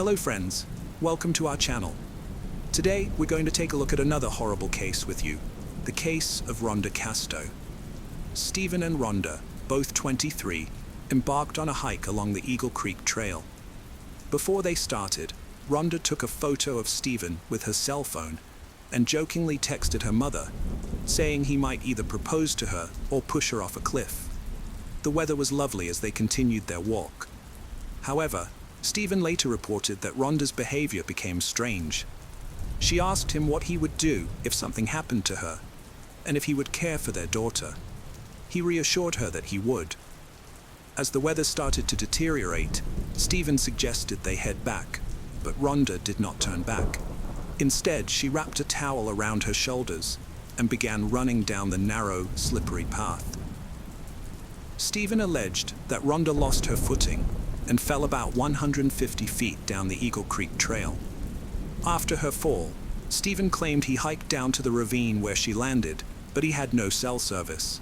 Hello friends, welcome to our channel. Today we're going to take a look at another horrible case with you, the case of Rhonda Casto. Stephen and Rhonda, both 23, embarked on a hike along the Eagle Creek Trail. Before they started, Rhonda took a photo of Stephen with her cell phone and jokingly texted her mother, saying he might either propose to her or push her off a cliff. The weather was lovely as they continued their walk. However, Stephen later reported that Rhonda's behavior became strange. She asked him what he would do if something happened to her, and if he would care for their daughter. He reassured her that he would. As the weather started to deteriorate, Stephen suggested they head back, but Rhonda did not turn back. Instead, she wrapped a towel around her shoulders and began running down the narrow, slippery path. Stephen alleged that Rhonda lost her footing and fell about 150 feet down the Eagle Creek Trail. After her fall, Stephen claimed he hiked down to the ravine where she landed, but he had no cell service.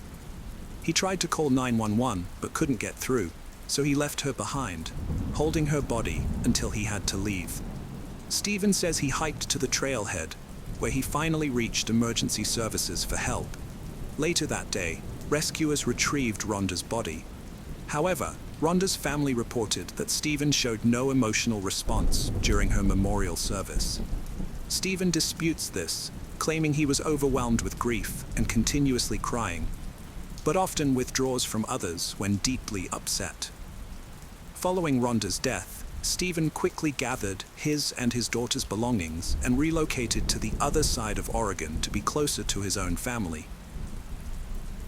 He tried to call 911 but couldn't get through, so he left her behind, holding her body until he had to leave. Stephen says he hiked to the trailhead, where he finally reached emergency services for help. Later that day, rescuers retrieved Rhonda's body. However, Rhonda's family reported that Stephen showed no emotional response during her memorial service. Stephen disputes this, claiming he was overwhelmed with grief and continuously crying, but often withdraws from others when deeply upset. Following Rhonda's death, Stephen quickly gathered his and his daughter's belongings and relocated to the other side of Oregon to be closer to his own family.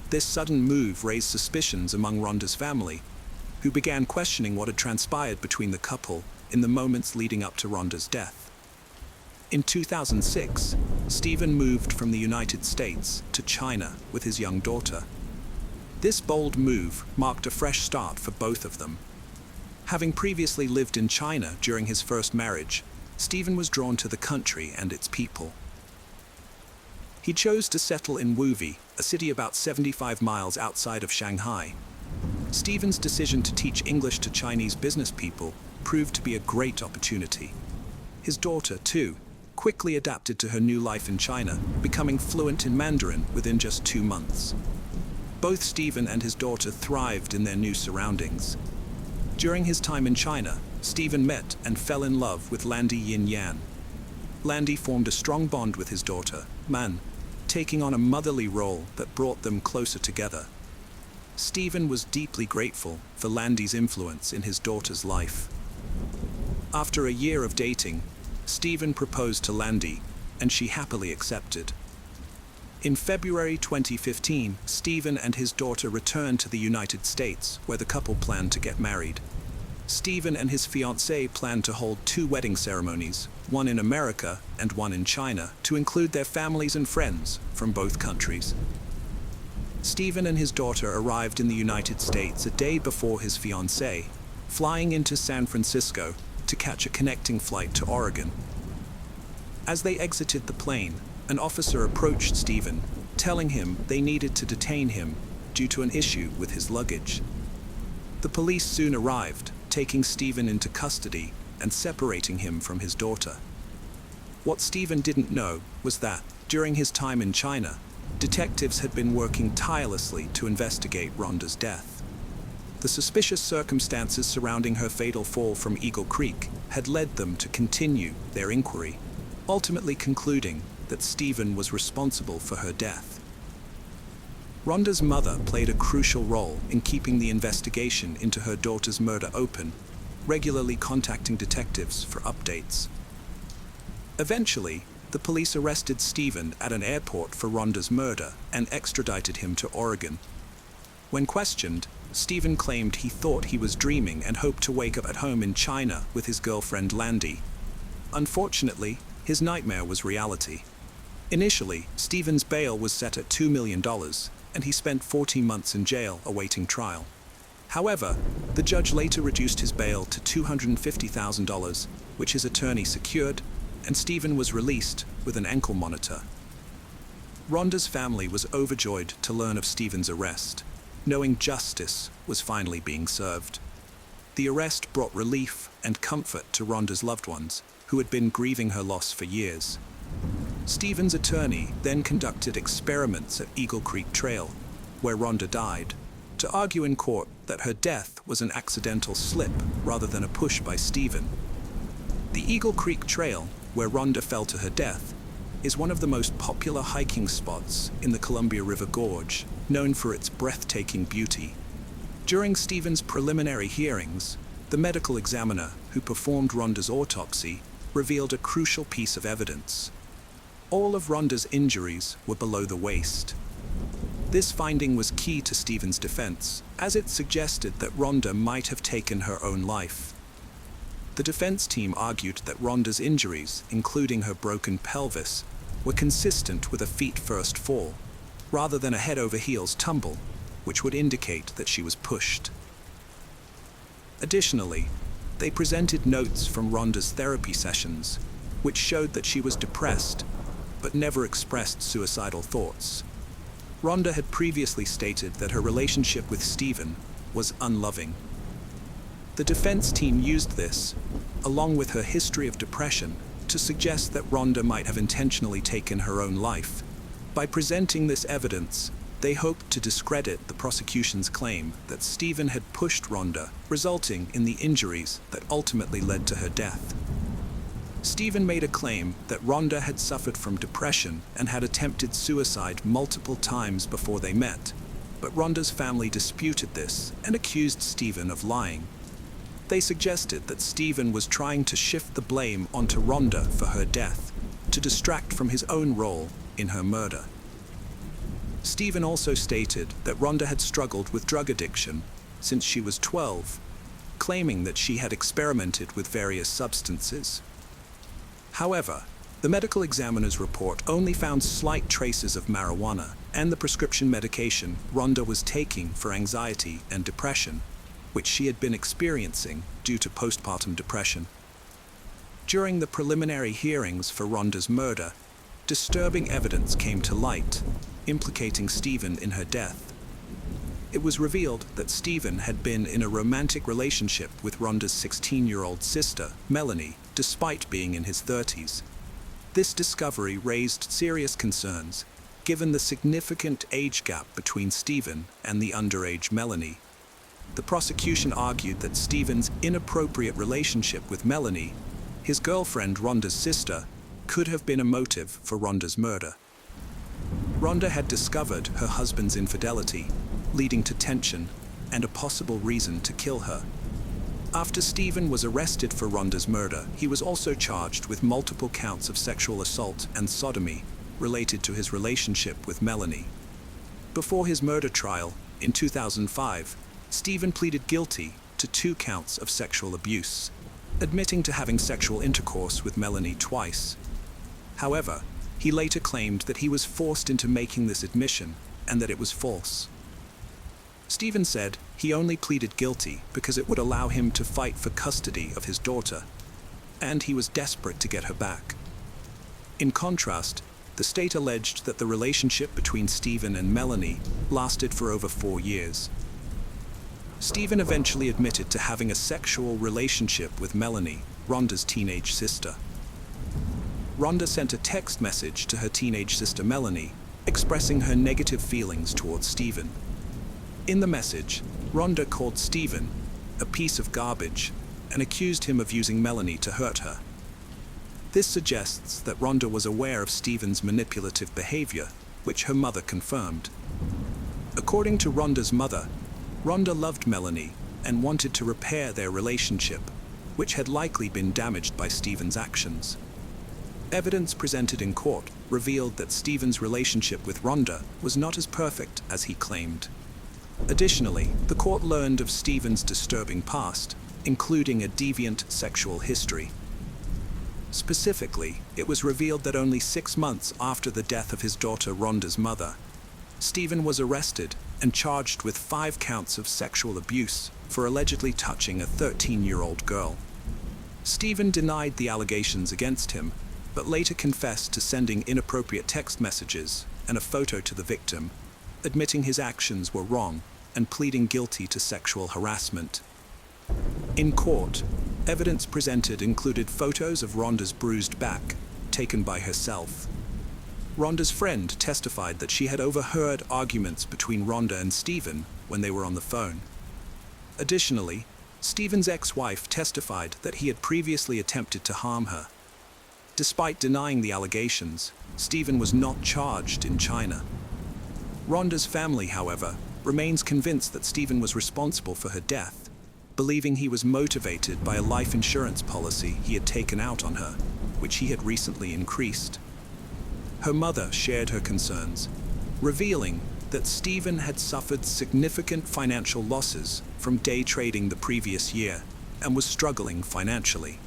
This sudden move raised suspicions among Rhonda's family, who began questioning what had transpired between the couple in the moments leading up to Rhonda's death. In 2006, Stephen moved from the United States to China with his young daughter. This bold move marked a fresh start for both of them. Having previously lived in China during his first marriage, Stephen was drawn to the country and its people. He chose to settle in Wuyi, a city about 75 miles outside of Shanghai. Stephen's decision to teach English to Chinese business people proved to be a great opportunity. His daughter, too, quickly adapted to her new life in China, becoming fluent in Mandarin within just 2 months. Both Stephen and his daughter thrived in their new surroundings. During his time in China, Stephen met and fell in love with Landy Yin Yan. Landy formed a strong bond with his daughter, Man, taking on a motherly role that brought them closer together. Stephen was deeply grateful for Landy's influence in his daughter's life. After a year of dating, Stephen proposed to Landy, and she happily accepted. In February 2015, Stephen and his daughter returned to the United States, where the couple planned to get married. Stephen and his fiancée planned to hold 2 wedding ceremonies, one in America and one in China, to include their families and friends from both countries. Stephen and his daughter arrived in the United States a day before his fiancée, flying into San Francisco to catch a connecting flight to Oregon. As they exited the plane, an officer approached Stephen, telling him they needed to detain him due to an issue with his luggage. The police soon arrived, taking Stephen into custody and separating him from his daughter. What Stephen didn't know was that, during his time in China, detectives had been working tirelessly to investigate Rhonda's death. The suspicious circumstances surrounding her fatal fall from Eagle Creek had led them to continue their inquiry, ultimately concluding that Stephen was responsible for her death. Rhonda's mother played a crucial role in keeping the investigation into her daughter's murder open, regularly contacting detectives for updates. Eventually, the police arrested Stephen at an airport for Rhonda's murder and extradited him to Oregon. When questioned, Stephen claimed he thought he was dreaming and hoped to wake up at home in China with his girlfriend Landy. Unfortunately, his nightmare was reality. Initially, Stephen's bail was set at $2 million, and he spent 14 months in jail awaiting trial. However, the judge later reduced his bail to $250,000, which his attorney secured, and Stephen was released with an ankle monitor. Rhonda's family was overjoyed to learn of Stephen's arrest, knowing justice was finally being served. The arrest brought relief and comfort to Rhonda's loved ones, who had been grieving her loss for years. Stephen's attorney then conducted experiments at Eagle Creek Trail, where Rhonda died, to argue in court that her death was an accidental slip rather than a push by Stephen. The Eagle Creek Trail, where Rhonda fell to her death, is one of the most popular hiking spots in the Columbia River Gorge, known for its breathtaking beauty. During Stephen's preliminary hearings, the medical examiner who performed Rhonda's autopsy revealed a crucial piece of evidence. All of Rhonda's injuries were below the waist. This finding was key to Stephen's defense, as it suggested that Rhonda might have taken her own life. The defense team argued that Rhonda's injuries, including her broken pelvis, were consistent with a feet-first fall, rather than a head-over-heels tumble, which would indicate that she was pushed. Additionally, they presented notes from Rhonda's therapy sessions, which showed that she was depressed, but never expressed suicidal thoughts. Rhonda had previously stated that her relationship with Stephen was unloving. The defense team used this, along with her history of depression, to suggest that Rhonda might have intentionally taken her own life. By presenting this evidence, they hoped to discredit the prosecution's claim that Stephen had pushed Rhonda, resulting in the injuries that ultimately led to her death. Stephen made a claim that Rhonda had suffered from depression and had attempted suicide multiple times before they met, but Rhonda's family disputed this and accused Stephen of lying. They suggested that Stephen was trying to shift the blame onto Rhonda for her death, to distract from his own role in her murder. Stephen also stated that Rhonda had struggled with drug addiction since she was 12, claiming that she had experimented with various substances. However, the medical examiner's report only found slight traces of marijuana and the prescription medication Rhonda was taking for anxiety and depression, which she had been experiencing due to postpartum depression. During the preliminary hearings for Rhonda's murder, disturbing evidence came to light, implicating Stephen in her death. It was revealed that Stephen had been in a romantic relationship with Rhonda's 16-year-old sister, Melanie, despite being in his 30s. This discovery raised serious concerns, given the significant age gap between Stephen and the underage Melanie. The prosecution argued that Stephen's inappropriate relationship with Melanie, his girlfriend Rhonda's sister, could have been a motive for Rhonda's murder. Rhonda had discovered her husband's infidelity, leading to tension and a possible reason to kill her. After Stephen was arrested for Rhonda's murder, he was also charged with multiple counts of sexual assault and sodomy related to his relationship with Melanie. Before his murder trial, in 2005, Stephen pleaded guilty to 2 counts of sexual abuse, admitting to having sexual intercourse with Melanie twice. However, he later claimed that he was forced into making this admission and that it was false. Stephen said he only pleaded guilty because it would allow him to fight for custody of his daughter, and he was desperate to get her back. In contrast, the state alleged that the relationship between Stephen and Melanie lasted for over 4 years. Stephen eventually admitted to having a sexual relationship with Melanie, Rhonda's teenage sister. Rhonda sent a text message to her teenage sister Melanie, expressing her negative feelings towards Stephen. In the message, Rhonda called Stephen a piece of garbage and accused him of using Melanie to hurt her. This suggests that Rhonda was aware of Stephen's manipulative behavior, which her mother confirmed. According to Rhonda's mother, Rhonda loved Melanie and wanted to repair their relationship, which had likely been damaged by Stephen's actions. Evidence presented in court revealed that Stephen's relationship with Rhonda was not as perfect as he claimed. Additionally, the court learned of Stephen's disturbing past, including a deviant sexual history. Specifically, it was revealed that only 6 months after the death of his daughter Rhonda's mother, Stephen was arrested and charged with 5 counts of sexual abuse for allegedly touching a 13-year-old girl. Stephen denied the allegations against him, but later confessed to sending inappropriate text messages and a photo to the victim, admitting his actions were wrong and pleading guilty to sexual harassment. In court, evidence presented included photos of Rhonda's bruised back, taken by herself. Rhonda's friend testified that she had overheard arguments between Rhonda and Stephen when they were on the phone. Additionally, Stephen's ex-wife testified that he had previously attempted to harm her. Despite denying the allegations, Stephen was not charged in China. Rhonda's family, however, remains convinced that Stephen was responsible for her death, believing he was motivated by a life insurance policy he had taken out on her, which he had recently increased. Her mother shared her concerns, revealing that Stephen had suffered significant financial losses from day trading the previous year and was struggling financially.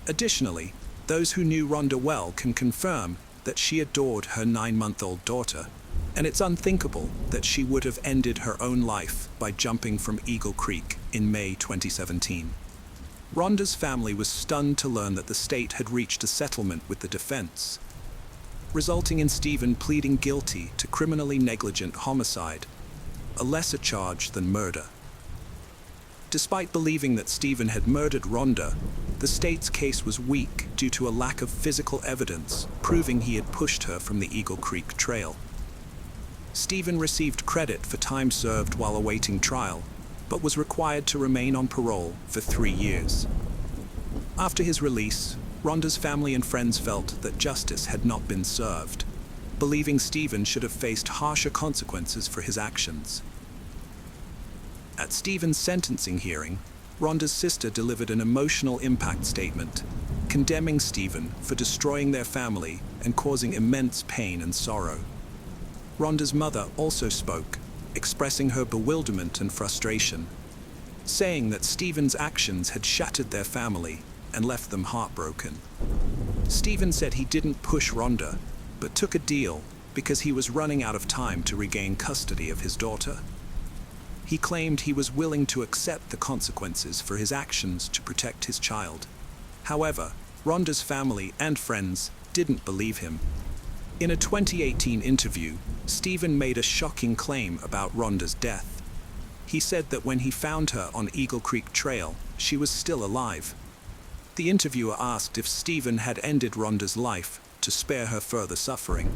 Additionally, those who knew Rhonda well can confirm that she adored her 9-month-old daughter, and it's unthinkable that she would have ended her own life by jumping from Eagle Creek in May 2017. Rhonda's family was stunned to learn that the state had reached a settlement with the defense, resulting in Stephen pleading guilty to criminally negligent homicide, a lesser charge than murder. Despite believing that Stephen had murdered Rhonda, the state's case was weak due to a lack of physical evidence proving he had pushed her from the Eagle Creek Trail. Stephen received credit for time served while awaiting trial, but was required to remain on parole for 3 years. After his release, Rhonda's family and friends felt that justice had not been served, believing Stephen should have faced harsher consequences for his actions. At Stephen's sentencing hearing, Rhonda's sister delivered an emotional impact statement, condemning Stephen for destroying their family and causing immense pain and sorrow. Rhonda's mother also spoke, expressing her bewilderment and frustration, saying that Stephen's actions had shattered their family and left them heartbroken. Stephen said he didn't push Rhonda, but took a deal because he was running out of time to regain custody of his daughter. He claimed he was willing to accept the consequences for his actions to protect his child. However, Rhonda's family and friends didn't believe him. In a 2018 interview, Stephen made a shocking claim about Rhonda's death. He said that when he found her on Eagle Creek Trail, she was still alive. The interviewer asked if Stephen had ended Rhonda's life to spare her further suffering.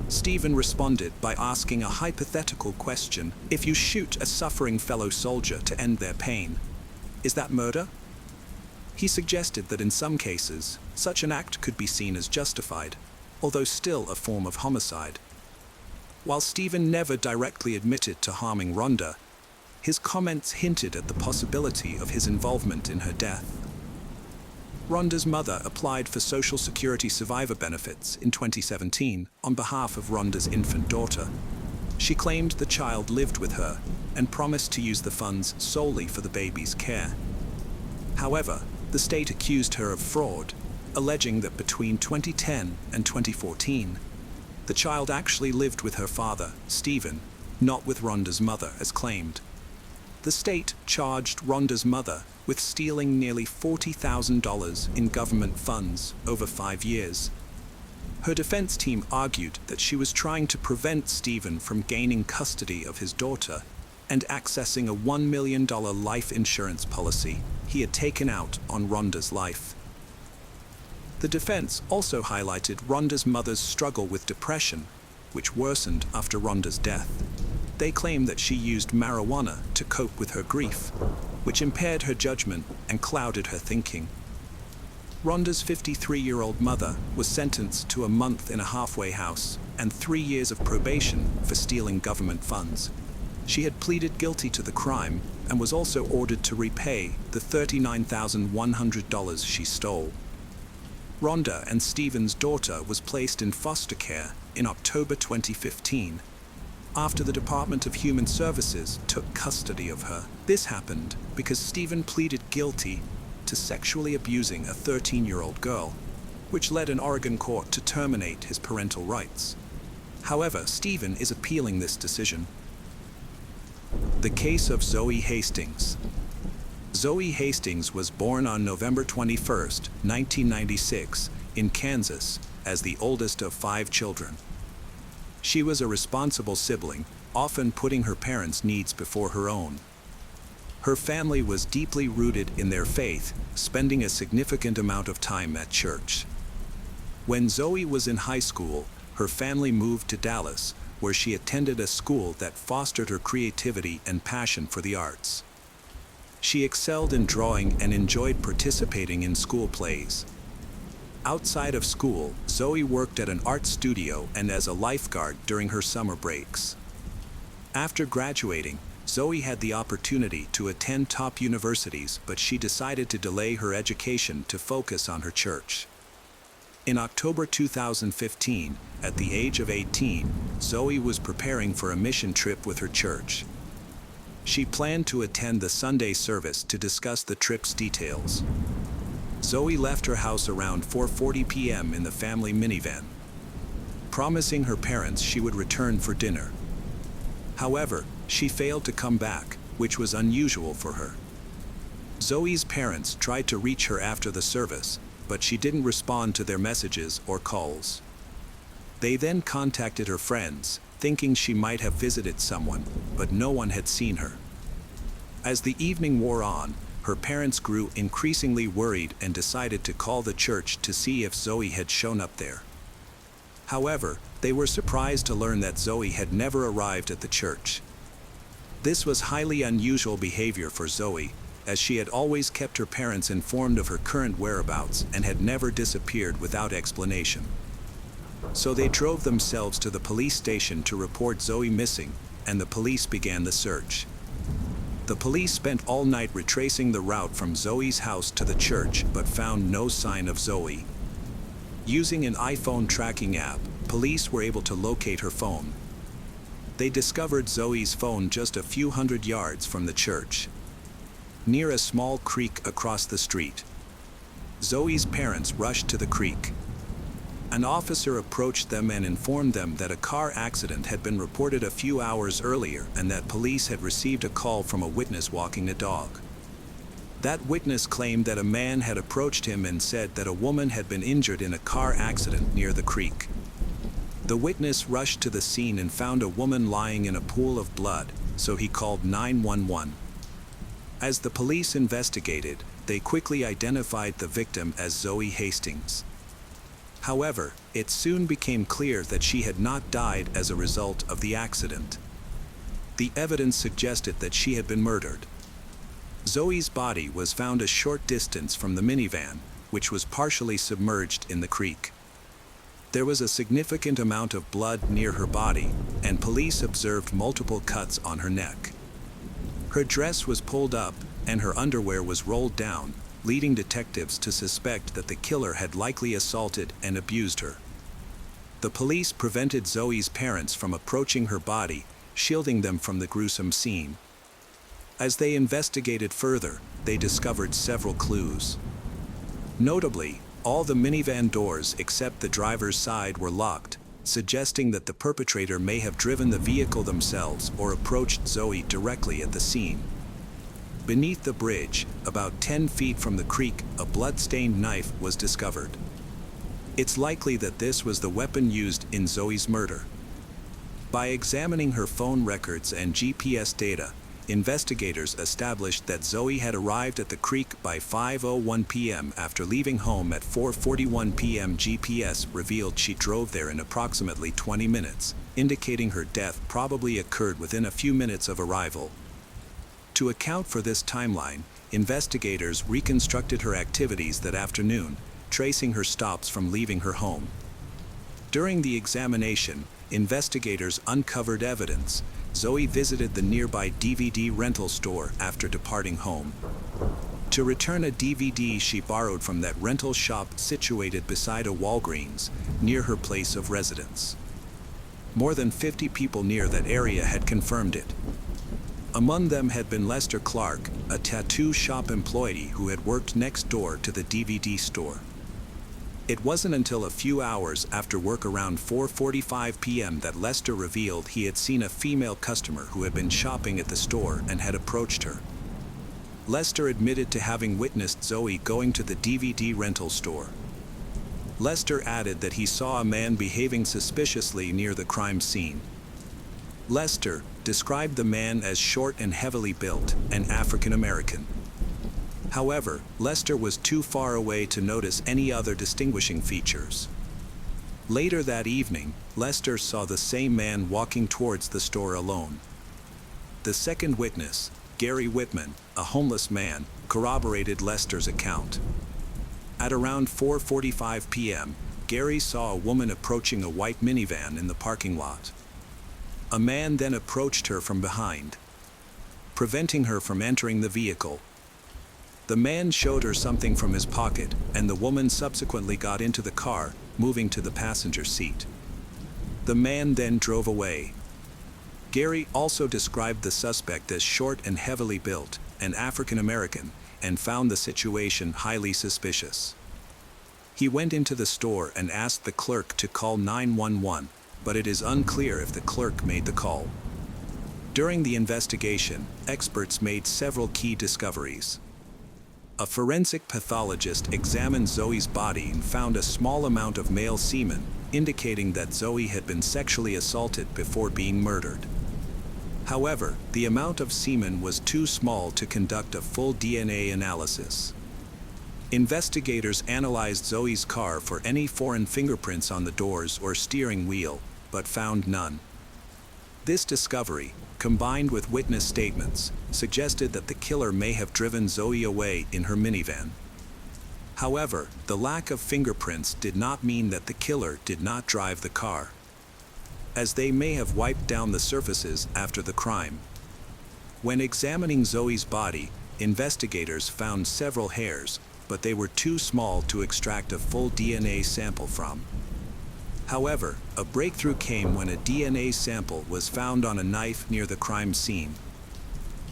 Stephen responded by asking a hypothetical question: if you shoot a suffering fellow soldier to end their pain, is that murder? He suggested that in some cases, such an act could be seen as justified, although still a form of homicide. While Stephen never directly admitted to harming Rhonda, his comments hinted at the possibility of his involvement in her death. Rhonda's mother applied for Social Security survivor benefits in 2017 on behalf of Rhonda's infant daughter. She claimed the child lived with her and promised to use the funds solely for the baby's care. However, the state accused her of fraud, alleging that between 2010 and 2014, the child actually lived with her father, Stephen, not with Rhonda's mother as claimed. The state charged Rhonda's mother with stealing nearly $40,000 in government funds over 5 years. Her defense team argued that she was trying to prevent Stephen from gaining custody of his daughter and accessing a $1 million life insurance policy he had taken out on Rhonda's life. The defense also highlighted Rhonda's mother's struggle with depression, which worsened after Rhonda's death. They claim that she used marijuana to cope with her grief, which impaired her judgment and clouded her thinking. Rhonda's 53-year-old mother was sentenced to a month in a halfway house and 3 years of probation for stealing government funds. She had pleaded guilty to the crime and was also ordered to repay the $39,100 she stole. Rhonda and Stephen's daughter was placed in foster care in October 2015, after the Department of Human Services took custody of her. This happened because Stephen pleaded guilty to sexually abusing a 13-year-old girl, which led an Oregon court to terminate his parental rights. However, Stephen is appealing this decision. The case of Zoe Hastings. Zoe Hastings was born on November 21, 1996, in Kansas, as the oldest of 5 children. She was a responsible sibling, often putting her parents' needs before her own. Her family was deeply rooted in their faith, spending a significant amount of time at church. When Zoe was in high school, her family moved to Dallas, where she attended a school that fostered her creativity and passion for the arts. She excelled in drawing and enjoyed participating in school plays. Outside of school, Zoe worked at an art studio and as a lifeguard during her summer breaks. After graduating, Zoe had the opportunity to attend top universities, but she decided to delay her education to focus on her church. In October 2015, at the age of 18, Zoe was preparing for a mission trip with her church. She planned to attend the Sunday service to discuss the trip's details. Zoe left her house around 4:40 p.m. in the family minivan, promising her parents she would return for dinner. However, she failed to come back, which was unusual for her. Zoe's parents tried to reach her after the service, but she didn't respond to their messages or calls. They then contacted her friends, thinking she might have visited someone, but no one had seen her. As the evening wore on, her parents grew increasingly worried and decided to call the church to see if Zoe had shown up there. However, they were surprised to learn that Zoe had never arrived at the church. This was highly unusual behavior for Zoe, as she had always kept her parents informed of her current whereabouts and had never disappeared without explanation. So they drove themselves to the police station to report Zoe missing, and the police began the search. The police spent all night retracing the route from Zoe's house to the church, but found no sign of Zoe. Using an iPhone tracking app, police were able to locate her phone. They discovered Zoe's phone just a few hundred yards from the church, near a small creek across the street. Zoe's parents rushed to the creek. An officer approached them and informed them that a car accident had been reported a few hours earlier and that police had received a call from a witness walking a dog. That witness claimed that a man had approached him and said that a woman had been injured in a car accident near the creek. The witness rushed to the scene and found a woman lying in a pool of blood, so he called 911. As the police investigated, they quickly identified the victim as Zoe Hastings. However, it soon became clear that she had not died as a result of the accident. The evidence suggested that she had been murdered. Zoe's body was found a short distance from the minivan, which was partially submerged in the creek. There was a significant amount of blood near her body, and police observed multiple cuts on her neck. Her dress was pulled up, and her underwear was rolled down, leading detectives to suspect that the killer had likely assaulted and abused her. The police prevented Zoe's parents from approaching her body, shielding them from the gruesome scene. As they investigated further, they discovered several clues. Notably, all the minivan doors except the driver's side were locked, suggesting that the perpetrator may have driven the vehicle themselves or approached Zoe directly at the scene. Beneath the bridge, about 10 feet from the creek, a blood-stained knife was discovered. It's likely that this was the weapon used in Zoe's murder. By examining her phone records and GPS data, investigators established that Zoe had arrived at the creek by 5:01 p.m. after leaving home at 4:41 p.m. GPS revealed she drove there in approximately 20 minutes, indicating her death probably occurred within a few minutes of arrival. To account for this timeline, investigators reconstructed her activities that afternoon, tracing her stops from leaving her home. During the examination, investigators uncovered evidence. Zoe visited the nearby DVD rental store after departing home. To return a DVD she borrowed from that rental shop situated beside a Walgreens, near her place of residence. More than 50 people near that area had confirmed it. Among them had been Lester Clark, a tattoo shop employee who had worked next door to the DVD store. It wasn't until a few hours after work around 4:45 p.m. that Lester revealed he had seen a female customer who had been shopping at the store and had approached her. Lester admitted to having witnessed Zoe going to the DVD rental store. Lester added that he saw a man behaving suspiciously near the crime scene. Lester, described the man as short and heavily built and African American. However, Lester was too far away to notice any other distinguishing features. Later that evening, Lester saw the same man walking towards the store alone. The second witness, Gary Whitman, a homeless man, corroborated Lester's account. At around 4:45 p.m., Gary saw a woman approaching a white minivan in the parking lot. A man then approached her from behind, preventing her from entering the vehicle. The man showed her something from his pocket, and the woman subsequently got into the car, moving to the passenger seat. The man then drove away. Gary also described the suspect as short and heavily built, and African American, and found the situation highly suspicious. He went into the store and asked the clerk to call 911, but it is unclear if the clerk made the call. During the investigation, experts made several key discoveries. A forensic pathologist examined Zoe's body and found a small amount of male semen, indicating that Zoe had been sexually assaulted before being murdered. However, the amount of semen was too small to conduct a full DNA analysis. Investigators analyzed Zoe's car for any foreign fingerprints on the doors or steering wheel, but found none. This discovery, combined with witness statements, suggested that the killer may have driven Zoe away in her minivan. However, the lack of fingerprints did not mean that the killer did not drive the car, as they may have wiped down the surfaces after the crime. When examining Zoe's body, investigators found several hairs, but they were too small to extract a full DNA sample from. However, a breakthrough came when a DNA sample was found on a knife near the crime scene.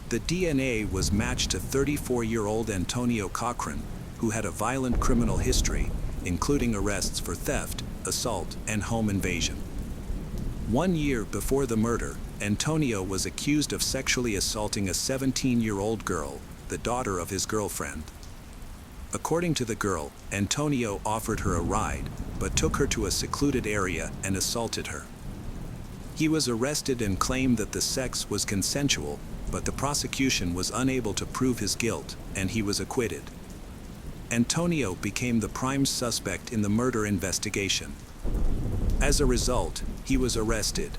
The DNA was matched to 34-year-old Antonio Cochran, who had a violent criminal history, including arrests for theft, assault, and home invasion. 1 year before the murder, Antonio was accused of sexually assaulting a 17-year-old girl, the daughter of his girlfriend. According to the girl, Antonio offered her a ride, but took her to a secluded area and assaulted her. He was arrested and claimed that the sex was consensual, but the prosecution was unable to prove his guilt, and he was acquitted. Antonio became the prime suspect in the murder investigation. As a result, he was arrested.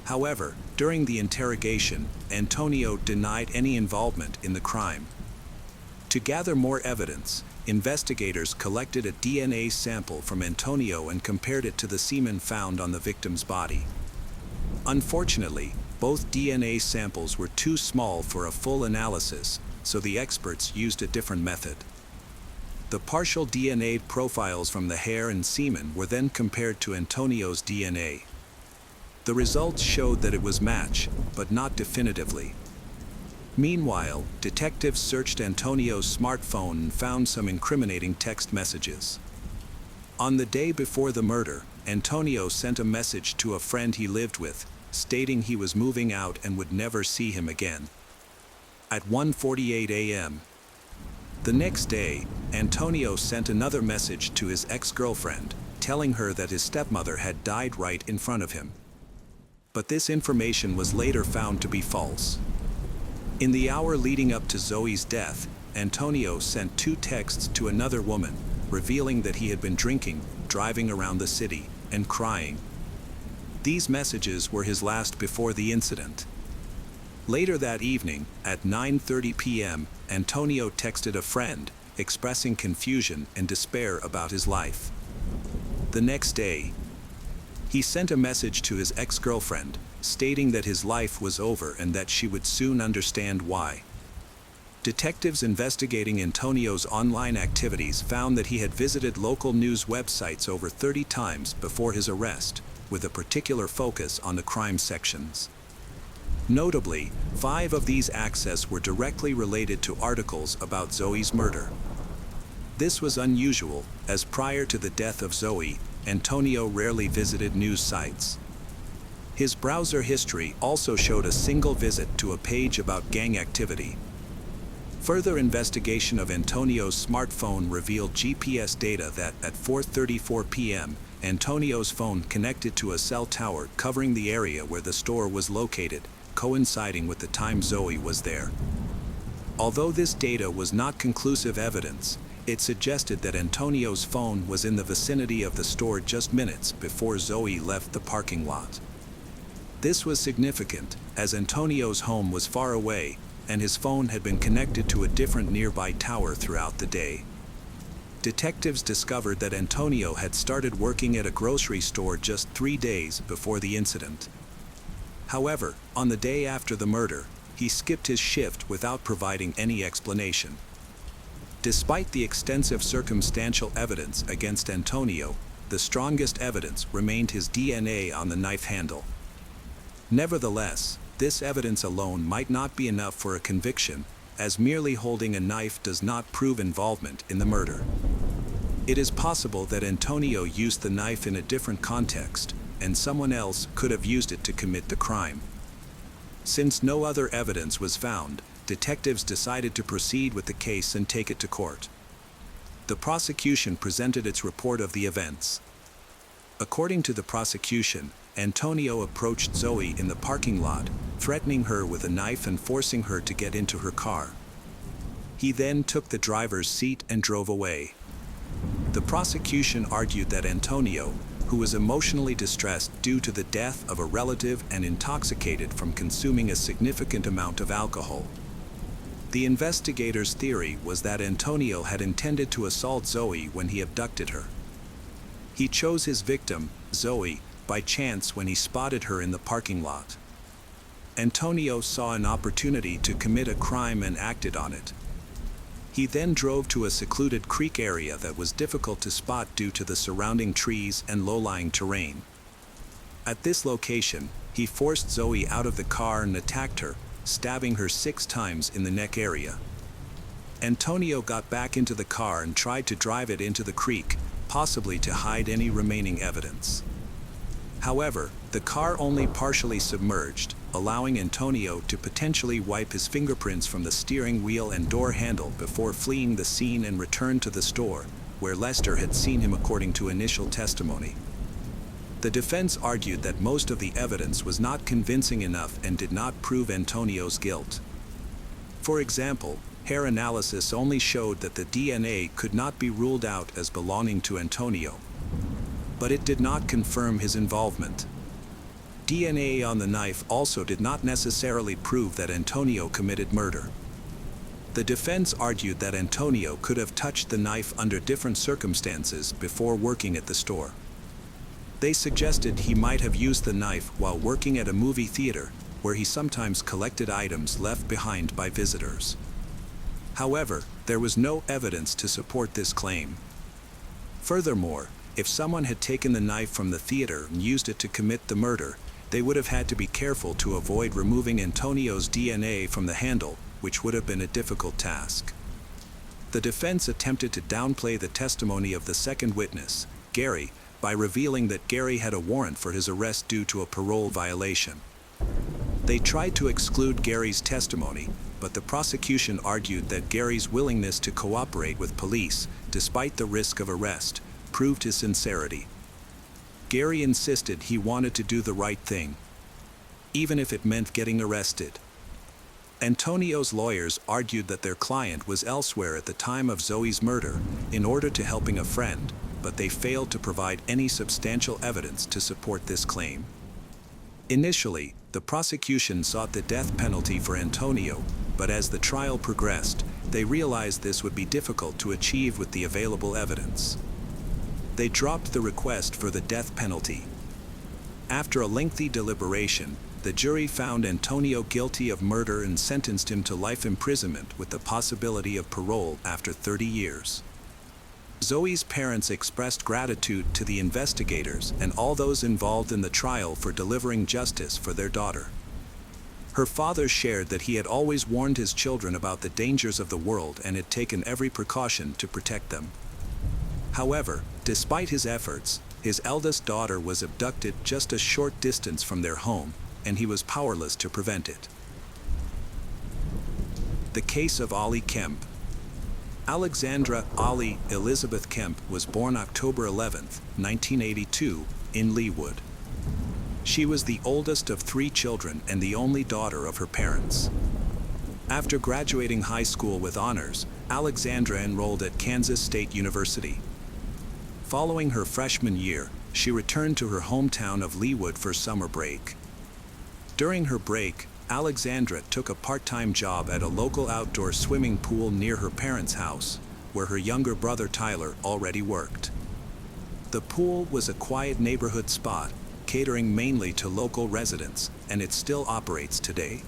However, during the interrogation, Antonio denied any involvement in the crime. To gather more evidence, investigators collected a DNA sample from Antonio and compared it to the semen found on the victim's body. Unfortunately, both DNA samples were too small for a full analysis, so the experts used a different method. The partial DNA profiles from the hair and semen were then compared to Antonio's DNA. The results showed that it was matched, but not definitively. Meanwhile, detectives searched Antonio's smartphone and found some incriminating text messages. On the day before the murder, Antonio sent a message to a friend he lived with, stating he was moving out and would never see him again. At 1:48 a.m. the next day, Antonio sent another message to his ex-girlfriend, telling her that his stepmother had died right in front of him. But this information was later found to be false. In the hour leading up to Zoe's death, Antonio sent 2 texts to another woman, revealing that he had been drinking, driving around the city, and crying. These messages were his last before the incident. Later that evening, at 9:30 p.m., Antonio texted a friend, expressing confusion and despair about his life. The next day, he sent a message to his ex-girlfriend, stating that his life was over and that she would soon understand why. Detectives investigating Antonio's online activities found that he had visited local news websites over 30 times before his arrest, with a particular focus on the crime sections. Notably, 5 of these access were directly related to articles about Zoe's murder. This was unusual, as prior to the death of Zoe, Antonio rarely visited news sites. His browser history also showed a single visit to a page about gang activity. Further investigation of Antonio's smartphone revealed GPS data that, at 4:34 p.m., Antonio's phone connected to a cell tower covering the area where the store was located, coinciding with the time Zoe was there. Although this data was not conclusive evidence, it suggested that Antonio's phone was in the vicinity of the store just minutes before Zoe left the parking lot. This was significant, as Antonio's home was far away, and his phone had been connected to a different nearby tower throughout the day. Detectives discovered that Antonio had started working at a grocery store just 3 days before the incident. However, on the day after the murder, he skipped his shift without providing any explanation. Despite the extensive circumstantial evidence against Antonio, the strongest evidence remained his DNA on the knife handle. Nevertheless, this evidence alone might not be enough for a conviction, as merely holding a knife does not prove involvement in the murder. It is possible that Antonio used the knife in a different context, and someone else could have used it to commit the crime. Since no other evidence was found, detectives decided to proceed with the case and take it to court. The prosecution presented its report of the events. According to the prosecution, Antonio approached Zoe in the parking lot, threatening her with a knife and forcing her to get into her car. He then took the driver's seat and drove away. The prosecution argued that Antonio, who was emotionally distressed due to the death of a relative and intoxicated from consuming a significant amount of alcohol. The investigators' theory was that Antonio had intended to assault Zoe when he abducted her. He chose his victim, Zoe, by chance when he spotted her in the parking lot. Antonio saw an opportunity to commit a crime and acted on it. He then drove to a secluded creek area that was difficult to spot due to the surrounding trees and low-lying terrain. At this location, he forced Zoe out of the car and attacked her, stabbing her 6 times in the neck area. Antonio got back into the car and tried to drive it into the creek, possibly to hide any remaining evidence. However, the car only partially submerged, allowing Antonio to potentially wipe his fingerprints from the steering wheel and door handle before fleeing the scene and return to the store, where Lester had seen him according to initial testimony. The defense argued that most of the evidence was not convincing enough and did not prove Antonio's guilt. For example, hair analysis only showed that the DNA could not be ruled out as belonging to Antonio. But it did not confirm his involvement. DNA on the knife also did not necessarily prove that Antonio committed murder. The defense argued that Antonio could have touched the knife under different circumstances before working at the store. They suggested he might have used the knife while working at a movie theater, where he sometimes collected items left behind by visitors. However, there was no evidence to support this claim. Furthermore, if someone had taken the knife from the theater and used it to commit the murder, they would have had to be careful to avoid removing Antonio's DNA from the handle, which would have been a difficult task. The defense attempted to downplay the testimony of the second witness, Gary, by revealing that Gary had a warrant for his arrest due to a parole violation. They tried to exclude Gary's testimony, but the prosecution argued that Gary's willingness to cooperate with police, despite the risk of arrest, proved his sincerity. Gary insisted he wanted to do the right thing, even if it meant getting arrested. Antonio's lawyers argued that their client was elsewhere at the time of Zoe's murder in order to helping a friend, but they failed to provide any substantial evidence to support this claim. Initially, the prosecution sought the death penalty for Antonio, but as the trial progressed, they realized this would be difficult to achieve with the available evidence. They dropped the request for the death penalty. After a lengthy deliberation, the jury found Antonio guilty of murder and sentenced him to life imprisonment with the possibility of parole after 30 years. Zoe's parents expressed gratitude to the investigators and all those involved in the trial for delivering justice for their daughter. Her father shared that he had always warned his children about the dangers of the world and had taken every precaution to protect them. However, despite his efforts, his eldest daughter was abducted just a short distance from their home, and he was powerless to prevent it. The case of Ollie Kemp. Alexandra Ali Elizabeth Kemp was born October 11, 1982, in Leawood. She was the oldest of 3 children and the only daughter of her parents. After graduating high school with honors, Alexandra enrolled at Kansas State University. Following her freshman year, she returned to her hometown of Leawood for summer break. During her break, Alexandra took a part-time job at a local outdoor swimming pool near her parents' house, where her younger brother Tyler already worked. The pool was a quiet neighborhood spot, catering mainly to local residents, and it still operates today.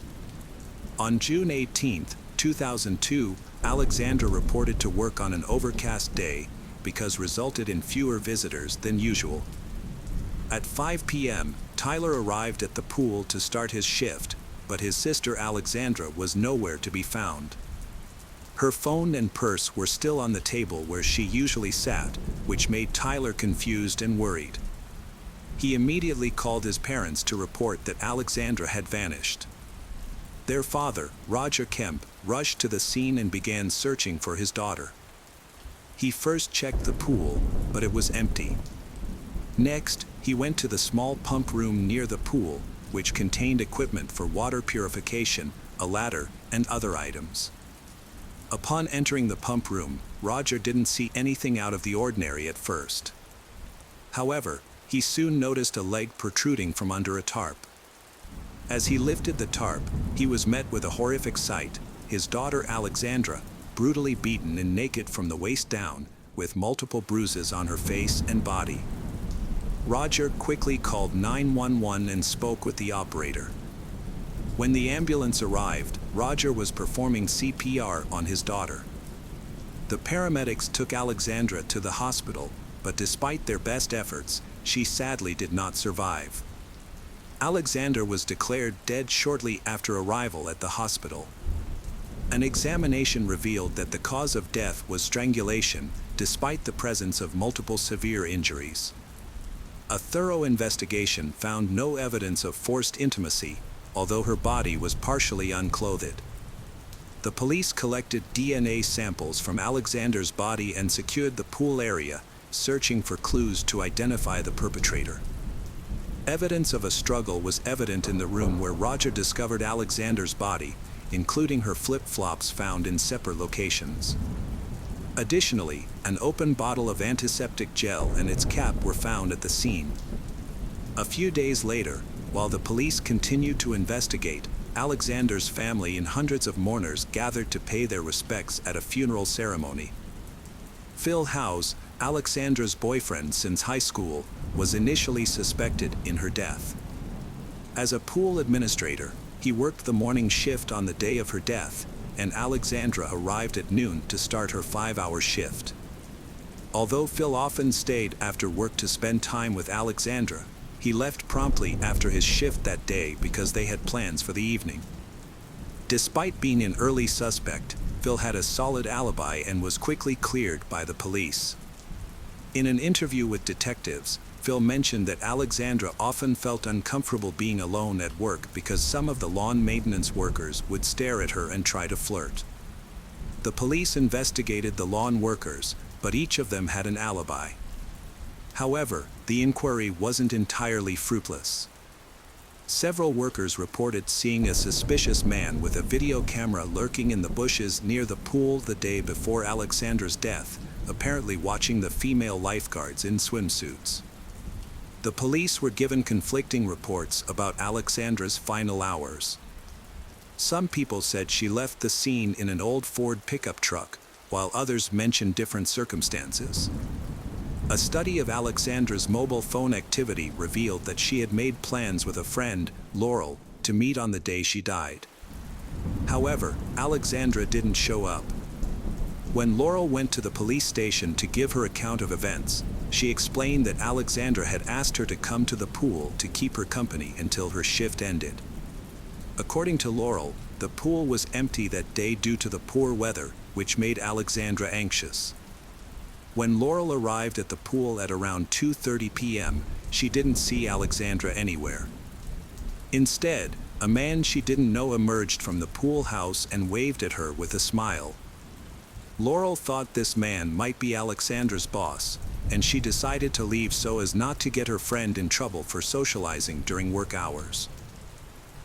On June 18, 2002, Alexandra reported to work on an overcast day because resulted in fewer visitors than usual. At 5 p.m., Tyler arrived at the pool to start his shift, but his sister Alexandra was nowhere to be found. Her phone and purse were still on the table where she usually sat, which made Tyler confused and worried. He immediately called his parents to report that Alexandra had vanished. Their father, Roger Kemp, rushed to the scene and began searching for his daughter. He first checked the pool, but it was empty. Next, he went to the small pump room near the pool, which contained equipment for water purification, a ladder, and other items. Upon entering the pump room, Roger didn't see anything out of the ordinary at first. However, he soon noticed a leg protruding from under a tarp. As he lifted the tarp, he was met with a horrific sight: his daughter Alexandra, brutally beaten and naked from the waist down, with multiple bruises on her face and body. Roger quickly called 911 and spoke with the operator. When the ambulance arrived, Roger was performing CPR on his daughter. The paramedics took Alexandra to the hospital, but despite their best efforts, she sadly did not survive. Alexandra was declared dead shortly after arrival at the hospital. An examination revealed that the cause of death was strangulation, despite the presence of multiple severe injuries. A thorough investigation found no evidence of forced intimacy, although her body was partially unclothed. The police collected DNA samples from Alexandra's body and secured the pool area, searching for clues to identify the perpetrator. Evidence of a struggle was evident in the room where Roger discovered Alexandra's body, including her flip-flops found in separate locations. Additionally, an open bottle of antiseptic gel and its cap were found at the scene. A few days later, while the police continued to investigate, Alexandra's family and hundreds of mourners gathered to pay their respects at a funeral ceremony. Phil Howes, Alexandra's boyfriend since high school, was initially suspected in her death. As a pool administrator, he worked the morning shift on the day of her death, and Alexandra arrived at noon to start her 5-hour shift. Although Phil often stayed after work to spend time with Alexandra, he left promptly after his shift that day because they had plans for the evening. Despite being an early suspect, Phil had a solid alibi and was quickly cleared by the police. In an interview with detectives, Phil mentioned that Alexandra often felt uncomfortable being alone at work because some of the lawn maintenance workers would stare at her and try to flirt. The police investigated the lawn workers, but each of them had an alibi. However, the inquiry wasn't entirely fruitless. Several workers reported seeing a suspicious man with a video camera lurking in the bushes near the pool the day before Alexandra's death, apparently watching the female lifeguards in swimsuits. The police were given conflicting reports about Alexandra's final hours. Some people said she left the scene in an old Ford pickup truck, while others mentioned different circumstances. A study of Alexandra's mobile phone activity revealed that she had made plans with a friend, Laurel, to meet on the day she died. However, Alexandra didn't show up. When Laurel went to the police station to give her account of events, she explained that Alexandra had asked her to come to the pool to keep her company until her shift ended. According to Laurel, the pool was empty that day due to the poor weather, which made Alexandra anxious. When Laurel arrived at the pool at around 2:30 p.m., she didn't see Alexandra anywhere. Instead, a man she didn't know emerged from the pool house and waved at her with a smile. Laurel thought this man might be Alexandra's boss, and she decided to leave so as not to get her friend in trouble for socializing during work hours.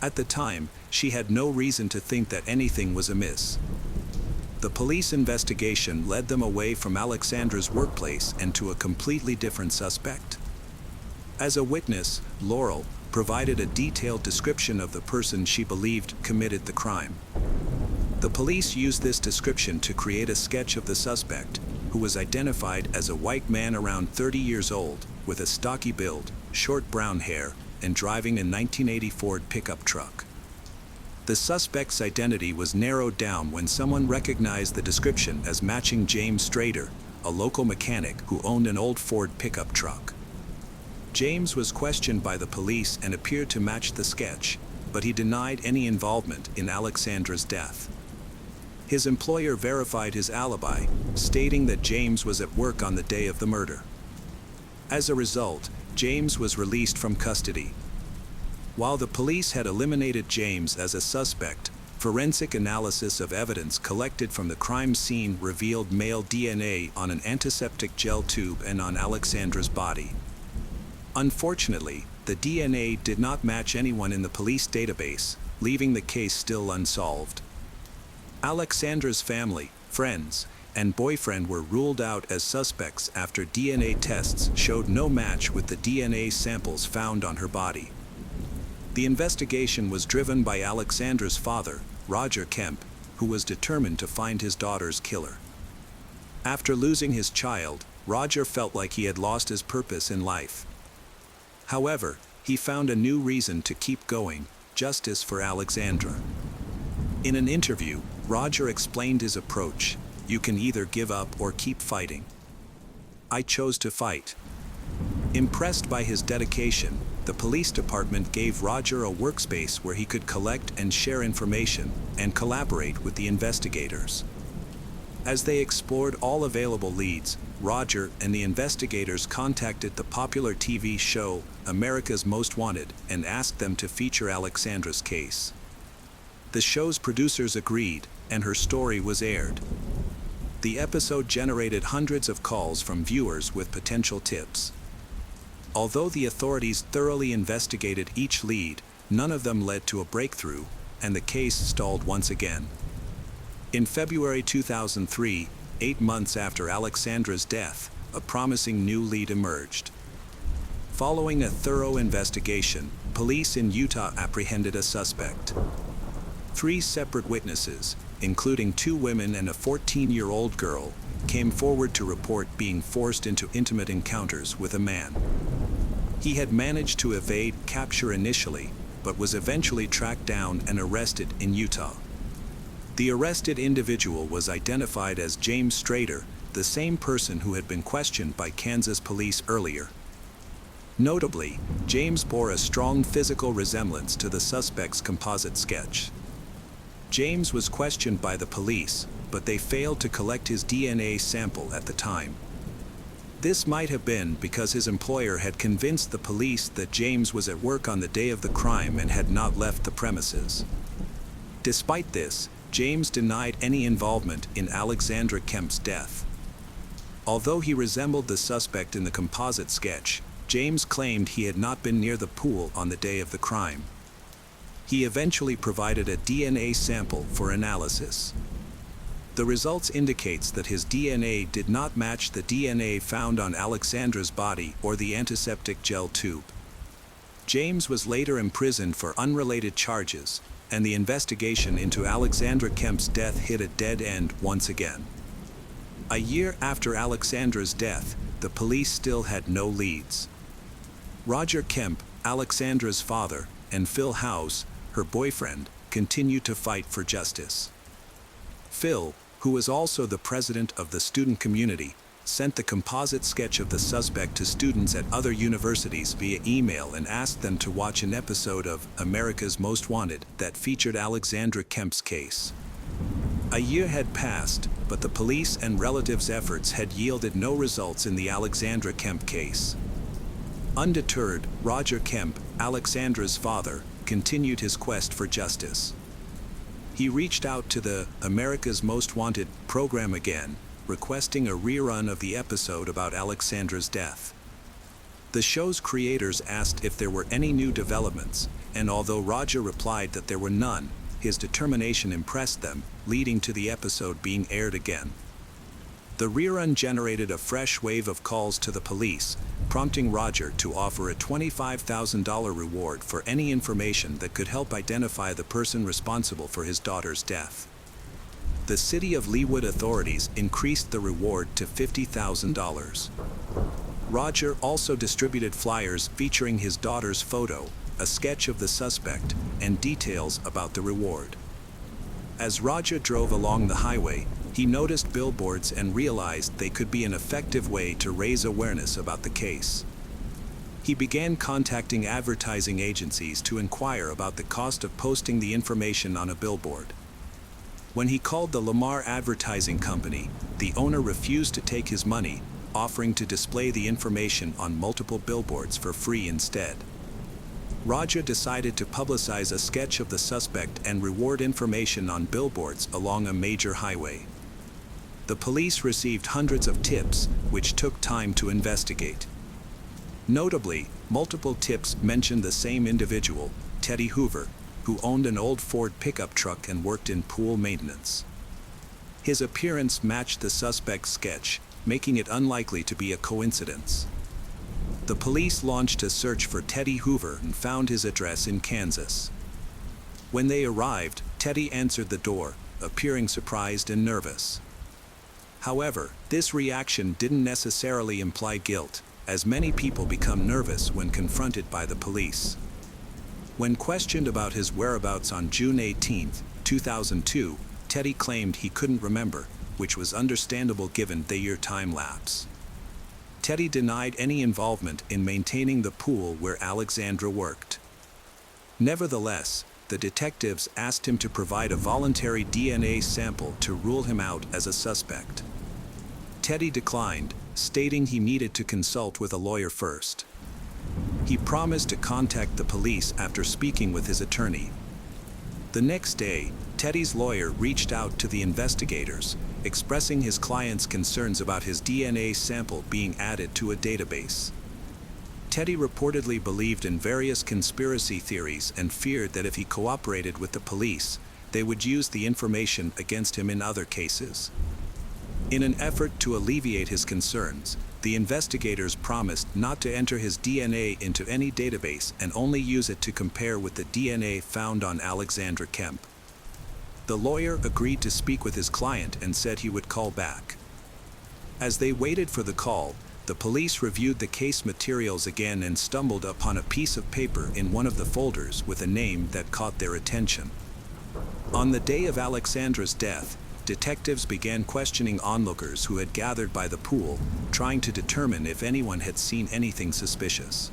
At the time, she had no reason to think that anything was amiss. The police investigation led them away from Alexandra's workplace and to a completely different suspect. As a witness, Laurel provided a detailed description of the person she believed committed the crime. The police used this description to create a sketch of the suspect, who was identified as a white man around 30 years old, with a stocky build, short brown hair, and driving a 1980 Ford pickup truck. The suspect's identity was narrowed down when someone recognized the description as matching James Strader, a local mechanic who owned an old Ford pickup truck. James was questioned by the police and appeared to match the sketch, but he denied any involvement in Alexandra's death. His employer verified his alibi, stating that James was at work on the day of the murder. As a result, James was released from custody. While the police had eliminated James as a suspect, forensic analysis of evidence collected from the crime scene revealed male DNA on an antiseptic gel tube and on Alexandra's body. Unfortunately, the DNA did not match anyone in the police database, leaving the case still unsolved. Alexandra's family, friends, and boyfriend were ruled out as suspects after DNA tests showed no match with the DNA samples found on her body. The investigation was driven by Alexandra's father, Roger Kemp, who was determined to find his daughter's killer. After losing his child, Roger felt like he had lost his purpose in life. However, he found a new reason to keep going: justice for Alexandra. In an interview, Roger explained his approach: "You can either give up or keep fighting. I chose to fight." Impressed by his dedication, the police department gave Roger a workspace where he could collect and share information and collaborate with the investigators. As they explored all available leads, Roger and the investigators contacted the popular TV show America's Most Wanted and asked them to feature Alexandra's case. The show's producers agreed, and her story was aired. The episode generated hundreds of calls from viewers with potential tips. Although the authorities thoroughly investigated each lead, none of them led to a breakthrough, and the case stalled once again. In February 2003, 8 months after Alexandra's death, a promising new lead emerged. Following a thorough investigation, police in Utah apprehended a suspect. 3 separate witnesses, including 2 women and a 14-year-old girl, came forward to report being forced into intimate encounters with a man. He had managed to evade capture initially, but was eventually tracked down and arrested in Utah. The arrested individual was identified as James Strader, the same person who had been questioned by Kansas police earlier. Notably, James bore a strong physical resemblance to the suspect's composite sketch. James was questioned by the police, but they failed to collect his DNA sample at the time. This might have been because his employer had convinced the police that James was at work on the day of the crime and had not left the premises. Despite this, James denied any involvement in Alexandra Kemp's death. Although he resembled the suspect in the composite sketch, James claimed he had not been near the pool on the day of the crime. He eventually provided a DNA sample for analysis. The results indicates that his DNA did not match the DNA found on Alexandra's body or the antiseptic gel tube. James was later imprisoned for unrelated charges, and the investigation into Alexandra Kemp's death hit a dead end once again. A year after Alexandra's death, the police still had no leads. Roger Kemp, Alexandra's father, and Phil House, her boyfriend, continued to fight for justice. Phil, who was also the president of the student community, sent the composite sketch of the suspect to students at other universities via email and asked them to watch an episode of America's Most Wanted that featured Alexandra Kemp's case. A year had passed, but the police and relatives' efforts had yielded no results in the Alexandra Kemp case. Undeterred, Roger Kemp, Alexandra's father, continued his quest for justice. He reached out to the America's Most Wanted program again, requesting a rerun of the episode about Alexandra's death. The show's creators asked if there were any new developments, and although Roger replied that there were none, his determination impressed them, leading to the episode being aired again. The rerun generated a fresh wave of calls to the police, prompting Roger to offer a $25,000 reward for any information that could help identify the person responsible for his daughter's death. The city of Leawood authorities increased the reward to $50,000. Roger also distributed flyers featuring his daughter's photo, a sketch of the suspect, and details about the reward. As Roger drove along the highway, he noticed billboards and realized they could be an effective way to raise awareness about the case. He began contacting advertising agencies to inquire about the cost of posting the information on a billboard. When he called the Lamar Advertising Company, the owner refused to take his money, offering to display the information on multiple billboards for free instead. Roger decided to publicize a sketch of the suspect and reward information on billboards along a major highway. The police received hundreds of tips, which took time to investigate. Notably, multiple tips mentioned the same individual, Teddy Hoover, who owned an old Ford pickup truck and worked in pool maintenance. His appearance matched the suspect's sketch, making it unlikely to be a coincidence. The police launched a search for Teddy Hoover and found his address in Kansas. When they arrived, Teddy answered the door, appearing surprised and nervous. However, this reaction didn't necessarily imply guilt, as many people become nervous when confronted by the police. When questioned about his whereabouts on June 18, 2002, Teddy claimed he couldn't remember, which was understandable given the year time lapse. Teddy denied any involvement in maintaining the pool where Alexandra worked. Nevertheless, the detectives asked him to provide a voluntary DNA sample to rule him out as a suspect. Teddy declined, stating he needed to consult with a lawyer first. He promised to contact the police after speaking with his attorney. The next day, Teddy's lawyer reached out to the investigators, expressing his client's concerns about his DNA sample being added to a database. Teddy reportedly believed in various conspiracy theories and feared that if he cooperated with the police, they would use the information against him in other cases. In an effort to alleviate his concerns, the investigators promised not to enter his DNA into any database and only use it to compare with the DNA found on Alexandra Kemp. The lawyer agreed to speak with his client and said he would call back. As they waited for the call, the police reviewed the case materials again and stumbled upon a piece of paper in one of the folders with a name that caught their attention. On the day of Alexandra's death, detectives began questioning onlookers who had gathered by the pool, trying to determine if anyone had seen anything suspicious.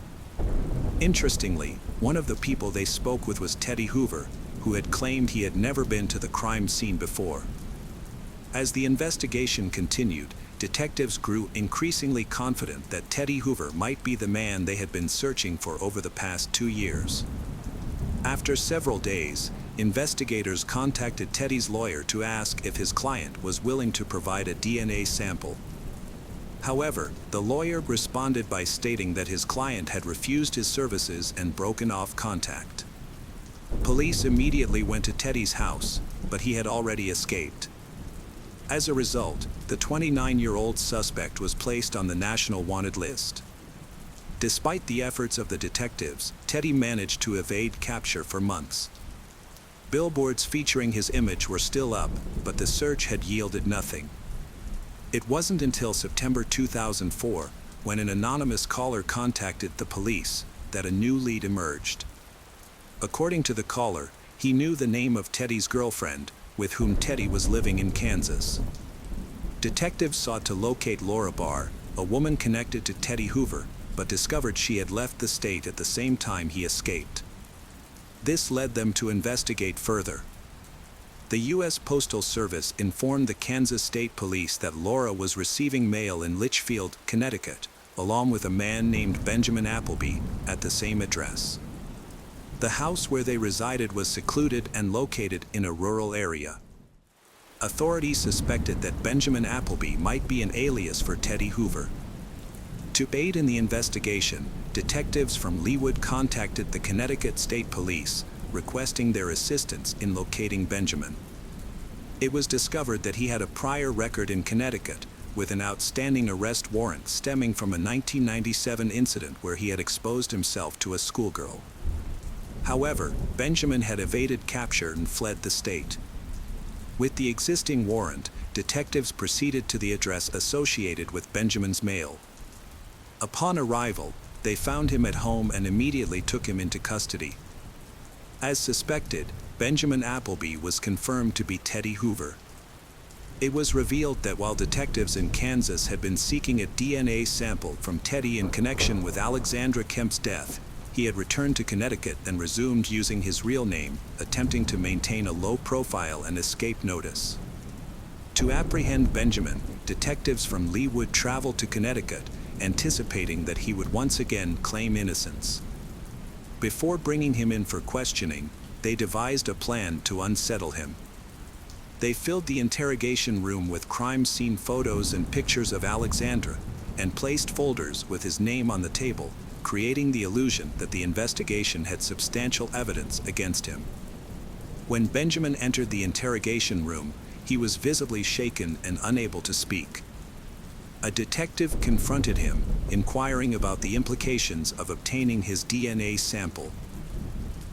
Interestingly, one of the people they spoke with was Teddy Hoover, who had claimed he had never been to the crime scene before. As the investigation continued, detectives grew increasingly confident that Teddy Hoover might be the man they had been searching for over the past 2 years. After several days, investigators contacted Teddy's lawyer to ask if his client was willing to provide a DNA sample. However, the lawyer responded by stating that his client had refused his services and broken off contact. Police immediately went to Teddy's house, but he had already escaped. As a result, the 29-year-old suspect was placed on the National Wanted list. Despite the efforts of the detectives, Teddy managed to evade capture for months. Billboards featuring his image were still up, but the search had yielded nothing. It wasn't until September 2004, when an anonymous caller contacted the police, that a new lead emerged. According to the caller, he knew the name of Teddy's girlfriend, with whom Teddy was living in Kansas. Detectives sought to locate Laura Barr, a woman connected to Teddy Hoover, but discovered she had left the state at the same time he escaped. This led them to investigate further. The U.S. Postal Service informed the Kansas State Police that Laura was receiving mail in Litchfield, Connecticut, along with a man named Benjamin Appleby, at the same address. The house where they resided was secluded and located in a rural area. Authorities suspected that Benjamin Appleby might be an alias for Teddy Hoover. To aid in the investigation, detectives from Leawood contacted the Connecticut State Police, requesting their assistance in locating Benjamin. It was discovered that he had a prior record in Connecticut, with an outstanding arrest warrant stemming from a 1997 incident where he had exposed himself to a schoolgirl. However, Benjamin had evaded capture and fled the state. With the existing warrant, detectives proceeded to the address associated with Benjamin's mail. Upon arrival, they found him at home and immediately took him into custody. As suspected, Benjamin Appleby was confirmed to be Teddy Hoover. It was revealed that while detectives in Kansas had been seeking a DNA sample from Teddy in connection with Alexandra Kemp's death, he had returned to Connecticut and resumed using his real name, attempting to maintain a low profile and escape notice. To apprehend Benjamin, detectives from Leawood traveled to Connecticut, anticipating that he would once again claim innocence. Before bringing him in for questioning, they devised a plan to unsettle him. They filled the interrogation room with crime scene photos and pictures of Alexandra, and placed folders with his name on the table, creating the illusion that the investigation had substantial evidence against him. When Benjamin entered the interrogation room, he was visibly shaken and unable to speak. A detective confronted him, inquiring about the implications of obtaining his DNA sample.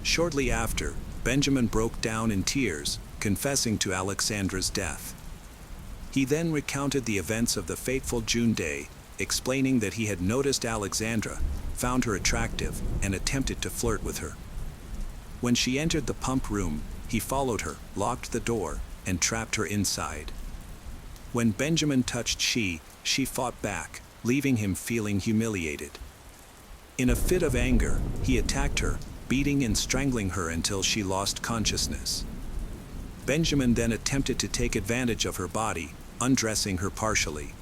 Shortly after, Benjamin broke down in tears, confessing to Alexandra's death. He then recounted the events of the fateful June day, explaining that he had noticed Alexandra, found her attractive, and attempted to flirt with her. When she entered the pump room, he followed her, locked the door, and trapped her inside. When Benjamin touched she fought back, leaving him feeling humiliated. In a fit of anger, he attacked her, beating and strangling her until she lost consciousness. Benjamin then attempted to take advantage of her body, undressing her partially.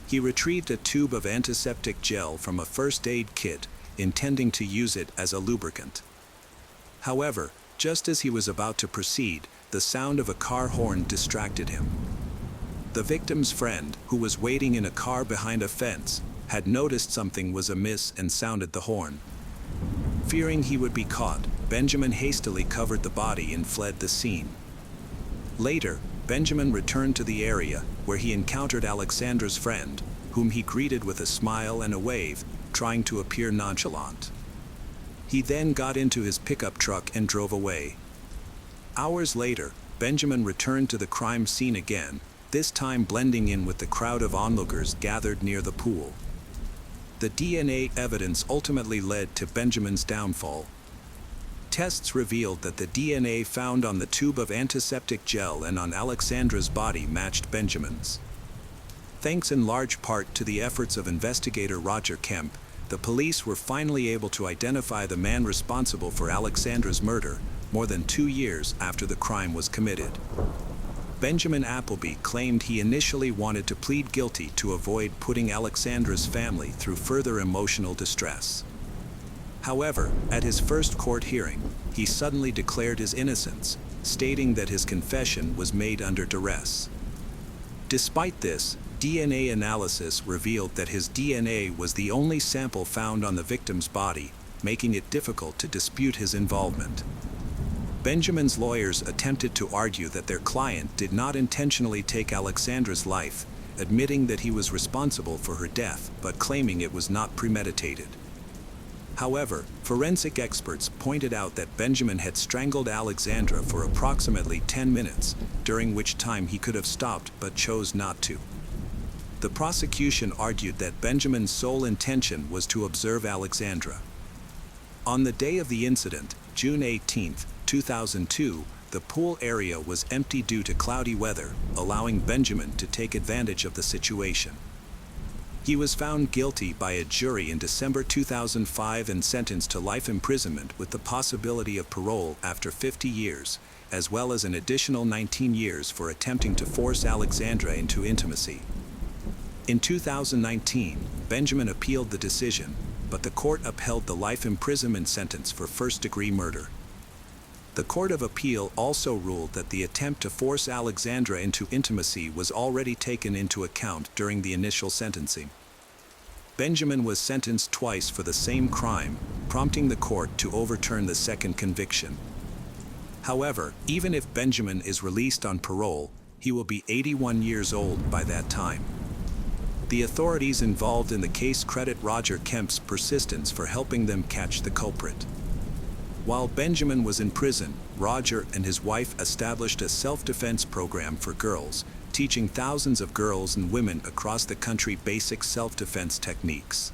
He retrieved a tube of antiseptic gel from a first aid kit, intending to use it as a lubricant. However, just as he was about to proceed, the sound of a car horn distracted him. The victim's friend, who was waiting in a car behind a fence, had noticed something was amiss and sounded the horn. Fearing he would be caught, Benjamin hastily covered the body and fled the scene. Later, Benjamin returned to the area, where he encountered Alexandra's friend, whom he greeted with a smile and a wave, trying to appear nonchalant. He then got into his pickup truck and drove away. Hours later, Benjamin returned to the crime scene again, this time blending in with the crowd of onlookers gathered near the pool. The DNA evidence ultimately led to Benjamin's downfall. Tests revealed that the DNA found on the tube of antiseptic gel and on Alexandra's body matched Benjamin's. Thanks in large part to the efforts of investigator Roger Kemp, the police were finally able to identify the man responsible for Alexandra's murder, more than 2 years after the crime was committed. Benjamin Appleby claimed he initially wanted to plead guilty to avoid putting Alexandra's family through further emotional distress. However, at his first court hearing, he suddenly declared his innocence, stating that his confession was made under duress. Despite this, DNA analysis revealed that his DNA was the only sample found on the victim's body, making it difficult to dispute his involvement. Benjamin's lawyers attempted to argue that their client did not intentionally take Alexandra's life, admitting that he was responsible for her death, but claiming it was not premeditated. However, forensic experts pointed out that Benjamin had strangled Alexandra for approximately 10 minutes, during which time he could have stopped but chose not to. The prosecution argued that Benjamin's sole intention was to observe Alexandra. On the day of the incident, June 18, 2002, the pool area was empty due to cloudy weather, allowing Benjamin to take advantage of the situation. He was found guilty by a jury in December 2005 and sentenced to life imprisonment with the possibility of parole after 50 years, as well as an additional 19 years for attempting to force Alexandra into intimacy. In 2019, Benjamin appealed the decision, but the court upheld the life imprisonment sentence for first-degree murder. The Court of Appeal also ruled that the attempt to force Alexandra into intimacy was already taken into account during the initial sentencing. Benjamin was sentenced twice for the same crime, prompting the court to overturn the second conviction. However, even if Benjamin is released on parole, he will be 81 years old by that time. The authorities involved in the case credit Roger Kemp's persistence for helping them catch the culprit. While Benjamin was in prison, Roger and his wife established a self-defense program for girls, teaching thousands of girls and women across the country basic self-defense techniques.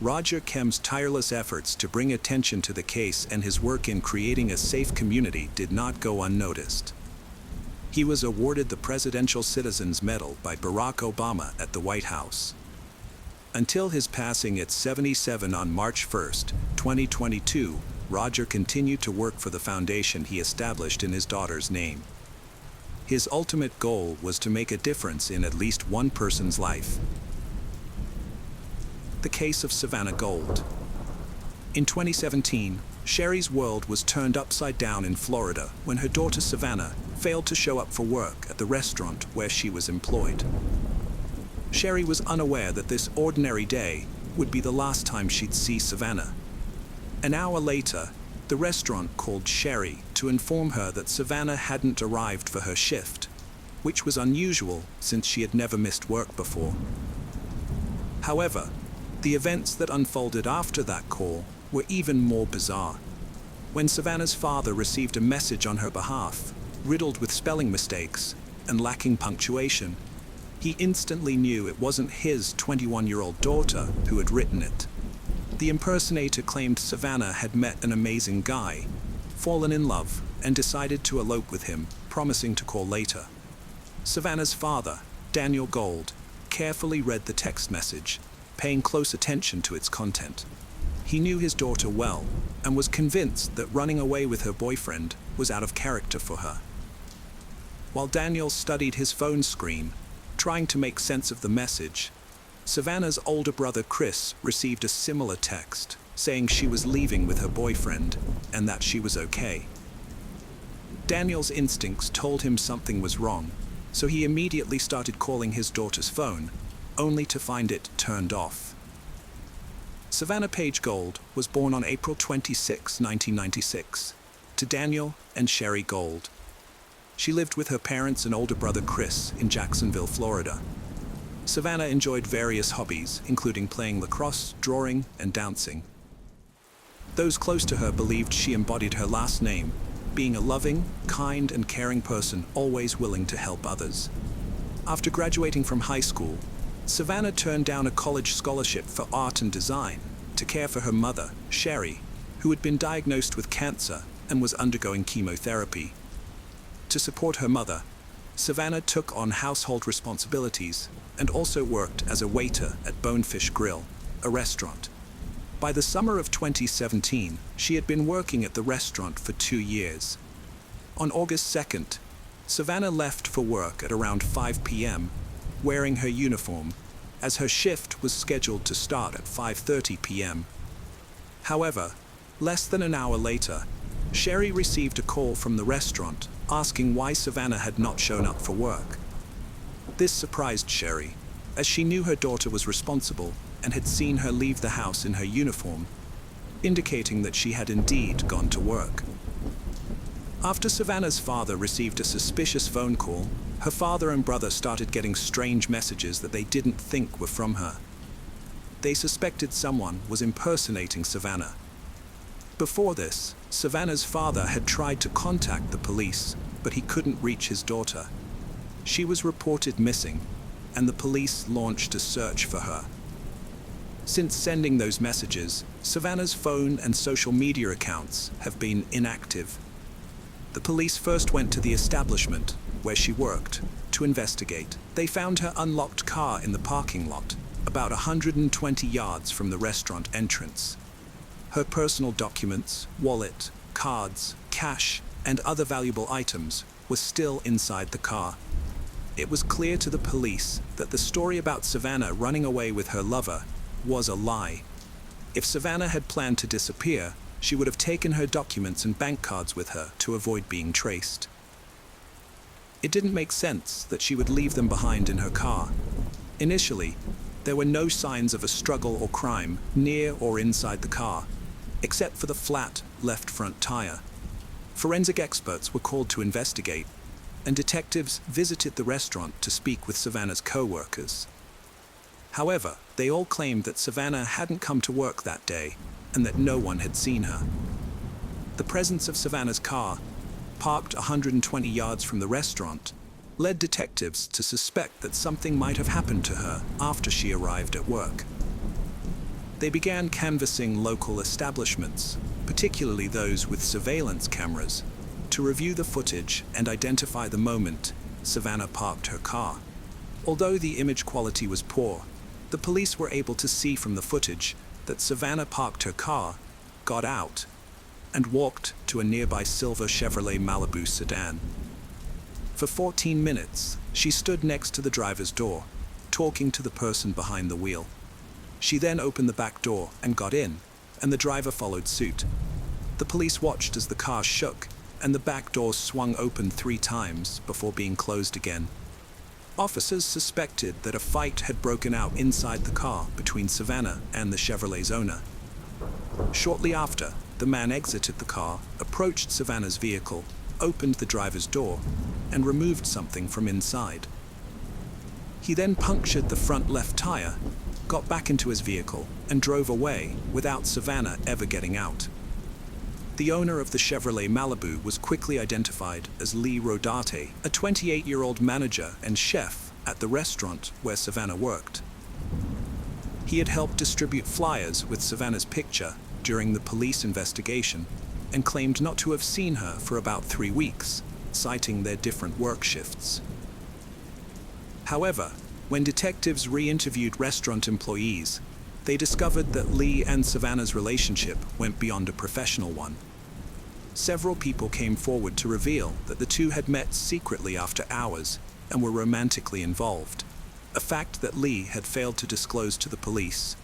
Roger Kemp's tireless efforts to bring attention to the case and his work in creating a safe community did not go unnoticed. He was awarded the Presidential Citizens Medal by Barack Obama at the White House. Until his passing at 77 on March 1, 2022, Roger continued to work for the foundation he established in his daughter's name. His ultimate goal was to make a difference in at least one person's life. The case of Savannah Gold. In 2017, Sherry's world was turned upside down in Florida when her daughter Savannah failed to show up for work at the restaurant where she was employed. Sherry was unaware that this ordinary day would be the last time she'd see Savannah. An hour later, the restaurant called Sherry to inform her that Savannah hadn't arrived for her shift, which was unusual since she had never missed work before. However, the events that unfolded after that call were even more bizarre. When Savannah's father received a message on her behalf, riddled with spelling mistakes and lacking punctuation, he instantly knew it wasn't his 21-year-old daughter who had written it. The impersonator claimed Savannah had met an amazing guy, fallen in love, and decided to elope with him, promising to call later. Savannah's father, Daniel Gold, carefully read the text message, paying close attention to its content. He knew his daughter well and was convinced that running away with her boyfriend was out of character for her. While Daniel studied his phone screen, trying to make sense of the message, Savannah's older brother Chris received a similar text saying she was leaving with her boyfriend and that she was okay. Daniel's instincts told him something was wrong, so he immediately started calling his daughter's phone, only to find it turned off. Savannah Page Gold was born on April 26, 1996, to Daniel and Sherry Gold. She lived with her parents and older brother Chris in Jacksonville, Florida. Savannah enjoyed various hobbies, including playing lacrosse, drawing, and dancing. Those close to her believed she embodied her last name, being a loving, kind, and caring person always willing to help others. After graduating from high school, Savannah turned down a college scholarship for art and design to care for her mother, Sherry, who had been diagnosed with cancer and was undergoing chemotherapy. To support her mother, Savannah took on household responsibilities and also worked as a waiter at Bonefish Grill, a restaurant. By the summer of 2017, she had been working at the restaurant for 2 years. On August 2nd, Savannah left for work at around 5 p.m., wearing her uniform, as her shift was scheduled to start at 5:30 p.m. However, less than an hour later, Sherry received a call from the restaurant asking why Savannah had not shown up for work. This surprised Sherry, as she knew her daughter was responsible and had seen her leave the house in her uniform, indicating that she had indeed gone to work. After Savannah's father received a suspicious phone call, her father and brother started getting strange messages that they didn't think were from her. They suspected someone was impersonating Savannah. Before this, Savannah's father had tried to contact the police, but he couldn't reach his daughter. She was reported missing, and the police launched a search for her. Since sending those messages, Savannah's phone and social media accounts have been inactive. The police first went to the establishment, where she worked, to investigate. They found her unlocked car in the parking lot, about 120 yards from the restaurant entrance. Her personal documents, wallet, cards, cash, and other valuable items were still inside the car. It was clear to the police that the story about Savannah running away with her lover was a lie. If Savannah had planned to disappear, she would have taken her documents and bank cards with her to avoid being traced. It didn't make sense that she would leave them behind in her car. Initially, there were no signs of a struggle or crime near or inside the car, except for the flat left front tire. Forensic experts were called to investigate, and detectives visited the restaurant to speak with Savannah's co-workers. However, they all claimed that Savannah hadn't come to work that day and that no one had seen her. The presence of Savannah's car, parked 120 yards from the restaurant, led detectives to suspect that something might have happened to her after she arrived at work. They began canvassing local establishments, particularly those with surveillance cameras, to review the footage and identify the moment Savannah parked her car. Although the image quality was poor, the police were able to see from the footage that Savannah parked her car, got out, and walked to a nearby silver Chevrolet Malibu sedan. For 14 minutes, she stood next to the driver's door, talking to the person behind the wheel. She then opened the back door and got in, and the driver followed suit. The police watched as the car shook, and the back door swung open 3 times before being closed again. Officers suspected that a fight had broken out inside the car between Savannah and the Chevrolet's owner. Shortly after, the man exited the car, approached Savannah's vehicle, opened the driver's door, and removed something from inside. He then punctured the front left tire, got back into his vehicle, and drove away without Savannah ever getting out. The owner of the Chevrolet Malibu was quickly identified as Lee Rodarte, a 28-year-old manager and chef at the restaurant where Savannah worked. He had helped distribute flyers with Savannah's picture during the police investigation and claimed not to have seen her for about 3 weeks, citing their different work shifts. However, when detectives re-interviewed restaurant employees, they discovered that Lee and Savannah's relationship went beyond a professional one. Several people came forward to reveal that the two had met secretly after hours and were romantically involved, a fact that Lee had failed to disclose to the police.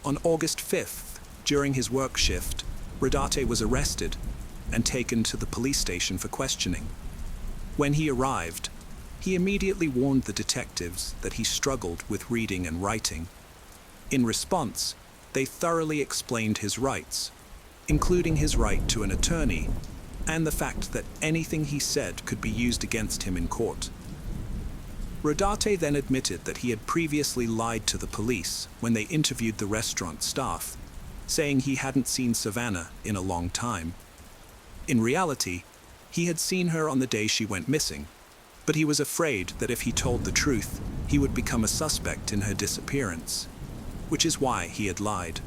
On August 5th, during his work shift, Rodarte was arrested and taken to the police station for questioning. When he arrived, he immediately warned the detectives that he struggled with reading and writing. In response, they thoroughly explained his rights, including his right to an attorney, and the fact that anything he said could be used against him in court. Rodarte then admitted that he had previously lied to the police when they interviewed the restaurant staff, saying he hadn't seen Savannah in a long time. In reality, he had seen her on the day she went missing, but he was afraid that if he told the truth, he would become a suspect in her disappearance, which is why he had lied.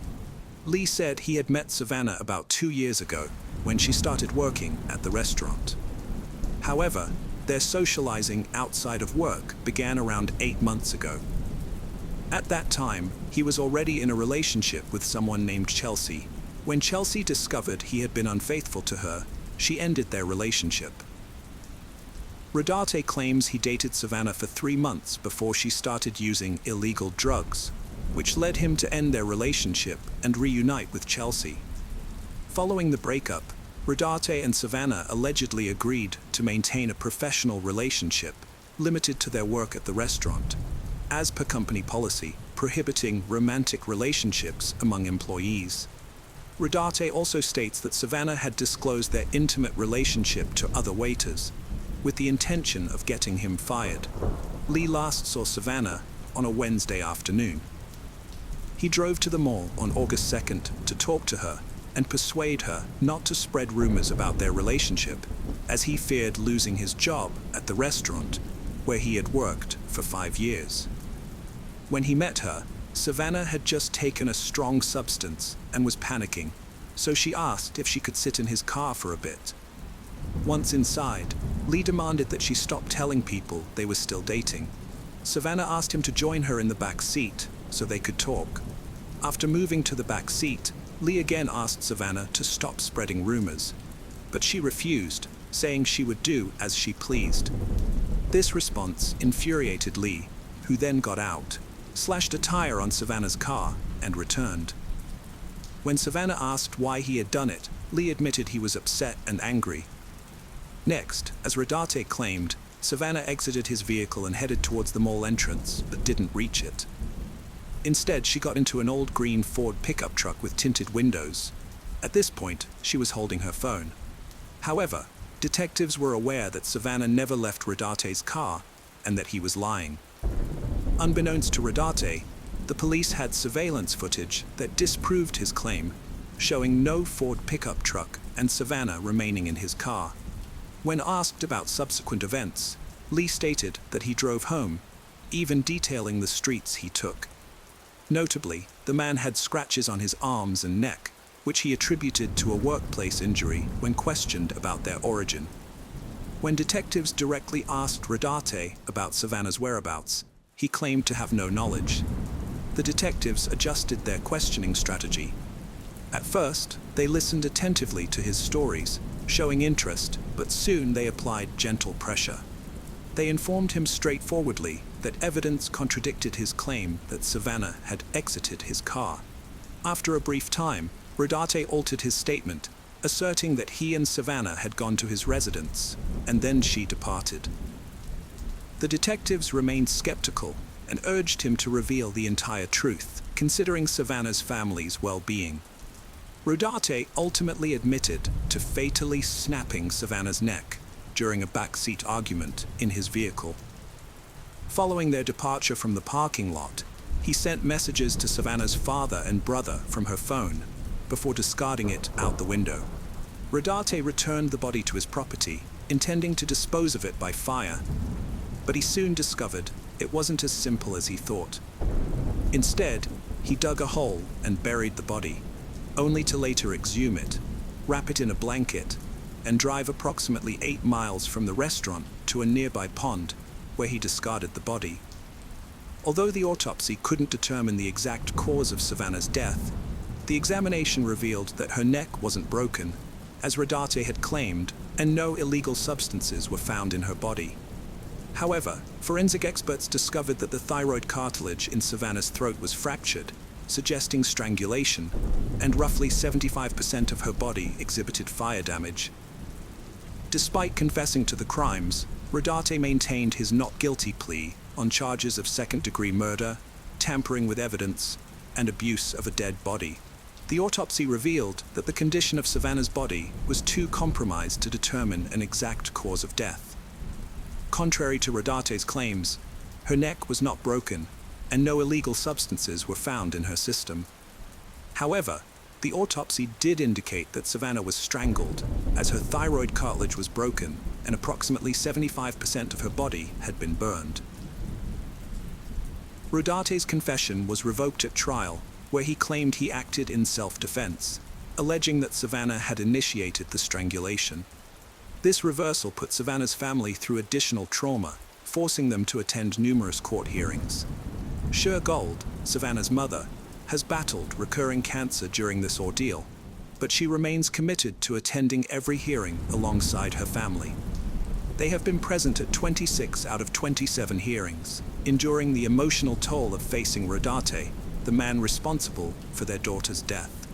Lee said he had met Savannah about 2 years ago when she started working at the restaurant. However, their socializing outside of work began around 8 months ago. At that time, he was already in a relationship with someone named Chelsea. When Chelsea discovered he had been unfaithful to her, she ended their relationship. Rodarte claims he dated Savannah for 3 months before she started using illegal drugs, which led him to end their relationship and reunite with Chelsea. Following the breakup, Rodarte and Savannah allegedly agreed to maintain a professional relationship limited to their work at the restaurant, as per company policy prohibiting romantic relationships among employees. Rodarte also states that Savannah had disclosed their intimate relationship to other waiters, with the intention of getting him fired. Lee last saw Savannah on a Wednesday afternoon. He drove to the mall on August 2nd to talk to her and persuade her not to spread rumors about their relationship, as he feared losing his job at the restaurant, where he had worked for 5 years. When he met her, Savannah had just taken a strong substance and was panicking, so she asked if she could sit in his car for a bit. Once inside, Lee demanded that she stop telling people they were still dating. Savannah asked him to join her in the back seat so they could talk. After moving to the back seat, Lee again asked Savannah to stop spreading rumors, but she refused, saying she would do as she pleased. This response infuriated Lee, who then got out, slashed a tire on Savannah's car, and returned. When Savannah asked why he had done it, Lee admitted he was upset and angry. Next, as Rodarte claimed, Savannah exited his vehicle and headed towards the mall entrance, but didn't reach it. Instead, she got into an old green Ford pickup truck with tinted windows. At this point, she was holding her phone. However, detectives were aware that Savannah never left Rodarte's car and that he was lying. Unbeknownst to Rodarte, the police had surveillance footage that disproved his claim, showing no Ford pickup truck and Savannah remaining in his car. When asked about subsequent events, Lee stated that he drove home, even detailing the streets he took. Notably, the man had scratches on his arms and neck, which he attributed to a workplace injury when questioned about their origin. When detectives directly asked Rodarte about Savannah's whereabouts, he claimed to have no knowledge. The detectives adjusted their questioning strategy. At first, they listened attentively to his stories, showing interest, but soon they applied gentle pressure. They informed him straightforwardly that evidence contradicted his claim that Savannah had exited his car. After a brief time, Rodarte altered his statement, asserting that he and Savannah had gone to his residence, and then she departed. The detectives remained skeptical and urged him to reveal the entire truth, considering Savannah's family's well-being. Rodarte ultimately admitted to fatally snapping Savannah's neck during a backseat argument in his vehicle. Following their departure from the parking lot, he sent messages to Savannah's father and brother from her phone before discarding it out the window. Rodarte returned the body to his property, intending to dispose of it by fire, but he soon discovered it wasn't as simple as he thought. Instead, he dug a hole and buried the body, only to later exhume it, wrap it in a blanket, and drive approximately 8 miles from the restaurant to a nearby pond, where he discarded the body. Although the autopsy couldn't determine the exact cause of Savannah's death, the examination revealed that her neck wasn't broken, as Rodarte had claimed, and no illegal substances were found in her body. However, forensic experts discovered that the thyroid cartilage in Savannah's throat was fractured, suggesting strangulation, and roughly 75% of her body exhibited fire damage. Despite confessing to the crimes, Rodarte maintained his not guilty plea on charges of second-degree murder, tampering with evidence, and abuse of a dead body. The autopsy revealed that the condition of Savannah's body was too compromised to determine an exact cause of death. Contrary to Rodarte's claims, her neck was not broken, and no illegal substances were found in her system. However, the autopsy did indicate that Savannah was strangled, as her thyroid cartilage was broken and approximately 75% of her body had been burned. Rodarte's confession was revoked at trial, where he claimed he acted in self-defense, alleging that Savannah had initiated the strangulation. This reversal put Savannah's family through additional trauma, forcing them to attend numerous court hearings. Cher Gold, Savannah's mother, has battled recurring cancer during this ordeal, but she remains committed to attending every hearing alongside her family. They have been present at 26 out of 27 hearings, enduring the emotional toll of facing Rodarte, the man responsible for their daughter's death.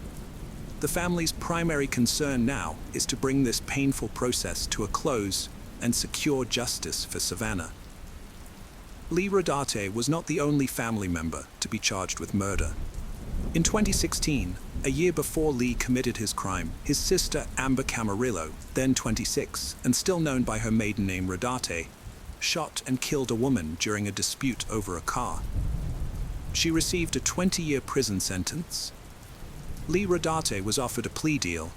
The family's primary concern now is to bring this painful process to a close and secure justice for Savannah. Lee Rodarte was not the only family member to be charged with murder. In 2016, a year before Lee committed his crime, his sister Amber Camarillo, then 26 and still known by her maiden name Rodarte, shot and killed a woman during a dispute over a car. She received a 20-year prison sentence. Lee Rodarte was offered a plea deal,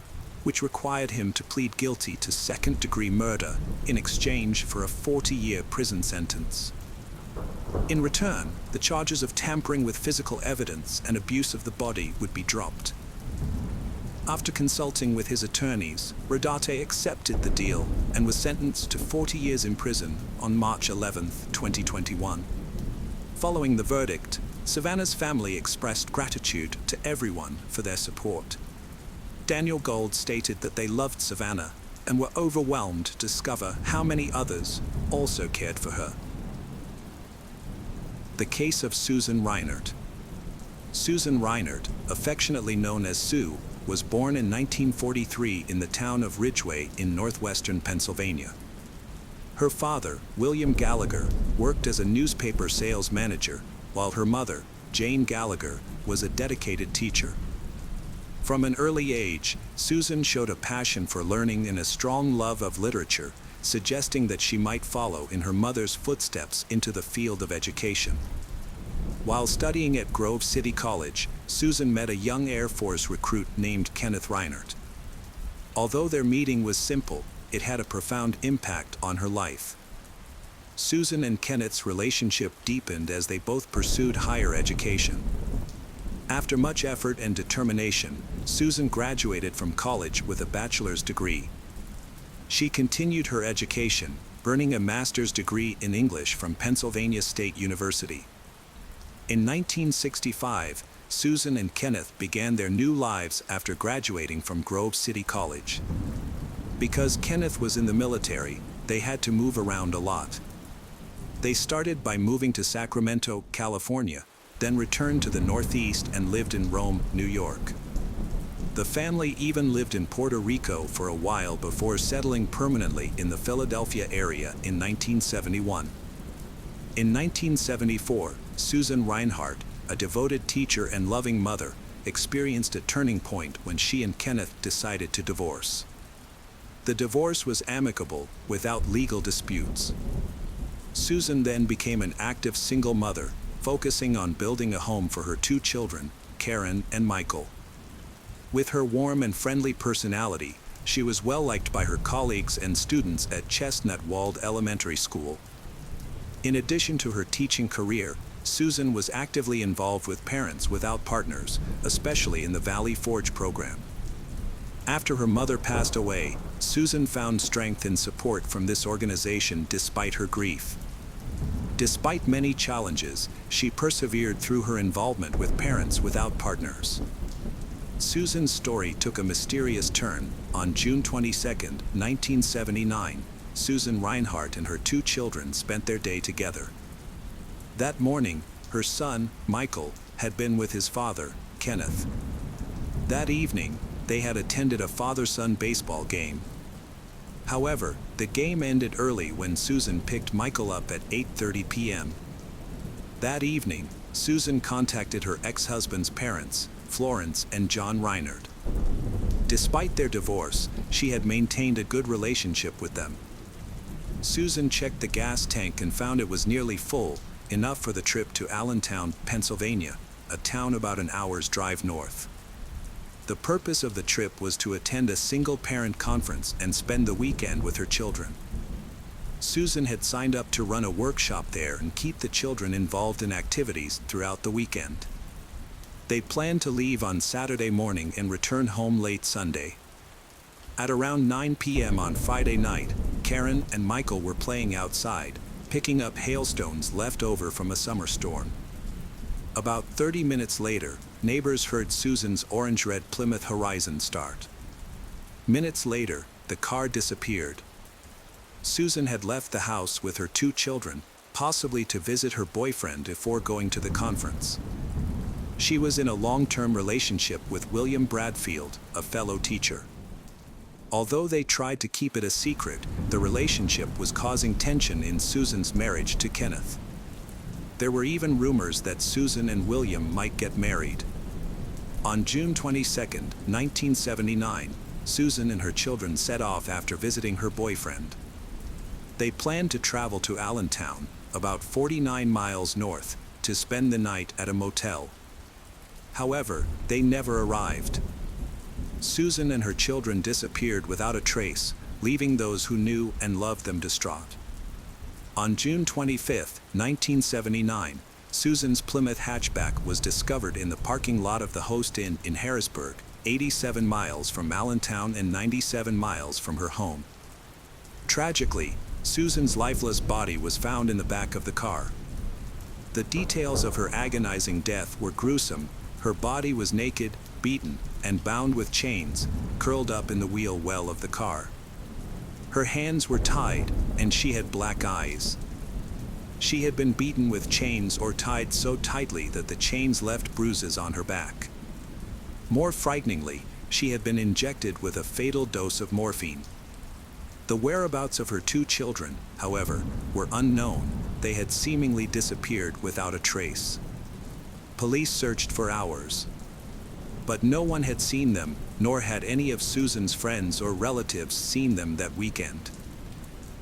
which required him to plead guilty to second-degree murder in exchange for a 40-year prison sentence. In return, the charges of tampering with physical evidence and abuse of the body would be dropped. After consulting with his attorneys, Rodarte accepted the deal and was sentenced to 40 years in prison on March 11, 2021. Following the verdict, Savannah's family expressed gratitude to everyone for their support. Daniel Gold stated that they loved Savannah and were overwhelmed to discover how many others also cared for her. The case of Susan Reinert. Susan Reinhardt, affectionately known as Sue, was born in 1943 in the town of Ridgeway in northwestern Pennsylvania. Her father, William Gallagher, worked as a newspaper sales manager, while her mother, Jane Gallagher, was a dedicated teacher. From an early age, Susan showed a passion for learning and a strong love of literature, suggesting that she might follow in her mother's footsteps into the field of education. While studying at Grove City College, Susan met a young Air Force recruit named Kenneth Reinhardt. Although their meeting was simple, it had a profound impact on her life. Susan and Kenneth's relationship deepened as they both pursued higher education. After much effort and determination, Susan graduated from college with a bachelor's degree. She continued her education, earning a master's degree in English from Pennsylvania State University. In 1965, Susan and Kenneth began their new lives after graduating from Grove City College. Because Kenneth was in the military, they had to move around a lot. They started by moving to Sacramento, California, then returned to the Northeast and lived in Rome, New York. The family even lived in Puerto Rico for a while before settling permanently in the Philadelphia area in 1971. In 1974, Susan Reinhardt, a devoted teacher and loving mother, experienced a turning point when she and Kenneth decided to divorce. The divorce was amicable, without legal disputes. Susan then became an active single mother, focusing on building a home for her two children, Karen and Michael. With her warm and friendly personality, she was well liked by her colleagues and students at Chestnut Walled Elementary School. In addition to her teaching career, Susan was actively involved with Parents Without Partners, especially in the Valley Forge program. After her mother passed away, Susan found strength and support from this organization despite her grief. Despite many challenges, she persevered through her involvement with Parents Without Partners. Susan's story took a mysterious turn. On June 22, 1979, Susan Reinhardt and her two children spent their day together. That morning, her son, Michael, had been with his father, Kenneth. That evening, they had attended a father-son baseball game. However, the game ended early when Susan picked Michael up at 8:30 p.m. That evening, Susan contacted her ex-husband's parents, Florence and John Reinhardt. Despite their divorce, she had maintained a good relationship with them. Susan checked the gas tank and found it was nearly full, enough for the trip to Allentown, Pennsylvania, a town about an hour's drive north. The purpose of the trip was to attend a single-parent conference and spend the weekend with her children. Susan had signed up to run a workshop there and keep the children involved in activities throughout the weekend. They planned to leave on Saturday morning and return home late Sunday. At around 9 p.m. on Friday night, Karen and Michael were playing outside, picking up hailstones left over from a summer storm. About 30 minutes later, neighbors heard Susan's orange-red Plymouth Horizon start. Minutes later, the car disappeared. Susan had left the house with her two children, possibly to visit her boyfriend before going to the conference. She was in a long-term relationship with William Bradfield, a fellow teacher. Although they tried to keep it a secret, the relationship was causing tension in Susan's marriage to Kenneth. There were even rumors that Susan and William might get married. On June 22, 1979, Susan and her children set off after visiting her boyfriend. They planned to travel to Allentown, about 49 miles north, to spend the night at a motel. However, they never arrived. Susan and her children disappeared without a trace, leaving those who knew and loved them distraught. On June 25, 1979, Susan's Plymouth hatchback was discovered in the parking lot of the Host Inn in Harrisburg, 87 miles from Allentown and 97 miles from her home. Tragically, Susan's lifeless body was found in the back of the car. The details of her agonizing death were gruesome. Her body was naked, beaten, and bound with chains, curled up in the wheel well of the car. Her hands were tied, and she had black eyes. She had been beaten with chains or tied so tightly that the chains left bruises on her back. More frighteningly, she had been injected with a fatal dose of morphine. The whereabouts of her 2 children, however, were unknown. They had seemingly disappeared without a trace. Police searched for hours, but no one had seen them, nor had any of Susan's friends or relatives seen them that weekend.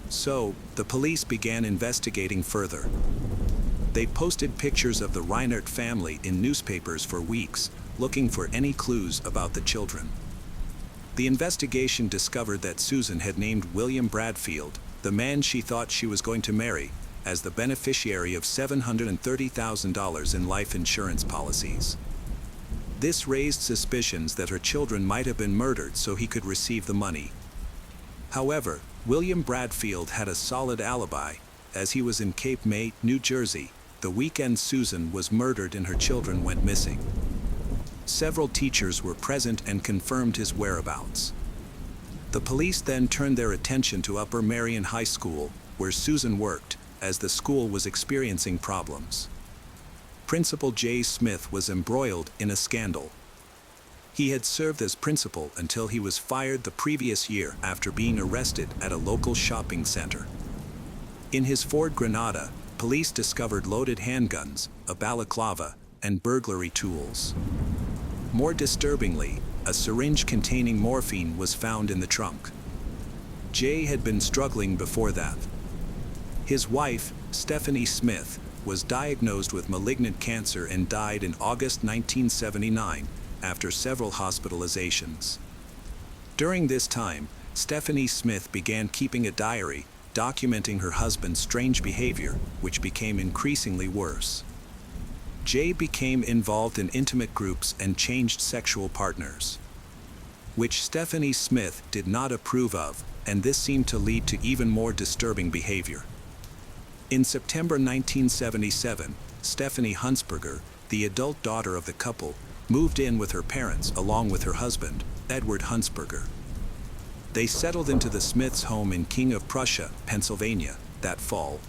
So, the police began investigating further. They posted pictures of the Reinert family in newspapers for weeks, looking for any clues about the children. The investigation discovered that Susan had named William Bradfield, the man she thought she was going to marry, as the beneficiary of $730,000 in life insurance policies. This raised suspicions that her children might have been murdered so he could receive the money. However, William Bradfield had a solid alibi, as he was in Cape May, New Jersey, the weekend Susan was murdered and her children went missing. Several teachers were present and confirmed his whereabouts. The police then turned their attention to Upper Merion High School, where Susan worked, as the school was experiencing problems. Principal Jay Smith was embroiled in a scandal. He had served as principal until he was fired the previous year after being arrested at a local shopping center. In his Ford Granada, police discovered loaded handguns, a balaclava, and burglary tools. More disturbingly, a syringe containing morphine was found in the trunk. Jay had been struggling before that. His wife, Stephanie Smith, was diagnosed with malignant cancer and died in August 1979 after several hospitalizations. During this time, Stephanie Smith began keeping a diary, documenting her husband's strange behavior, which became increasingly worse. Jay became involved in intimate groups and changed sexual partners, which Stephanie Smith did not approve of, and this seemed to lead to even more disturbing behavior. In September 1977, Stephanie Huntsberger, the adult daughter of the couple, moved in with her parents along with her husband, Edward Huntsberger. They settled into the Smiths' home in King of Prussia, Pennsylvania, that fall.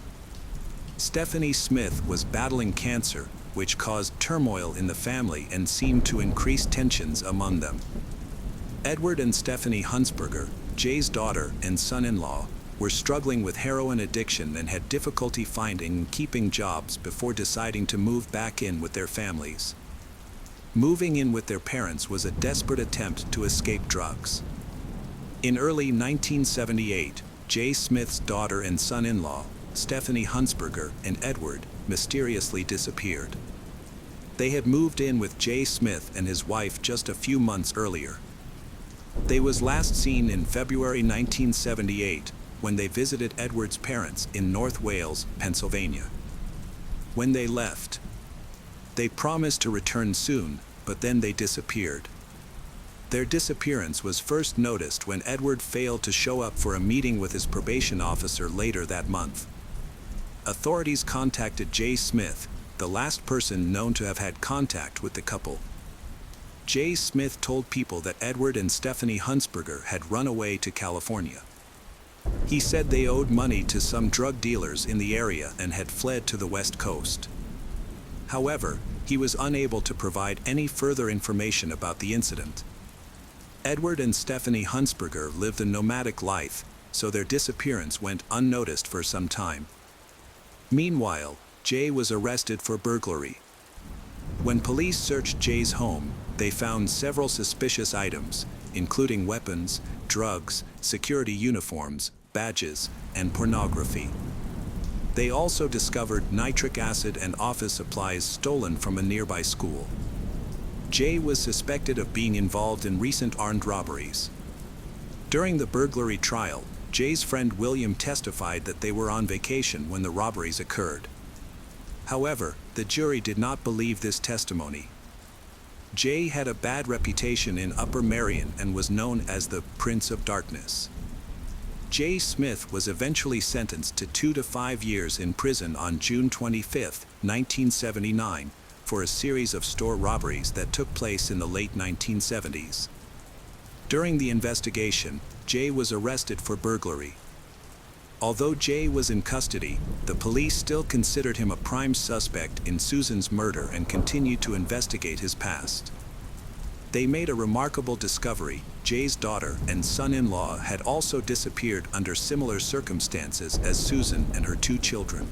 Stephanie Smith was battling cancer, which caused turmoil in the family and seemed to increase tensions among them. Edward and Stephanie Huntsberger, Jay's daughter and son-in-law, were struggling with heroin addiction and had difficulty finding and keeping jobs before deciding to move back in with their families. Moving in with their parents was a desperate attempt to escape drugs. In early 1978, Jay Smith's daughter and son-in-law, Stephanie Huntsberger and Edward, mysteriously disappeared. They had moved in with Jay Smith and his wife just a few months earlier. They was last seen in February 1978 when they visited Edward's parents in North Wales, Pennsylvania. When they left, they promised to return soon, but then they disappeared. Their disappearance was first noticed when Edward failed to show up for a meeting with his probation officer later that month. Authorities contacted Jay Smith, the last person known to have had contact with the couple. Jay Smith told people that Edward and Stephanie Huntsberger had run away to California. He said they owed money to some drug dealers in the area and had fled to the West Coast. However, he was unable to provide any further information about the incident. Edward and Stephanie Huntsberger lived a nomadic life, so their disappearance went unnoticed for some time. Meanwhile, Jay was arrested for burglary. When police searched Jay's home, they found several suspicious items, including weapons, drugs, security uniforms, badges, and pornography. They also discovered nitric acid and office supplies stolen from a nearby school. Jay was suspected of being involved in recent armed robberies. During the burglary trial, Jay's friend William testified that they were on vacation when the robberies occurred. However, the jury did not believe this testimony. Jay had a bad reputation in Upper Merion and was known as the Prince of Darkness. Jay Smith was eventually sentenced to 2 to 5 years in prison on June 25, 1979, for a series of store robberies that took place in the late 1970s. During the investigation, Jay was arrested for burglary. Although Jay was in custody, the police still considered him a prime suspect in Susan's murder and continued to investigate his past. They made a remarkable discovery. Jay's daughter and son-in-law had also disappeared under similar circumstances as Susan and her two children.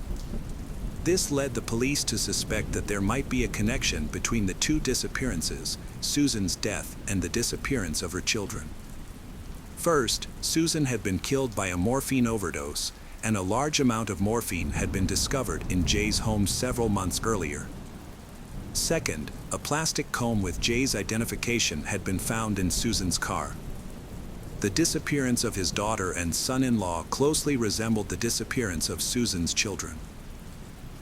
This led the police to suspect that there might be a connection between the two disappearances, Susan's death and the disappearance of her children. First, Susan had been killed by a morphine overdose, and a large amount of morphine had been discovered in Jay's home several months earlier. Second, a plastic comb with Jay's identification had been found in Susan's car. The disappearance of his daughter and son-in-law closely resembled the disappearance of Susan's children.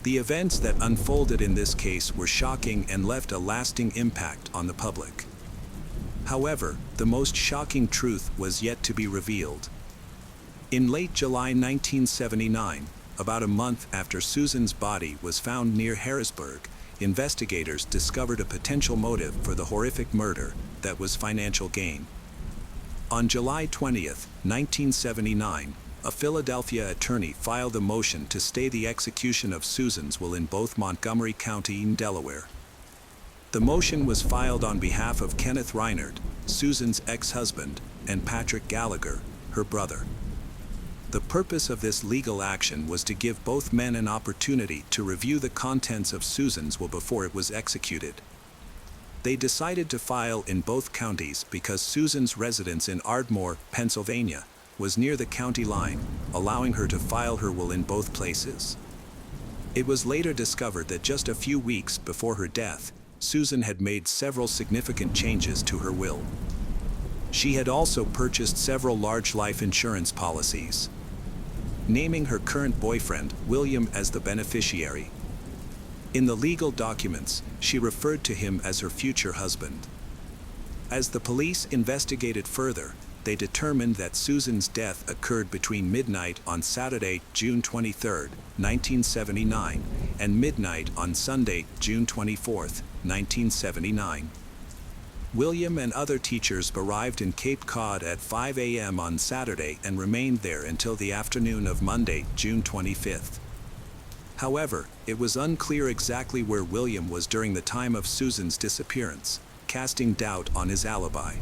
The events that unfolded in this case were shocking and left a lasting impact on the public. However, the most shocking truth was yet to be revealed. In late July 1979, about a month after Susan's body was found near Harrisburg, investigators discovered a potential motive for the horrific murder that was financial gain. On July 20, 1979, a Philadelphia attorney filed a motion to stay the execution of Susan's will in both Montgomery County and Delaware. The motion was filed on behalf of Kenneth Reinert, Susan's ex-husband, and Patrick Gallagher, her brother. The purpose of this legal action was to give both men an opportunity to review the contents of Susan's will before it was executed. They decided to file in both counties because Susan's residence in Ardmore, Pennsylvania, was near the county line, allowing her to file her will in both places. It was later discovered that just a few weeks before her death, Susan had made several significant changes to her will. She had also purchased several large life insurance policies, naming her current boyfriend, William, as the beneficiary. In the legal documents, she referred to him as her future husband. As the police investigated further, they determined that Susan's death occurred between midnight on Saturday, June 23, 1979, and midnight on Sunday, June 24, 1979. William and other teachers arrived in Cape Cod at 5 a.m. on Saturday and remained there until the afternoon of Monday, June 25. However, it was unclear exactly where William was during the time of Susan's disappearance, casting doubt on his alibi.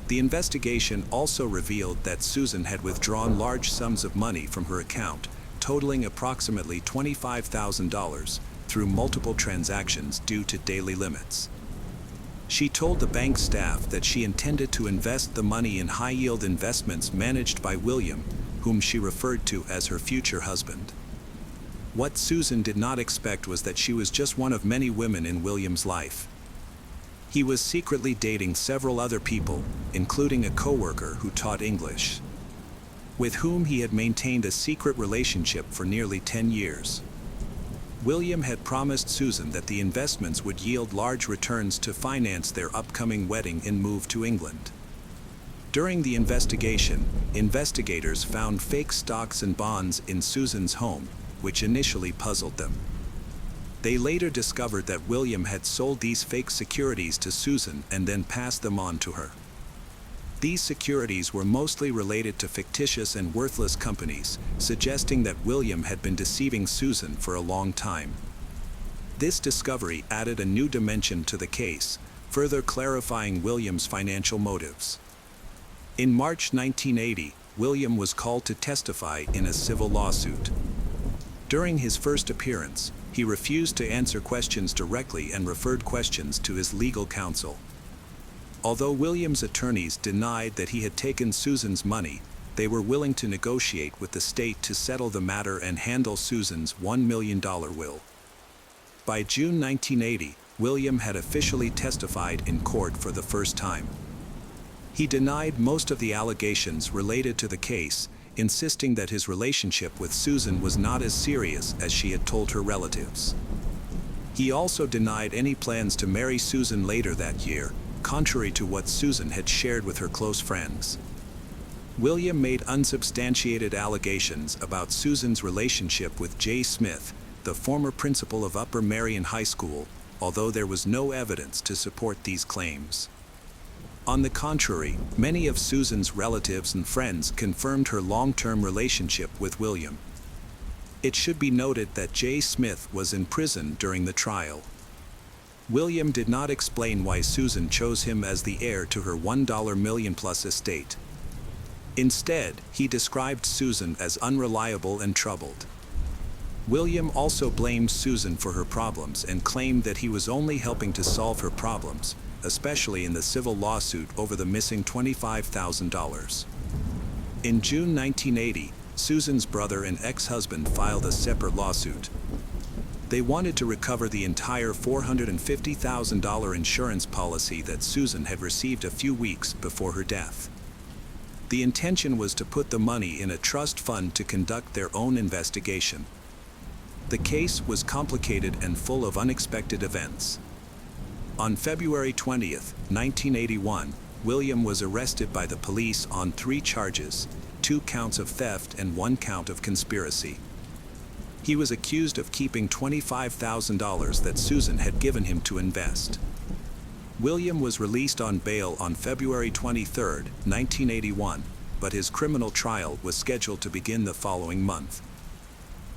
The investigation also revealed that Susan had withdrawn large sums of money from her account, totaling approximately $25,000, through multiple transactions due to daily limits. She told the bank staff that she intended to invest the money in high-yield investments managed by William, whom she referred to as her future husband. What Susan did not expect was that she was just one of many women in William's life. He was secretly dating several other people, including a coworker who taught English, with whom he had maintained a secret relationship for nearly 10 years. William had promised Susan that the investments would yield large returns to finance their upcoming wedding and move to England. During the investigation, investigators found fake stocks and bonds in Susan's home, which initially puzzled them. They later discovered that William had sold these fake securities to Susan and then passed them on to her. These securities were mostly related to fictitious and worthless companies, suggesting that William had been deceiving Susan for a long time. This discovery added a new dimension to the case, further clarifying William's financial motives. In March 1980, William was called to testify in a civil lawsuit. During his first appearance, he refused to answer questions directly and referred questions to his legal counsel. Although William's attorneys denied that he had taken Susan's money, they were willing to negotiate with the state to settle the matter and handle Susan's $1 million will. By June 1980, William had officially testified in court for the first time. He denied most of the allegations related to the case, insisting that his relationship with Susan was not as serious as she had told her relatives. He also denied any plans to marry Susan later that year, contrary to what Susan had shared with her close friends. William made unsubstantiated allegations about Susan's relationship with Jay Smith, the former principal of Upper Marion High School, although there was no evidence to support these claims. On the contrary, many of Susan's relatives and friends confirmed her long-term relationship with William. It should be noted that J. Smith was in prison during the trial. William did not explain why Susan chose him as the heir to her $1 million-plus estate. Instead, he described Susan as unreliable and troubled. William also blamed Susan for her problems and claimed that he was only helping to solve her problems, especially in the civil lawsuit over the missing $25,000. In June 1980, Susan's brother and ex-husband filed a separate lawsuit. They wanted to recover the entire $450,000 insurance policy that Susan had received a few weeks before her death. The intention was to put the money in a trust fund to conduct their own investigation. The case was complicated and full of unexpected events. On February 20th, 1981, William was arrested by the police on 3 charges, 2 counts of theft and 1 count of conspiracy. He was accused of keeping $25,000 that Susan had given him to invest. William was released on bail on February 23, 1981, but his criminal trial was scheduled to begin the following month.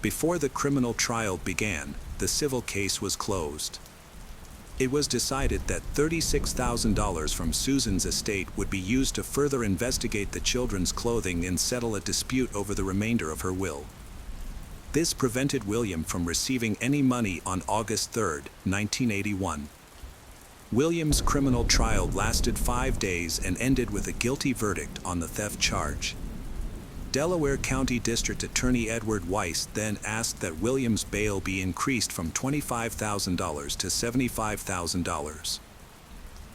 Before the criminal trial began, the civil case was closed. It was decided that $36,000 from Susan's estate would be used to further investigate the children's clothing and settle a dispute over the remainder of her will. This prevented William from receiving any money on August 3, 1981. William's criminal trial lasted 5 days and ended with a guilty verdict on the theft charge. Delaware County District Attorney Edward Weiss then asked that William's bail be increased from $25,000 to $75,000.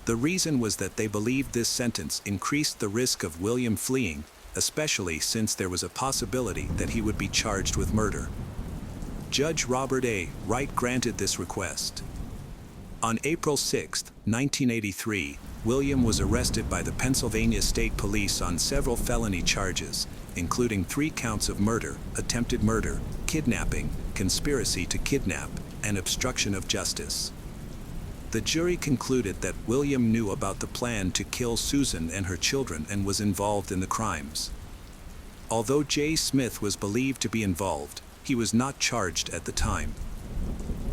The reason was that they believed this sentence increased the risk of William fleeing, especially since there was a possibility that he would be charged with murder. Judge Robert A. Wright granted this request. On April 6, 1983, William was arrested by the Pennsylvania State Police on several felony charges, including 3 counts of murder, attempted murder, kidnapping, conspiracy to kidnap, and obstruction of justice. The jury concluded that William knew about the plan to kill Susan and her children and was involved in the crimes. Although J. Smith was believed to be involved, he was not charged at the time.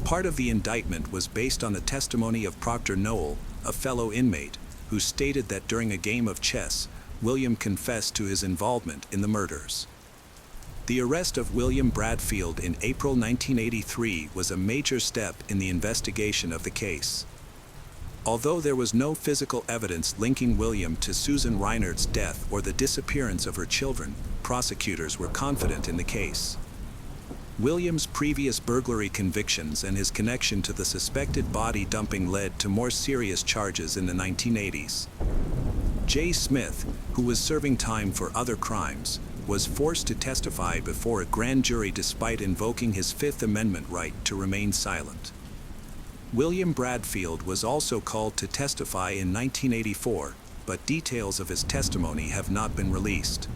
Part of the indictment was based on the testimony of Proctor Noel, a fellow inmate, who stated that during a game of chess, William confessed to his involvement in the murders. The arrest of William Bradfield in April 1983 was a major step in the investigation of the case. Although there was no physical evidence linking William to Susan Reinert's death or the disappearance of her children, prosecutors were confident in the case. William's previous burglary convictions and his connection to the suspected body dumping led to more serious charges in the 1980s. J. Smith, who was serving time for other crimes, was forced to testify before a grand jury despite invoking his Fifth Amendment right to remain silent. William Bradfield was also called to testify in 1984, but details of his testimony have not been released.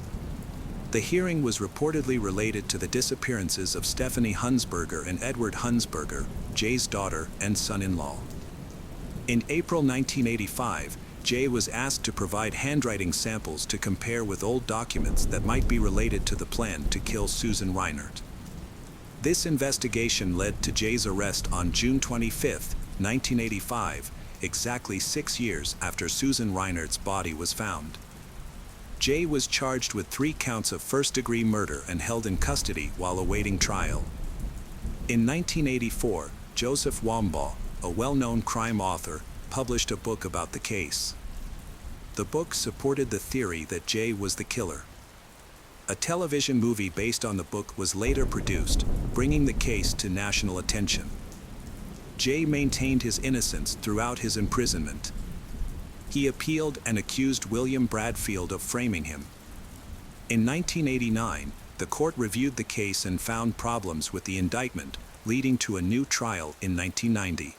The hearing was reportedly related to the disappearances of Stephanie Hunsberger and Edward Hunsberger, Jay's daughter and son-in-law. In April 1985, Jay was asked to provide handwriting samples to compare with old documents that might be related to the plan to kill Susan Reinert. This investigation led to Jay's arrest on June 25, 1985, exactly 6 years after Susan Reinert's body was found. Jay was charged with 3 counts of first-degree murder and held in custody while awaiting trial. In 1984, Joseph Wambaugh, a well-known crime author, published a book about the case. The book supported the theory that Jay was the killer. A television movie based on the book was later produced, bringing the case to national attention. Jay maintained his innocence throughout his imprisonment. He appealed and accused William Bradfield of framing him. In 1989, the court reviewed the case and found problems with the indictment, leading to a new trial in 1990.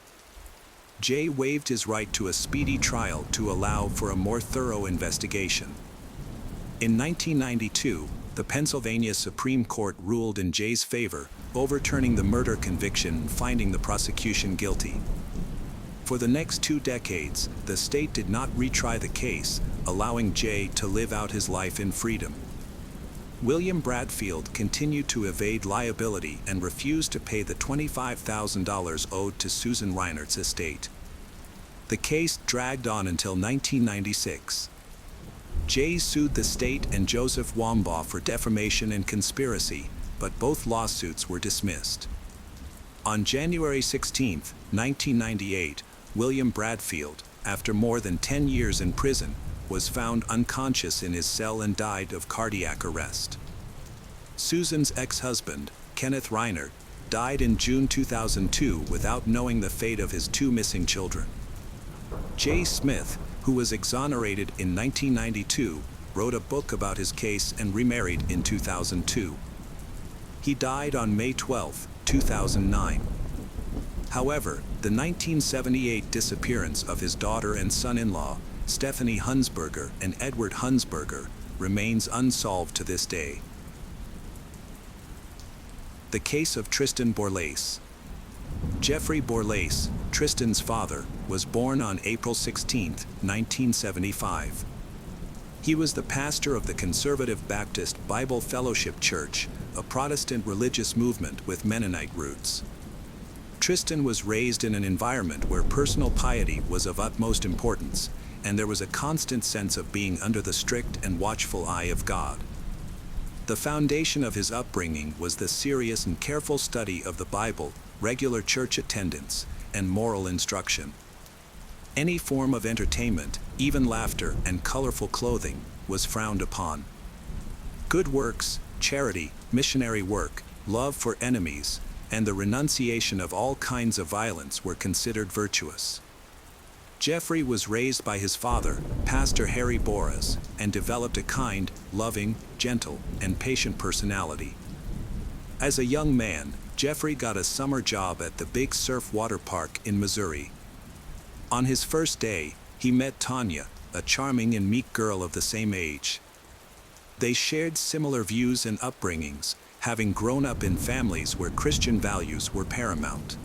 Jay waived his right to a speedy trial to allow for a more thorough investigation. In 1992, the Pennsylvania Supreme Court ruled in Jay's favor, overturning the murder conviction and finding the prosecution guilty. For the next 2 decades, the state did not retry the case, allowing Jay to live out his life in freedom. William Bradfield continued to evade liability and refused to pay the $25,000 owed to Susan Reinert's estate. The case dragged on until 1996. Jay sued the state and Joseph Wambaugh for defamation and conspiracy, but both lawsuits were dismissed. On January 16, 1998, William Bradfield, after more than 10 years in prison, was found unconscious in his cell and died of cardiac arrest. Susan's ex-husband, Kenneth Reinert, died in June 2002 without knowing the fate of his 2 missing children. Jay Smith, who was exonerated in 1992, wrote a book about his case and remarried in 2002. He died on May 12, 2009. However, the 1978 disappearance of his daughter and son-in-law, Stephanie Hunsberger and Edward Hunsberger, remains unsolved to this day. The case of Tristan Borlase. Jeffrey Borlase, Tristan's father, was born on April 16, 1975. He was the pastor of the Conservative Baptist Bible Fellowship Church, a Protestant religious movement with Mennonite roots. Tristan was raised in an environment where personal piety was of utmost importance, and there was a constant sense of being under the strict and watchful eye of God. The foundation of his upbringing was the serious and careful study of the Bible, regular church attendance, and moral instruction. Any form of entertainment, even laughter and colorful clothing, was frowned upon. Good works, charity, missionary work, love for enemies, and the renunciation of all kinds of violence were considered virtuous. Jeffrey was raised by his father, Pastor Harry Boras, and developed a kind, loving, gentle, and patient personality. As a young man, Jeffrey got a summer job at the Big Surf Water Park in Missouri. On his first day, he met Tanya, a charming and meek girl of the same age. They shared similar views and upbringings, having grown up in families where Christian values were paramount.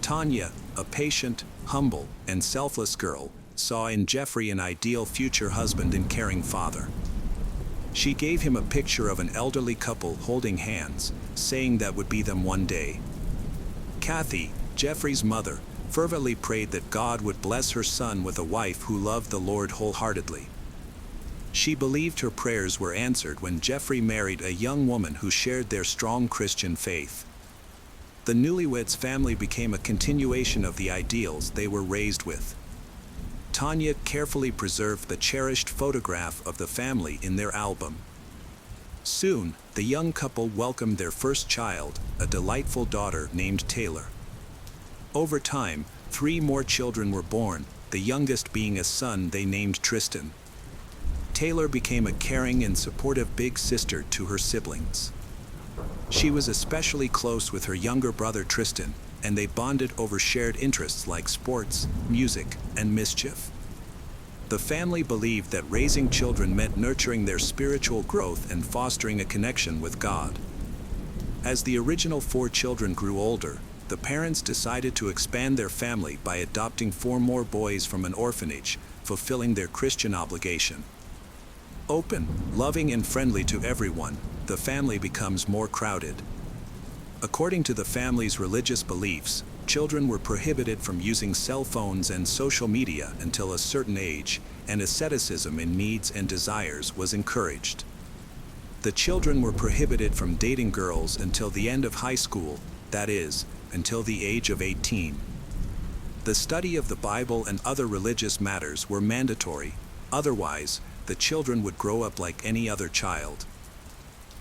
Tanya, a patient, humble, and selfless girl, saw in Jeffrey an ideal future husband and caring father. She gave him a picture of an elderly couple holding hands, saying that would be them one day. Kathy, Jeffrey's mother, fervently prayed that God would bless her son with a wife who loved the Lord wholeheartedly. She believed her prayers were answered when Jeffrey married a young woman who shared their strong Christian faith. The newlyweds' family became a continuation of the ideals they were raised with. Tanya carefully preserved the cherished photograph of the family in their album. Soon, the young couple welcomed their first child, a delightful daughter named Taylor. Over time, 3 more children were born, the youngest being a son they named Tristan. Taylor became a caring and supportive big sister to her siblings. She was especially close with her younger brother Tristan, and they bonded over shared interests like sports, music, and mischief. The family believed that raising children meant nurturing their spiritual growth and fostering a connection with God. As the original 4 children grew older, the parents decided to expand their family by adopting 4 more boys from an orphanage, fulfilling their Christian obligation. Open, loving, and friendly to everyone, the family becomes more crowded. According to the family's religious beliefs, children were prohibited from using cell phones and social media until a certain age, and asceticism in needs and desires was encouraged. The children were prohibited from dating girls until the end of high school, that is, until the age of 18. The study of the Bible and other religious matters were mandatory, otherwise, the children would grow up like any other child.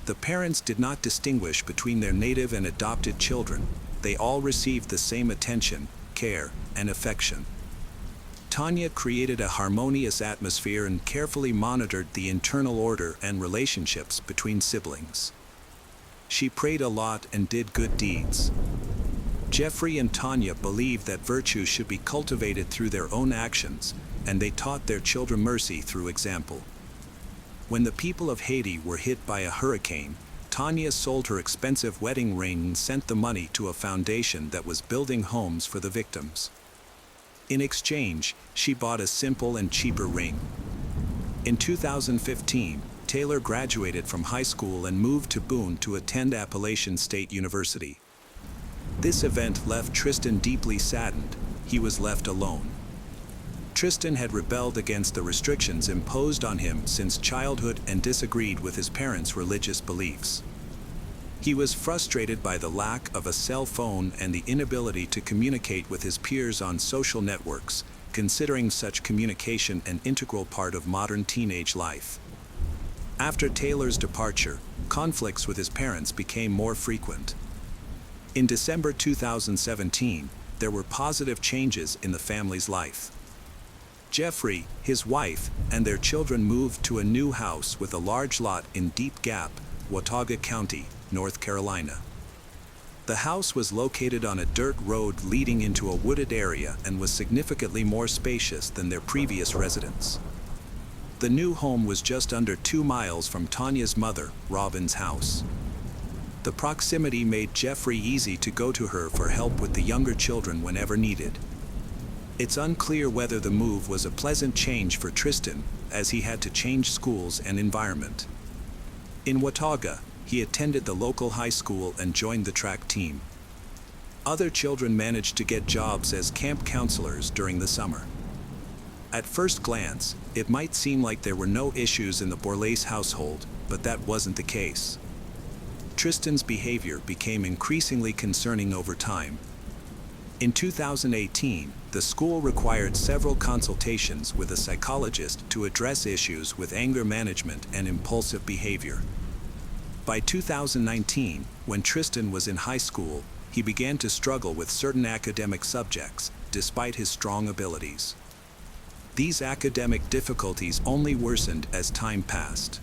The parents did not distinguish between their native and adopted children. They all received the same attention, care, and affection. Tanya created a harmonious atmosphere and carefully monitored the internal order and relationships between siblings. She prayed a lot and did good deeds. Jeffrey and Tanya believed that virtue should be cultivated through their own actions, and they taught their children mercy through example. When the people of Haiti were hit by a hurricane, Tanya sold her expensive wedding ring and sent the money to a foundation that was building homes for the victims. In exchange, she bought a simple and cheaper ring. In 2015, Taylor graduated from high school and moved to Boone to attend Appalachian State University. This event left Tristan deeply saddened. He was left alone. Tristan had rebelled against the restrictions imposed on him since childhood and disagreed with his parents' religious beliefs. He was frustrated by the lack of a cell phone and the inability to communicate with his peers on social networks, considering such communication an integral part of modern teenage life. After Taylor's departure, conflicts with his parents became more frequent. In December 2017, there were positive changes in the family's life. Jeffrey, his wife, and their children moved to a new house with a large lot in Deep Gap, Watauga County, North Carolina. The house was located on a dirt road leading into a wooded area and was significantly more spacious than their previous residence. The new home was just under 2 miles from Tanya's mother, Robin's house. The proximity made Jeffrey easy to go to her for help with the younger children whenever needed. It's unclear whether the move was a pleasant change for Tristan, as he had to change schools and environment. In Watauga, he attended the local high school and joined the track team. Other children managed to get jobs as camp counselors during the summer. At first glance, it might seem like there were no issues in the Borlase household, but that wasn't the case. Tristan's behavior became increasingly concerning over time. In 2018, the school required several consultations with a psychologist to address issues with anger management and impulsive behavior. By 2019, when Tristan was in high school, he began to struggle with certain academic subjects, despite his strong abilities. These academic difficulties only worsened as time passed.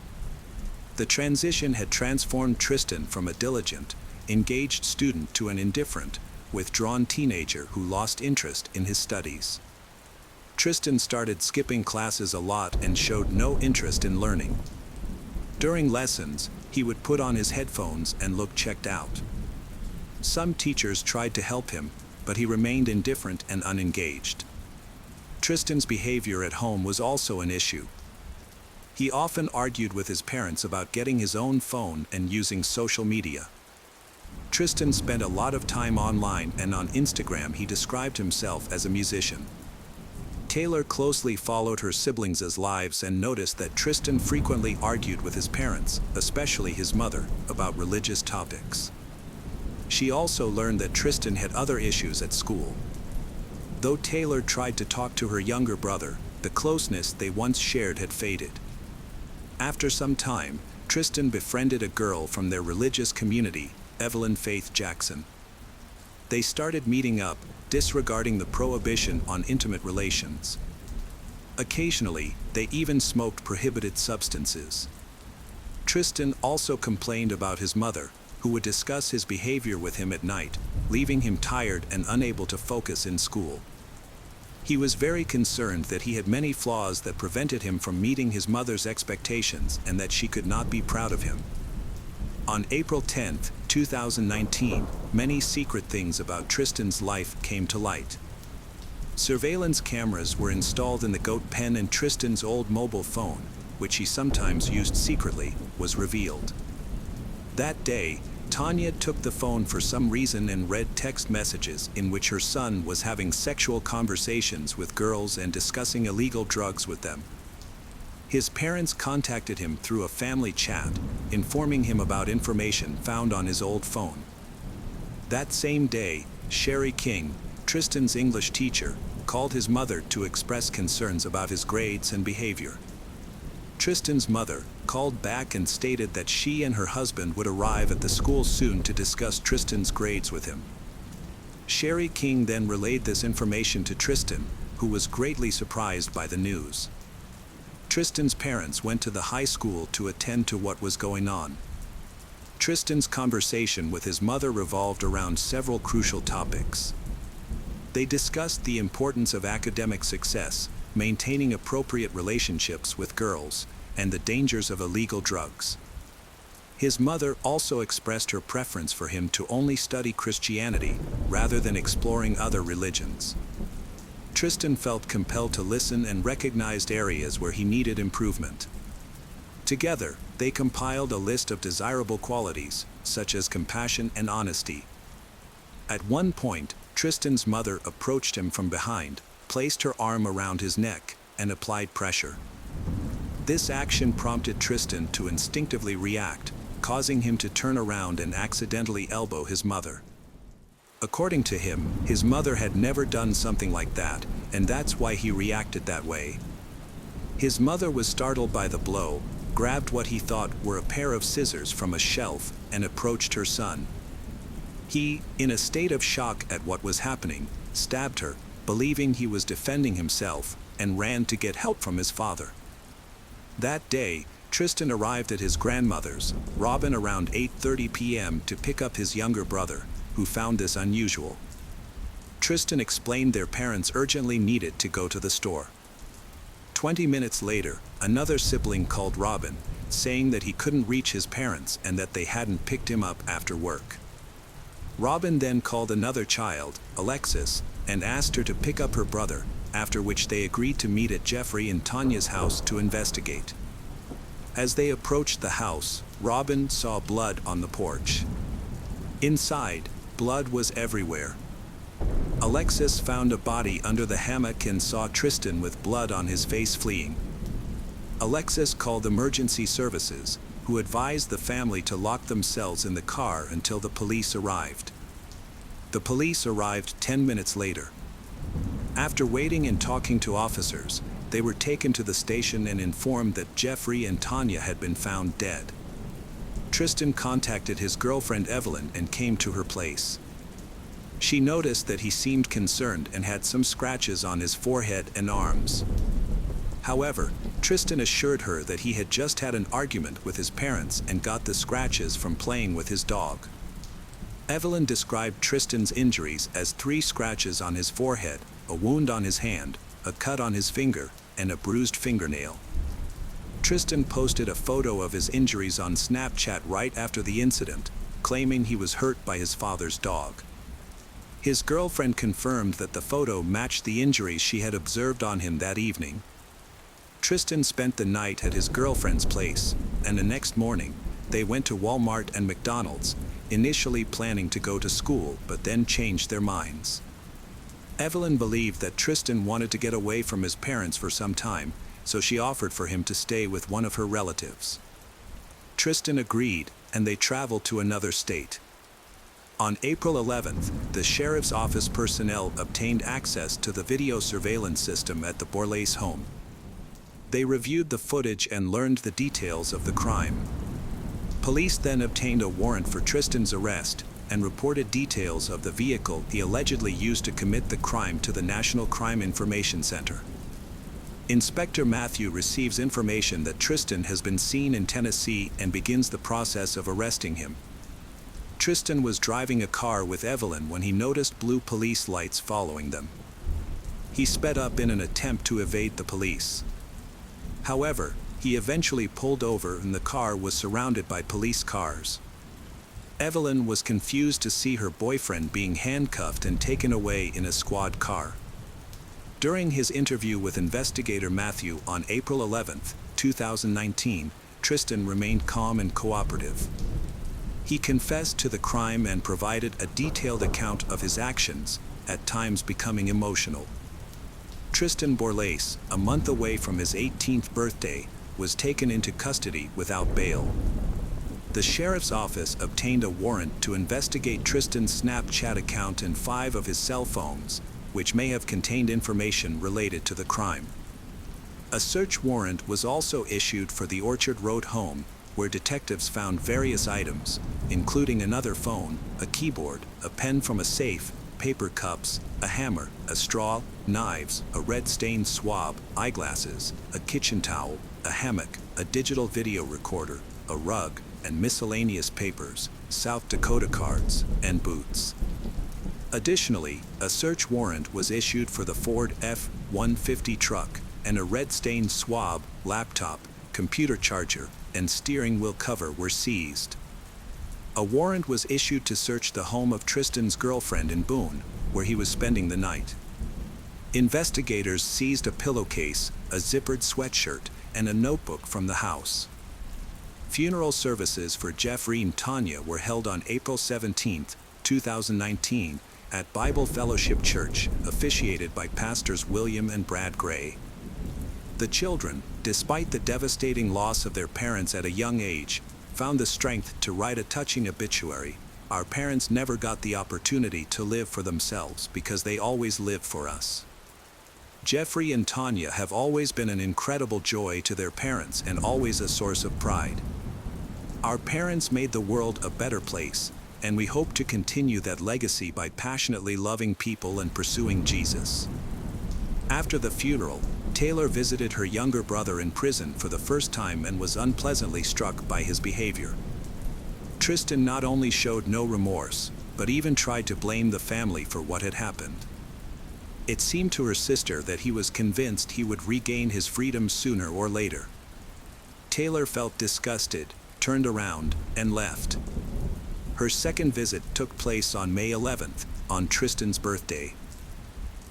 The transition had transformed Tristan from a diligent, engaged student to an indifferent, withdrawn teenager who lost interest in his studies. Tristan started skipping classes a lot and showed no interest in learning. During lessons, he would put on his headphones and look checked out. Some teachers tried to help him, but he remained indifferent and unengaged. Tristan's behavior at home was also an issue. He often argued with his parents about getting his own phone and using social media. Tristan spent a lot of time online, and on Instagram he described himself as a musician. Taylor closely followed her siblings' lives and noticed that Tristan frequently argued with his parents, especially his mother, about religious topics. She also learned that Tristan had other issues at school. Though Taylor tried to talk to her younger brother, the closeness they once shared had faded. After some time, Tristan befriended a girl from their religious community, Evelyn Faith Jackson. They started meeting up, disregarding the prohibition on intimate relations. Occasionally, they even smoked prohibited substances. Tristan also complained about his mother, who would discuss his behavior with him at night, leaving him tired and unable to focus in school. He was very concerned that he had many flaws that prevented him from meeting his mother's expectations and that she could not be proud of him. On April 10, 2019, many secret things about Tristan's life came to light. Surveillance cameras were installed in the goat pen, and Tristan's old mobile phone, which he sometimes used secretly, was revealed. That day, Tanya took the phone for some reason and read text messages in which her son was having sexual conversations with girls and discussing illegal drugs with them. His parents contacted him through a family chat, informing him about information found on his old phone. That same day, Sherry King, Tristan's English teacher, called his mother to express concerns about his grades and behavior. Tristan's mother called back and stated that she and her husband would arrive at the school soon to discuss Tristan's grades with him. Sherry King then relayed this information to Tristan, who was greatly surprised by the news. Tristan's parents went to the high school to attend to what was going on. Tristan's conversation with his mother revolved around several crucial topics. They discussed the importance of academic success, maintaining appropriate relationships with girls, and the dangers of illegal drugs. His mother also expressed her preference for him to only study Christianity, rather than exploring other religions. Tristan felt compelled to listen and recognized areas where he needed improvement. Together, they compiled a list of desirable qualities, such as compassion and honesty. At one point, Tristan's mother approached him from behind, placed her arm around his neck, and applied pressure. This action prompted Tristan to instinctively react, causing him to turn around and accidentally elbow his mother. According to him, his mother had never done something like that, and that's why he reacted that way. His mother was startled by the blow, grabbed what he thought were a pair of scissors from a shelf, and approached her son. He, in a state of shock at what was happening, stabbed her, believing he was defending himself, and ran to get help from his father. That day, Tristan arrived at his grandmother's, Robin, around 8:30 p.m. to pick up his younger brother, who found this unusual. Tristan explained their parents urgently needed to go to the store. 20 minutes later, another sibling called Robin, saying that he couldn't reach his parents and that they hadn't picked him up after work. Robin then called another child, Alexis, and asked her to pick up her brother, after which they agreed to meet at Jeffrey and Tanya's house to investigate. As they approached the house, Robin saw blood on the porch. Inside, blood was everywhere. Alexis found a body under the hammock and saw Tristan with blood on his face fleeing. Alexis called emergency services, who advised the family to lock themselves in the car until the police arrived. The police arrived 10 minutes later. After waiting and talking to officers, they were taken to the station and informed that Jeffrey and Tanya had been found dead. Tristan contacted his girlfriend Evelyn and came to her place. She noticed that he seemed concerned and had some scratches on his forehead and arms. However, Tristan assured her that he had just had an argument with his parents and got the scratches from playing with his dog. Evelyn described Tristan's injuries as 3 scratches on his forehead, a wound on his hand, a cut on his finger, and a bruised fingernail. Tristan posted a photo of his injuries on Snapchat right after the incident, claiming he was hurt by his father's dog. His girlfriend confirmed that the photo matched the injuries she had observed on him that evening. Tristan spent the night at his girlfriend's place, and the next morning, they went to Walmart and McDonald's, initially planning to go to school but then changed their minds. Evelyn believed that Tristan wanted to get away from his parents for some time, so she offered for him to stay with one of her relatives. Tristan agreed, and they traveled to another state. On April 11th, the sheriff's office personnel obtained access to the video surveillance system at the Borlase home. They reviewed the footage and learned the details of the crime. Police then obtained a warrant for Tristan's arrest and reported details of the vehicle he allegedly used to commit the crime to the National Crime Information Center. Inspector Matthew receives information that Tristan has been seen in Tennessee and begins the process of arresting him. Tristan was driving a car with Evelyn when he noticed blue police lights following them. He sped up in an attempt to evade the police. However, he eventually pulled over and the car was surrounded by police cars. Evelyn was confused to see her boyfriend being handcuffed and taken away in a squad car. During his interview with investigator Matthew on April 11, 2019, Tristan remained calm and cooperative. He confessed to the crime and provided a detailed account of his actions, at times becoming emotional. Tristan Borlase, a month away from his 18th birthday, was taken into custody without bail. The sheriff's office obtained a warrant to investigate Tristan's Snapchat account and 5 of his cell phones, which may have contained information related to the crime. A search warrant was also issued for the Orchard Road home, where detectives found various items, including another phone, a keyboard, a pen from a safe, paper cups, a hammer, a straw, knives, a red-stained swab, eyeglasses, a kitchen towel, a hammock, a digital video recorder, a rug, and miscellaneous papers, South Dakota cards, and boots. Additionally, a search warrant was issued for the Ford F-150 truck, and a red-stained swab, laptop, computer charger, and steering wheel cover were seized. A warrant was issued to search the home of Tristan's girlfriend in Boone, where he was spending the night. Investigators seized a pillowcase, a zippered sweatshirt, and a notebook from the house. Funeral services for Jeffrey and Tanya were held on April 17, 2019, at Bible Fellowship Church, officiated by pastors William and Brad Gray. The children, despite the devastating loss of their parents at a young age, found the strength to write a touching obituary. Our parents never got the opportunity to live for themselves because they always lived for us. Jeffrey and Tanya have always been an incredible joy to their parents and always a source of pride. Our parents made the world a better place, and we hope to continue that legacy by passionately loving people and pursuing Jesus. After the funeral, Taylor visited her younger brother in prison for the first time and was unpleasantly struck by his behavior. Tristan not only showed no remorse, but even tried to blame the family for what had happened. It seemed to her sister that he was convinced he would regain his freedom sooner or later. Taylor felt disgusted, turned around, and left. Her second visit took place on May 11th, on Tristan's birthday.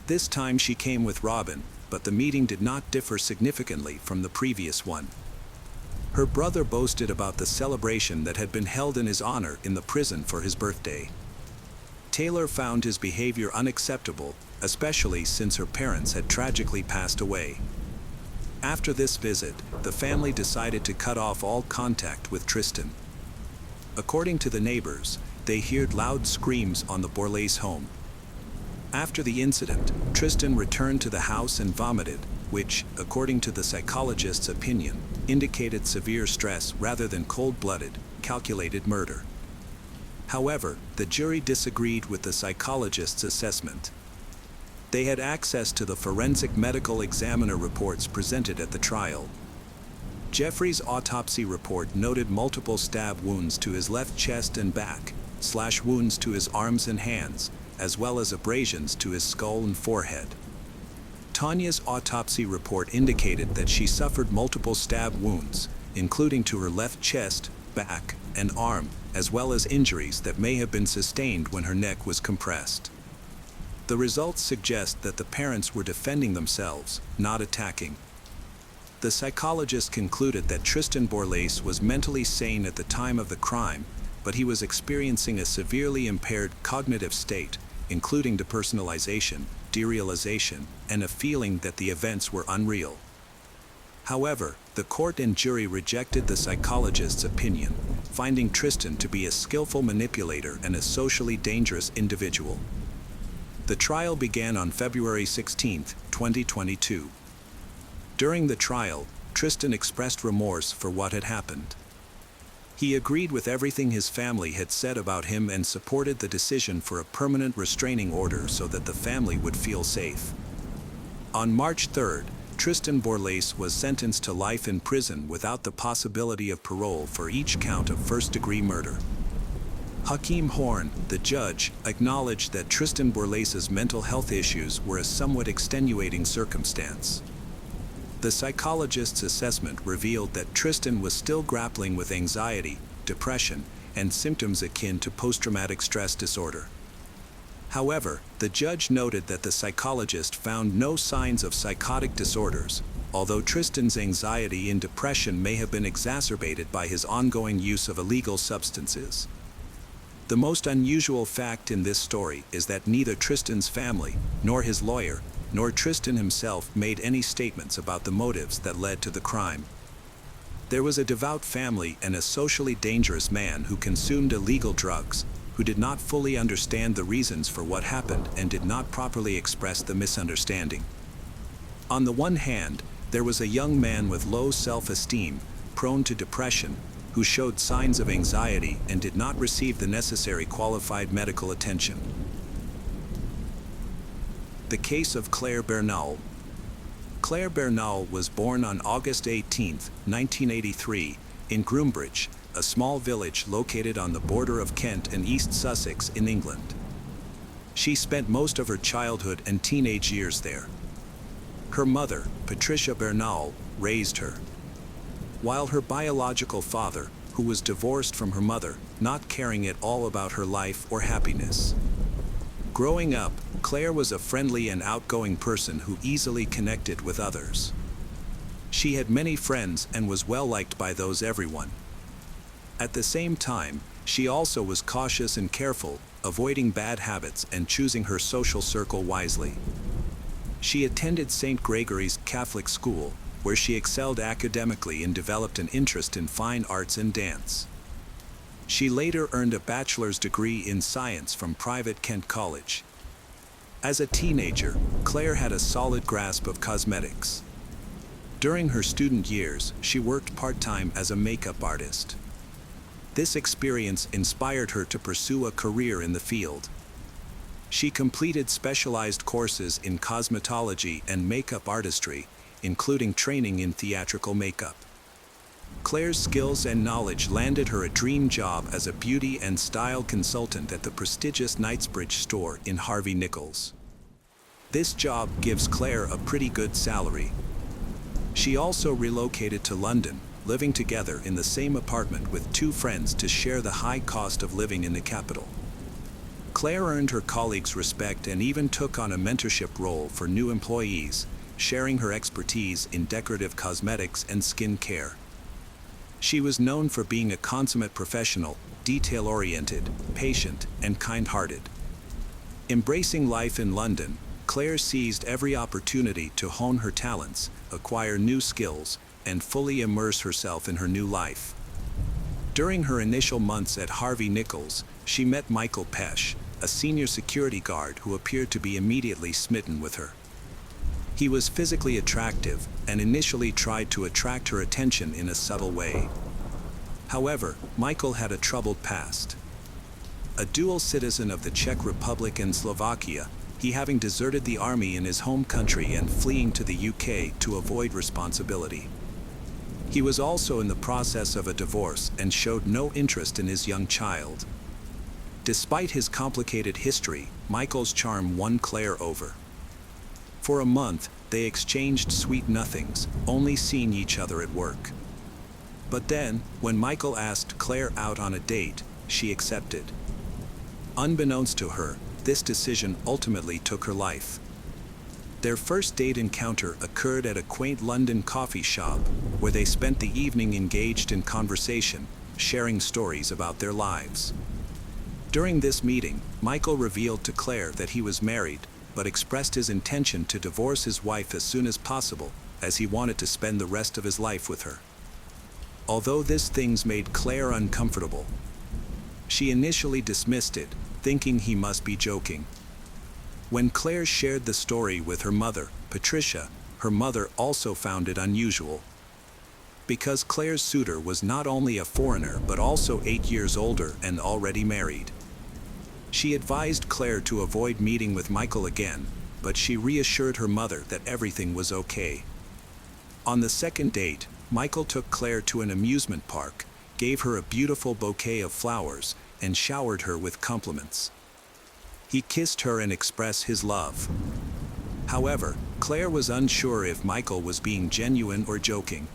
This time she came with Robin, but the meeting did not differ significantly from the previous one. Her brother boasted about the celebration that had been held in his honor in the prison for his birthday. Taylor found his behavior unacceptable, especially since her parents had tragically passed away. After this visit, the family decided to cut off all contact with Tristan. According to the neighbors, they heard loud screams on the Borlase home. After the incident, Tristan returned to the house and vomited, which, according to the psychologist's opinion, indicated severe stress rather than cold-blooded, calculated murder. However, the jury disagreed with the psychologist's assessment. They had access to the forensic medical examiner reports presented at the trial. Jeffrey's autopsy report noted multiple stab wounds to his left chest and back, slash wounds to his arms and hands, as well as abrasions to his skull and forehead. Tanya's autopsy report indicated that she suffered multiple stab wounds, including to her left chest, back, and arm, as well as injuries that may have been sustained when her neck was compressed. The results suggest that the parents were defending themselves, not attacking. The psychologist concluded that Tristan Borlase was mentally sane at the time of the crime, but he was experiencing a severely impaired cognitive state, including depersonalization, derealization, and a feeling that the events were unreal. However, the court and jury rejected the psychologist's opinion, finding Tristan to be a skillful manipulator and a socially dangerous individual. The trial began on February 16, 2022. During the trial, Tristan expressed remorse for what had happened. He agreed with everything his family had said about him and supported the decision for a permanent restraining order so that the family would feel safe. On March 3, Tristan Borlase was sentenced to life in prison without the possibility of parole for each count of first-degree murder. Hakeem Horn, the judge, acknowledged that Tristan Borlase's mental health issues were a somewhat extenuating circumstance. The psychologist's assessment revealed that Tristan was still grappling with anxiety, depression, and symptoms akin to post-traumatic stress disorder. However, the judge noted that the psychologist found no signs of psychotic disorders, although Tristan's anxiety and depression may have been exacerbated by his ongoing use of illegal substances. The most unusual fact in this story is that neither Tristan's family, nor his lawyer, nor Tristan himself made any statements about the motives that led to the crime. There was a devout family and a socially dangerous man who consumed illegal drugs, who did not fully understand the reasons for what happened and did not properly express the misunderstanding. On the one hand, there was a young man with low self-esteem, prone to depression, who showed signs of anxiety and did not receive the necessary qualified medical attention. The case of Claire Bernal. Claire Bernal was born on August 18, 1983, in Groombridge, a small village located on the border of Kent and East Sussex in England. She spent most of her childhood and teenage years there. Her mother, Patricia Bernal, raised her, while her biological father, who was divorced from her mother, not caring at all about her life or happiness. Growing up, Claire was a friendly and outgoing person who easily connected with others. She had many friends and was well liked by everyone. At the same time, she also was cautious and careful, avoiding bad habits and choosing her social circle wisely. She attended St. Gregory's Catholic School, where she excelled academically and developed an interest in fine arts and dance. She later earned a bachelor's degree in science from private Kent College. As a teenager, Claire had a solid grasp of cosmetics. During her student years, she worked part-time as a makeup artist. This experience inspired her to pursue a career in the field. She completed specialized courses in cosmetology and makeup artistry, including training in theatrical makeup. Claire's skills and knowledge landed her a dream job as a beauty and style consultant at the prestigious Knightsbridge store in Harvey Nichols. This job gives Claire a pretty good salary. She also relocated to London, living together in the same apartment with two friends to share the high cost of living in the capital. Claire earned her colleagues' respect and even took on a mentorship role for new employees, sharing her expertise in decorative cosmetics and skin care. She was known for being a consummate professional, detail-oriented, patient, and kind-hearted. Embracing life in London, Claire seized every opportunity to hone her talents, acquire new skills, and fully immerse herself in her new life. During her initial months at Harvey Nichols, she met Michael Pesh, a senior security guard who appeared to be immediately smitten with her. He was physically attractive and initially tried to attract her attention in a subtle way. However, Michael had a troubled past. A dual citizen of the Czech Republic and Slovakia, he having deserted the army in his home country and fleeing to the UK to avoid responsibility. He was also in the process of a divorce and showed no interest in his young child. Despite his complicated history, Michael's charm won Claire over. For a month, they exchanged sweet nothings, only seeing each other at work. But then, when Michael asked Claire out on a date, she accepted. Unbeknownst to her, this decision ultimately took her life. Their first date encounter occurred at a quaint London coffee shop, where they spent the evening engaged in conversation, sharing stories about their lives. During this meeting, Michael revealed to Claire that he was married, but expressed his intention to divorce his wife as soon as possible, as he wanted to spend the rest of his life with her. Although these things made Claire uncomfortable, she initially dismissed it, thinking he must be joking. When Claire shared the story with her mother, Patricia, her mother also found it unusual. Because Claire's suitor was not only a foreigner but also 8 years older and already married. She advised Claire to avoid meeting with Michael again, but she reassured her mother that everything was okay. On the second date, Michael took Claire to an amusement park, gave her a beautiful bouquet of flowers, and showered her with compliments. He kissed her and expressed his love. However, Claire was unsure if Michael was being genuine or joking.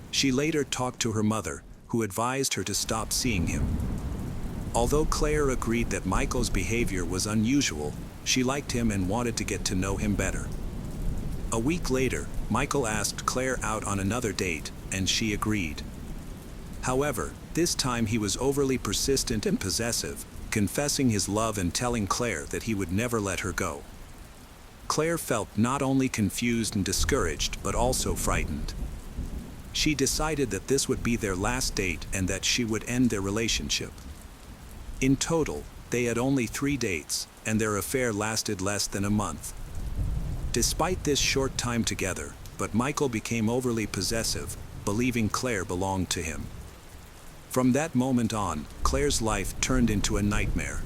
She later talked to her mother, who advised her to stop seeing him. Although Claire agreed that Michael's behavior was unusual, she liked him and wanted to get to know him better. A week later, Michael asked Claire out on another date, and she agreed. However, this time he was overly persistent and possessive, confessing his love and telling Claire that he would never let her go. Claire felt not only confused and discouraged but also frightened. She decided that this would be their last date and that she would end their relationship. In total, they had only 3 dates, and their affair lasted less than a month. Despite this short time together, but Michael became overly possessive, believing Claire belonged to him. From that moment on, Claire's life turned into a nightmare.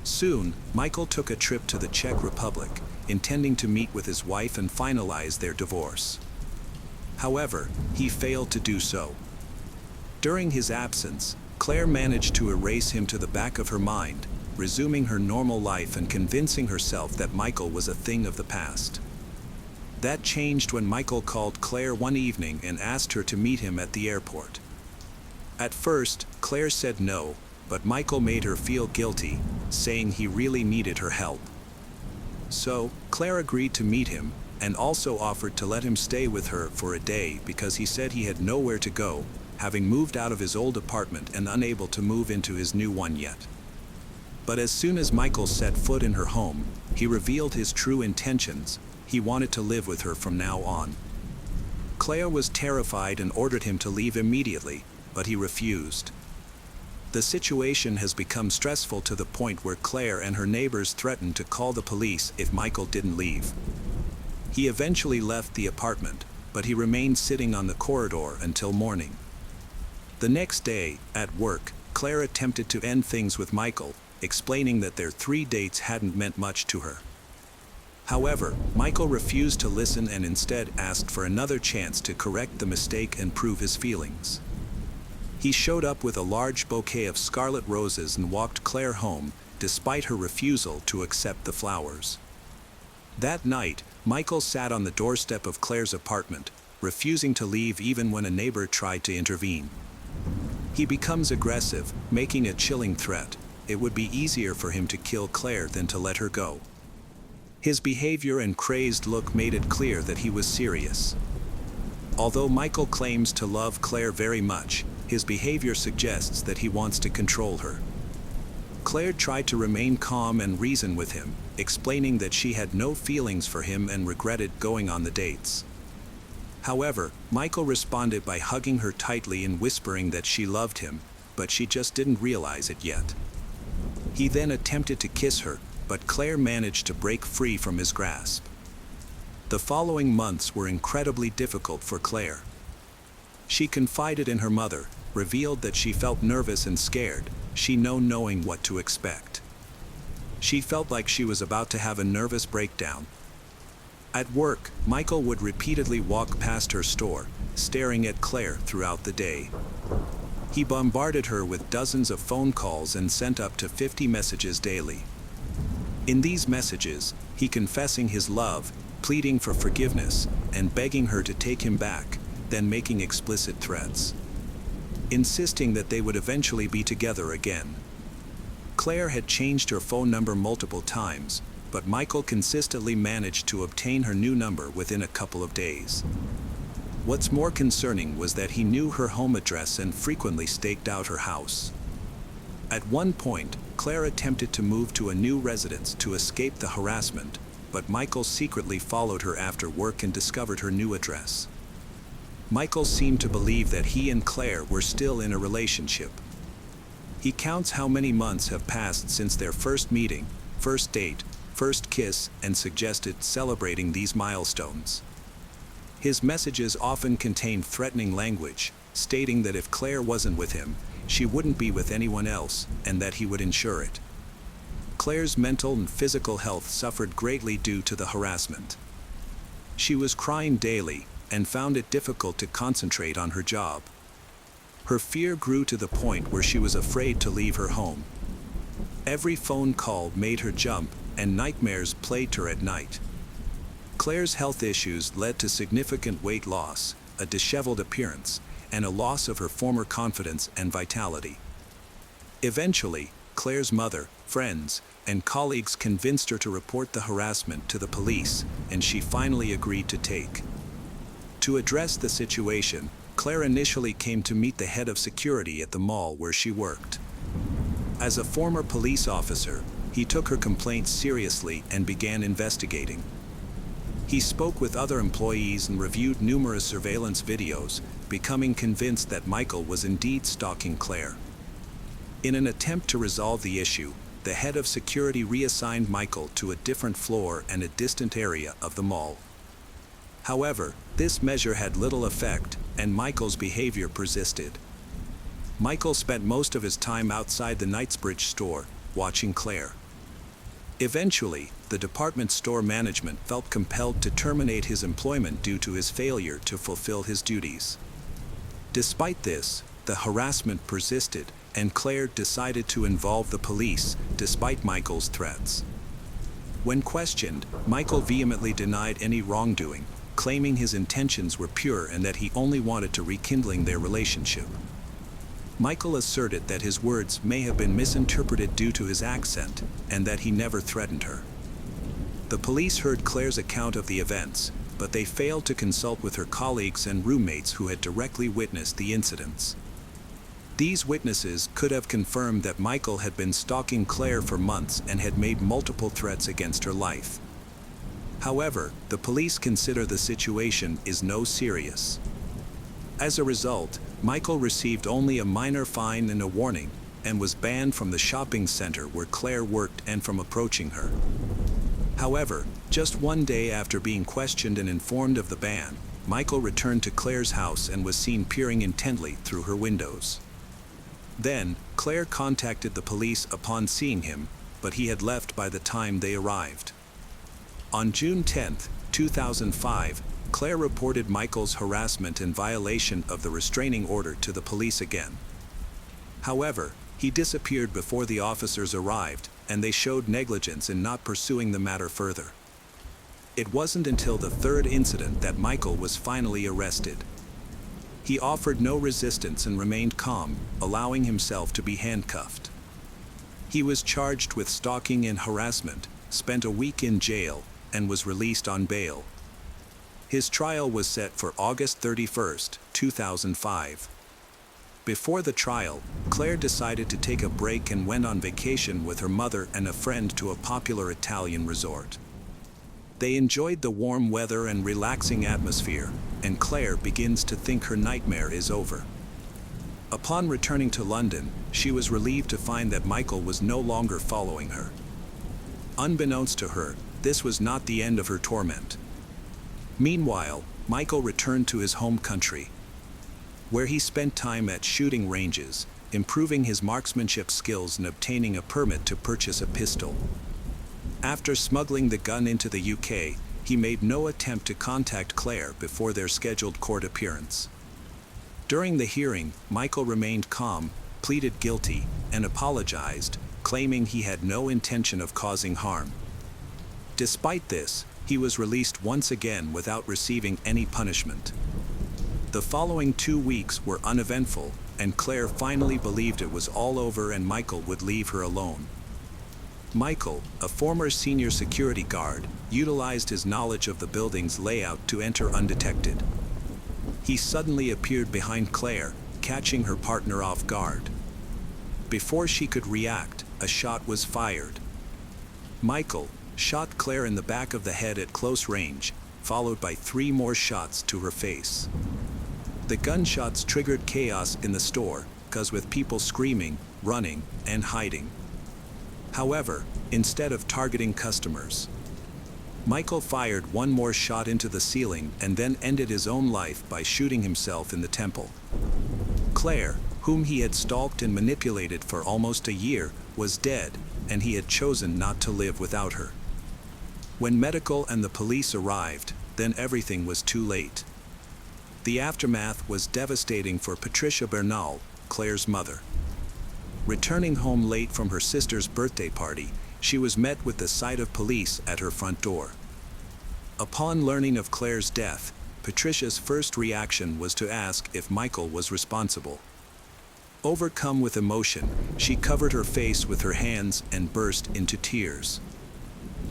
Soon, Michael took a trip to the Czech Republic, intending to meet with his wife and finalize their divorce. However, he failed to do so. During his absence, Claire managed to erase him to the back of her mind, resuming her normal life and convincing herself that Michael was a thing of the past. That changed when Michael called Claire one evening and asked her to meet him at the airport. At first, Claire said no, but Michael made her feel guilty, saying he really needed her help. So, Claire agreed to meet him, and also offered to let him stay with her for a day because he said he had nowhere to go, having moved out of his old apartment and unable to move into his new one yet. But as soon as Michael set foot in her home, he revealed his true intentions. He wanted to live with her from now on. Claire was terrified and ordered him to leave immediately, but he refused. The situation has become stressful to the point where Claire and her neighbors threatened to call the police if Michael didn't leave. He eventually left the apartment, but he remained sitting on the corridor until morning. The next day, at work, Claire attempted to end things with Michael, explaining that their 3 dates hadn't meant much to her. However, Michael refused to listen and instead asked for another chance to correct the mistake and prove his feelings. He showed up with a large bouquet of scarlet roses and walked Claire home, despite her refusal to accept the flowers. That night, Michael sat on the doorstep of Claire's apartment, refusing to leave even when a neighbor tried to intervene. He becomes aggressive, making a chilling threat. It would be easier for him to kill Claire than to let her go. His behavior and crazed look made it clear that he was serious. Although Michael claims to love Claire very much, his behavior suggests that he wants to control her. Claire tried to remain calm and reason with him, explaining that she had no feelings for him and regretted going on the dates. However, Michael responded by hugging her tightly and whispering that she loved him, but she just didn't realize it yet. He then attempted to kiss her, but Claire managed to break free from his grasp. The following months were incredibly difficult for Claire. She confided in her mother, revealed that she felt nervous and scared, knowing what to expect. She felt like she was about to have a nervous breakdown. At work, Michael would repeatedly walk past her store, staring at Claire throughout the day. He bombarded her with dozens of phone calls and sent up to 50 messages daily. In these messages, he confessing his love, pleading for forgiveness, and begging her to take him back, then making explicit threats, insisting that they would eventually be together again. Claire had changed her phone number multiple times, but Michael consistently managed to obtain her new number within a couple of days. What's more concerning was that he knew her home address and frequently staked out her house. At one point, Claire attempted to move to a new residence to escape the harassment, but Michael secretly followed her after work and discovered her new address. Michael seemed to believe that he and Claire were still in a relationship. He counts how many months have passed since their first meeting, first date, first kiss, and suggested celebrating these milestones. His messages often contained threatening language, stating that if Claire wasn't with him, she wouldn't be with anyone else, and that he would ensure it. Claire's mental and physical health suffered greatly due to the harassment. She was crying daily, and found it difficult to concentrate on her job. Her fear grew to the point where she was afraid to leave her home. Every phone call made her jump, and nightmares plagued her at night. Claire's health issues led to significant weight loss, a disheveled appearance, and a loss of her former confidence and vitality. Eventually, Claire's mother, friends, and colleagues convinced her to report the harassment to the police, and she finally agreed to take. To address the situation, Claire initially came to meet the head of security at the mall where she worked. As a former police officer, he took her complaints seriously and began investigating. He spoke with other employees and reviewed numerous surveillance videos, becoming convinced that Michael was indeed stalking Claire. In an attempt to resolve the issue, the head of security reassigned Michael to a different floor and a distant area of the mall. However, this measure had little effect, and Michael's behavior persisted. Michael spent most of his time outside the Knightsbridge store, watching Claire. Eventually, the department store management felt compelled to terminate his employment due to his failure to fulfill his duties. Despite this, the harassment persisted, and Claire decided to involve the police, despite Michael's threats. When questioned, Michael vehemently denied any wrongdoing, claiming his intentions were pure and that he only wanted to rekindling their relationship. Michael asserted that his words may have been misinterpreted due to his accent, and that he never threatened her. The police heard Claire's account of the events, but they failed to consult with her colleagues and roommates who had directly witnessed the incidents. These witnesses could have confirmed that Michael had been stalking Claire for months and had made multiple threats against her life. However, the police consider the situation is no serious. As a result, Michael received only a minor fine and a warning, and was banned from the shopping center where Claire worked and from approaching her. However, just one day after being questioned and informed of the ban, Michael returned to Claire's house and was seen peering intently through her windows. Then, Claire contacted the police upon seeing him, but he had left by the time they arrived. On June 10, 2005, Claire reported Michael's harassment and violation of the restraining order to the police again. However, he disappeared before the officers arrived, and they showed negligence in not pursuing the matter further. It wasn't until the third incident that Michael was finally arrested. He offered no resistance and remained calm, allowing himself to be handcuffed. He was charged with stalking and harassment, spent a week in jail, and was released on bail. His trial was set for August 31, 2005. Before the trial, Claire decided to take a break and went on vacation with her mother and a friend to a popular Italian resort. They enjoyed the warm weather and relaxing atmosphere, and Claire begins to think her nightmare is over. Upon returning to London, she was relieved to find that Michael was no longer following her. Unbeknownst to her, this was not the end of her torment. Meanwhile, Michael returned to his home country, where he spent time at shooting ranges, improving his marksmanship skills and obtaining a permit to purchase a pistol. After smuggling the gun into the UK, he made no attempt to contact Claire before their scheduled court appearance. During the hearing, Michael remained calm, pleaded guilty, and apologized, claiming he had no intention of causing harm. Despite this, he was released once again without receiving any punishment. The following 2 weeks were uneventful, and Claire finally believed it was all over and Michael would leave her alone. Michael, a former senior security guard, utilized his knowledge of the building's layout to enter undetected. He suddenly appeared behind Claire, catching her partner off guard. Before she could react, a shot was fired. Michael shot Claire in the back of the head at close range, followed by 3 more shots to her face. The gunshots triggered chaos in the store, with people screaming, running, and hiding. However, instead of targeting customers, Michael fired 1 more shot into the ceiling and then ended his own life by shooting himself in the temple. Claire, whom he had stalked and manipulated for almost a year, was dead, and he had chosen not to live without her. When medical and the police arrived, then everything was too late. The aftermath was devastating for Patricia Bernal, Claire's mother. Returning home late from her sister's birthday party, she was met with the sight of police at her front door. Upon learning of Claire's death, Patricia's first reaction was to ask if Michael was responsible. Overcome with emotion, she covered her face with her hands and burst into tears.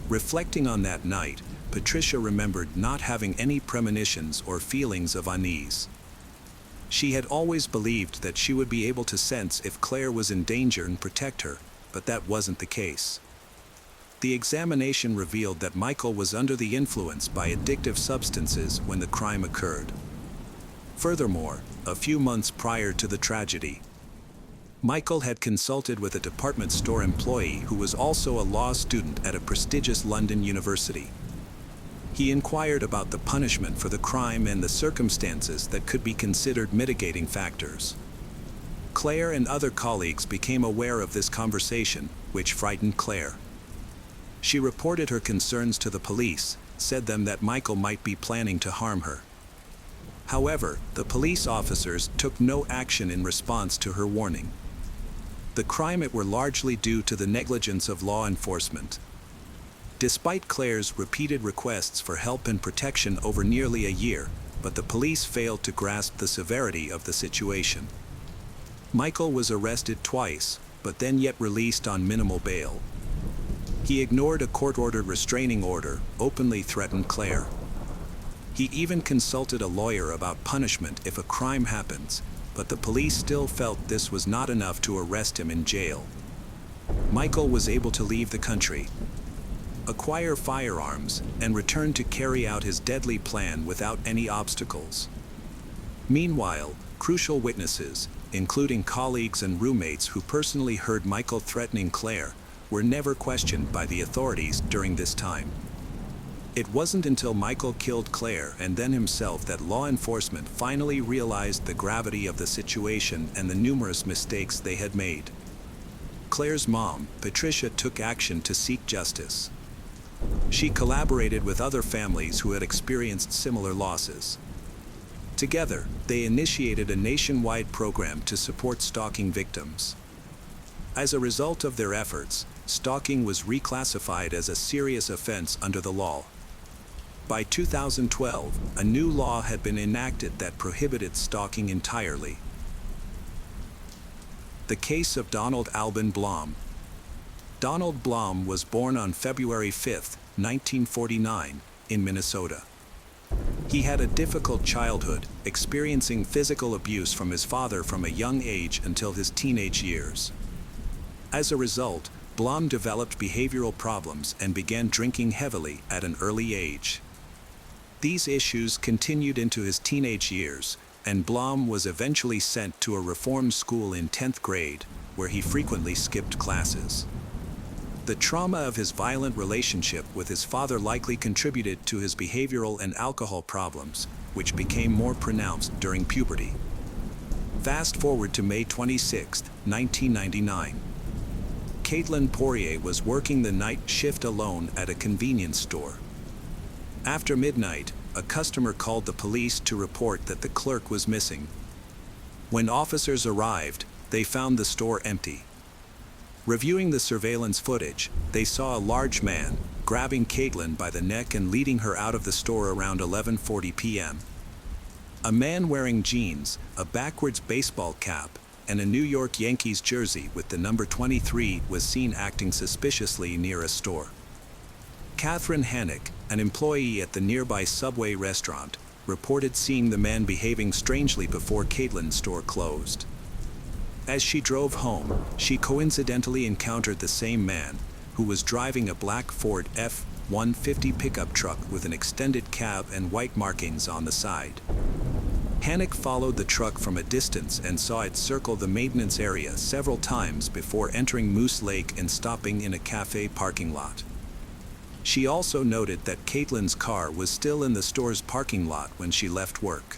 Reflecting on that night, Patricia remembered not having any premonitions or feelings of unease. She had always believed that she would be able to sense if Claire was in danger and protect her, but that wasn't the case. The examination revealed that Michael was under the influence by addictive substances when the crime occurred. Furthermore, a few months prior to the tragedy, Michael had consulted with a department store employee who was also a law student at a prestigious London university. He inquired about the punishment for the crime and the circumstances that could be considered mitigating factors. Claire and other colleagues became aware of this conversation, which frightened Claire. She reported her concerns to the police, said them that Michael might be planning to harm her. However, the police officers took no action in response to her warning. The crime were largely due to the negligence of law enforcement. Despite Claire's repeated requests for help and protection over nearly a year, but the police failed to grasp the severity of the situation. Michael was arrested twice, but then yet released on minimal bail. He ignored a court-ordered restraining order, openly threatened Claire. He even consulted a lawyer about punishment if a crime happens, but the police still felt this was not enough to arrest him in jail. Michael was able to leave the country, acquire firearms, and return to carry out his deadly plan without any obstacles. Meanwhile, crucial witnesses, including colleagues and roommates who personally heard Michael threatening Claire, were never questioned by the authorities during this time. It wasn't until Michael killed Claire and then himself that law enforcement finally realized the gravity of the situation and the numerous mistakes they had made. Claire's mom, Patricia, took action to seek justice. She collaborated with other families who had experienced similar losses. Together, they initiated a nationwide program to support stalking victims. As a result of their efforts, stalking was reclassified as a serious offense under the law. By 2012, a new law had been enacted that prohibited stalking entirely. The case of Donald Alban Blom. Donald Blom was born on February 5, 1949, in Minnesota. He had a difficult childhood, experiencing physical abuse from his father from a young age until his teenage years. As a result, Blom developed behavioral problems and began drinking heavily at an early age. These issues continued into his teenage years, and Blom was eventually sent to a reform school in 10th grade, where he frequently skipped classes. The trauma of his violent relationship with his father likely contributed to his behavioral and alcohol problems, which became more pronounced during puberty. Fast forward to May 26, 1999. Caitlin Poirier was working the night shift alone at a convenience store. After midnight, a customer called the police to report that the clerk was missing. When officers arrived, they found the store empty. Reviewing the surveillance footage, they saw a large man grabbing Caitlin by the neck and leading her out of the store around 11:40 p.m. A man wearing jeans, a backwards baseball cap, and a New York Yankees jersey with the number 23 was seen acting suspiciously near a store. Catherine Hannick, an employee at the nearby Subway restaurant, reported seeing the man behaving strangely before Caitlin's store closed. As she drove home, she coincidentally encountered the same man, who was driving a black Ford F-150 pickup truck with an extended cab and white markings on the side. Hannick followed the truck from a distance and saw it circle the maintenance area several times before entering Moose Lake and stopping in a cafe parking lot. She also noted that Caitlin's car was still in the store's parking lot when she left work.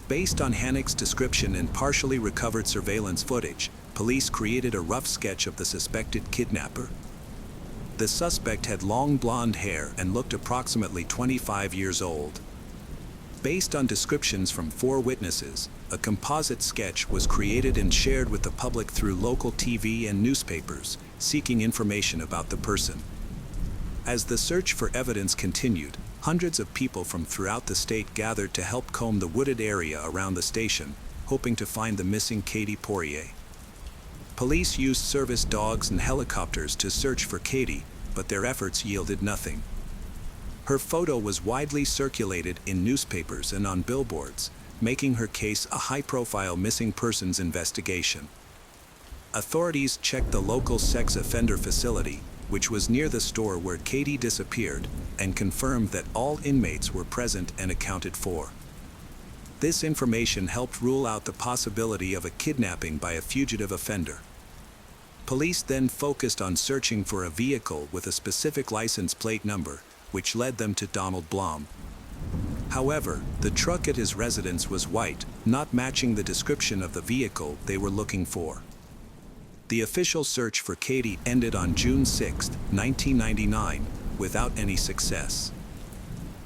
Based on Hannick's description and partially recovered surveillance footage, police created a rough sketch of the suspected kidnapper. The suspect had long blonde hair and looked approximately 25 years old. Based on descriptions from 4 witnesses, a composite sketch was created and shared with the public through local TV and newspapers, seeking information about the person. As the search for evidence continued, hundreds of people from throughout the state gathered to help comb the wooded area around the station, hoping to find the missing Katie Poirier. Police used service dogs and helicopters to search for Katie, but their efforts yielded nothing. Her photo was widely circulated in newspapers and on billboards, making her case a high-profile missing persons investigation. Authorities checked the local sex offender facility, which was near the store where Katie disappeared, and confirmed that all inmates were present and accounted for. This information helped rule out the possibility of a kidnapping by a fugitive offender. Police then focused on searching for a vehicle with a specific license plate number, which led them to Donald Blom. However, the truck at his residence was white, not matching the description of the vehicle they were looking for. The official search for Katie ended on June 6, 1999, without any success.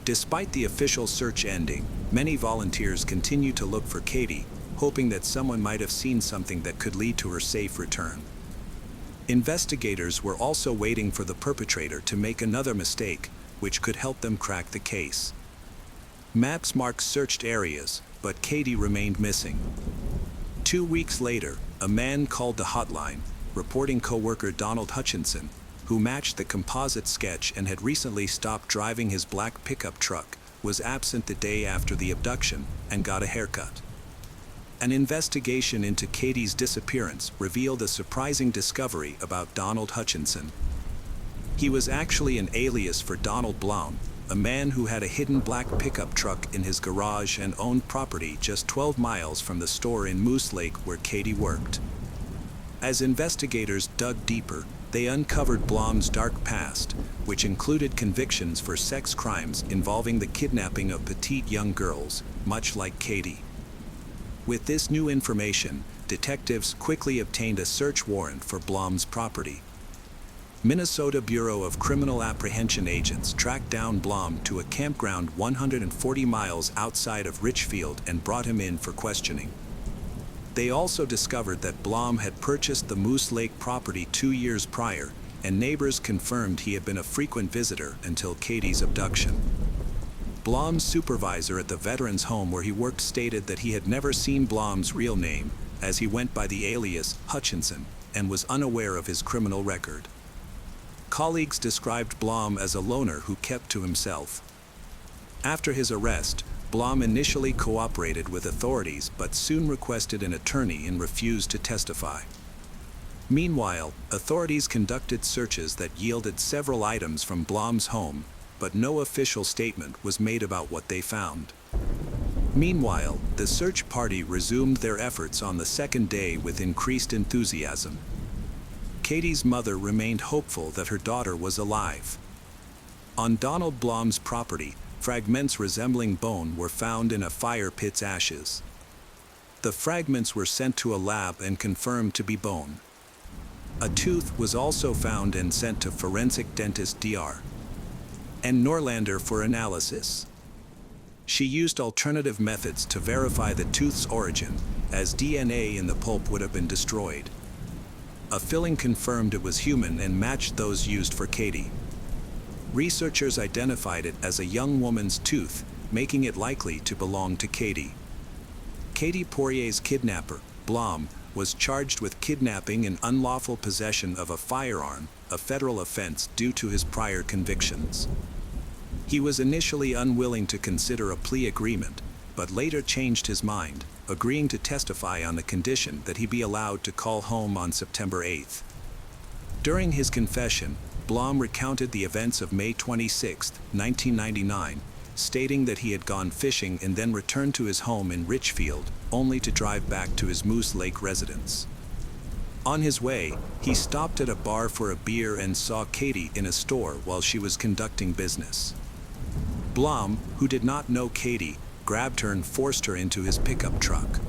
Despite the official search ending, many volunteers continued to look for Katie, hoping that someone might have seen something that could lead to her safe return. Investigators were also waiting for the perpetrator to make another mistake, which could help them crack the case. Maps marked searched areas, but Katie remained missing. 2 weeks later, a man called the hotline, reporting coworker Donald Hutchinson, who matched the composite sketch and had recently stopped driving his black pickup truck, was absent the day after the abduction and got a haircut. An investigation into Katie's disappearance revealed a surprising discovery about Donald Hutchinson. He was actually an alias for Donald Blum, a man who had a hidden black pickup truck in his garage and owned property just 12 miles from the store in Moose Lake where Katie worked. As investigators dug deeper, they uncovered Blum's dark past, which included convictions for sex crimes involving the kidnapping of petite young girls, much like Katie. With this new information, detectives quickly obtained a search warrant for Blum's property. Minnesota Bureau of Criminal Apprehension agents tracked down Blum to a campground 140 miles outside of Richfield and brought him in for questioning. They also discovered that Blum had purchased the Moose Lake property 2 years prior, and neighbors confirmed he had been a frequent visitor until Katie's abduction. Blum's supervisor at the veterans' home where he worked stated that he had never seen Blum's real name, as he went by the alias Hutchinson, and was unaware of his criminal record. Colleagues described Blum as a loner who kept to himself. After his arrest, Blum initially cooperated with authorities but soon requested an attorney and refused to testify. Meanwhile, authorities conducted searches that yielded several items from Blum's home, but no official statement was made about what they found. Meanwhile, the search party resumed their efforts on the second day with increased enthusiasm. Katie's mother remained hopeful that her daughter was alive. On Donald Blum's property, fragments resembling bone were found in a fire pit's ashes. The fragments were sent to a lab and confirmed to be bone. A tooth was also found and sent to forensic dentist Dr. and Norlander for analysis. She used alternative methods to verify the tooth's origin, as DNA in the pulp would have been destroyed. A filling confirmed it was human and matched those used for Katie. Researchers identified it as a young woman's tooth, making it likely to belong to Katie. Katie Poirier's kidnapper, Blum, was charged with kidnapping and unlawful possession of a firearm, a federal offense due to his prior convictions. He was initially unwilling to consider a plea agreement, but later changed his mind, agreeing to testify on the condition that he be allowed to call home on September 8th. During his confession, Blum recounted the events of May 26, 1999, stating that he had gone fishing and then returned to his home in Richfield, only to drive back to his Moose Lake residence. On his way, he stopped at a bar for a beer and saw Katie in a store while she was conducting business. Blum, who did not know Katie, grabbed her and forced her into his pickup truck.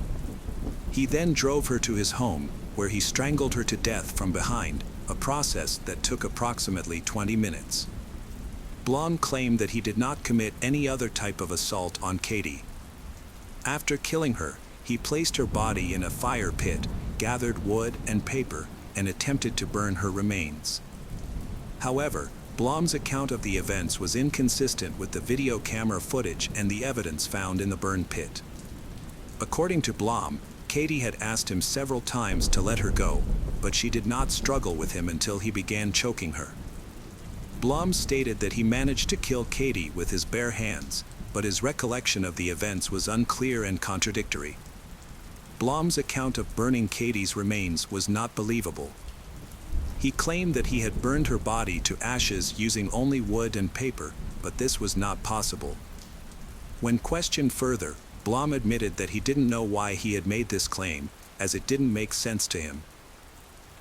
He then drove her to his home, where he strangled her to death from behind, a process that took approximately 20 minutes. Blum claimed that he did not commit any other type of assault on Katie. After killing her, he placed her body in a fire pit, gathered wood and paper, and attempted to burn her remains. However, Blum's account of the events was inconsistent with the video camera footage and the evidence found in the burn pit. According to Blum, Katie had asked him several times to let her go, but she did not struggle with him until he began choking her. Blum stated that he managed to kill Katie with his bare hands, but his recollection of the events was unclear and contradictory. Blum's account of burning Katie's remains was not believable. He claimed that he had burned her body to ashes using only wood and paper, but this was not possible. When questioned further, Blum admitted that he didn't know why he had made this claim, as it didn't make sense to him.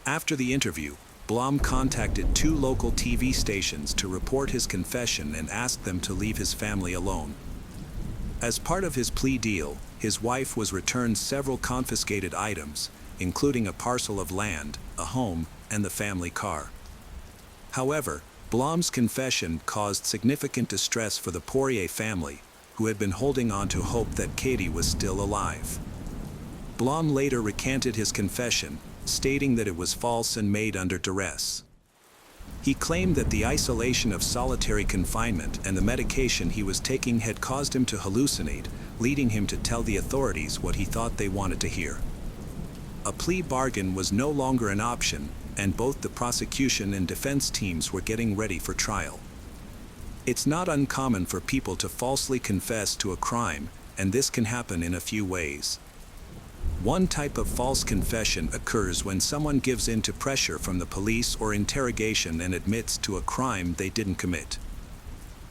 After the interview, Blum contacted 2 local TV stations to report his confession and asked them to leave his family alone. As part of his plea deal, his wife was returned several confiscated items, including a parcel of land, a home, and the family car. However, Blum's confession caused significant distress for the Poirier family, who had been holding on to hope that Katie was still alive. Blum later recanted his confession, stating that it was false and made under duress. He claimed that the isolation of solitary confinement and the medication he was taking had caused him to hallucinate, leading him to tell the authorities what he thought they wanted to hear. A plea bargain was no longer an option, and both the prosecution and defense teams were getting ready for trial. It's not uncommon for people to falsely confess to a crime, and this can happen in a few ways. One type of false confession occurs when someone gives in to pressure from the police or interrogation and admits to a crime they didn't commit.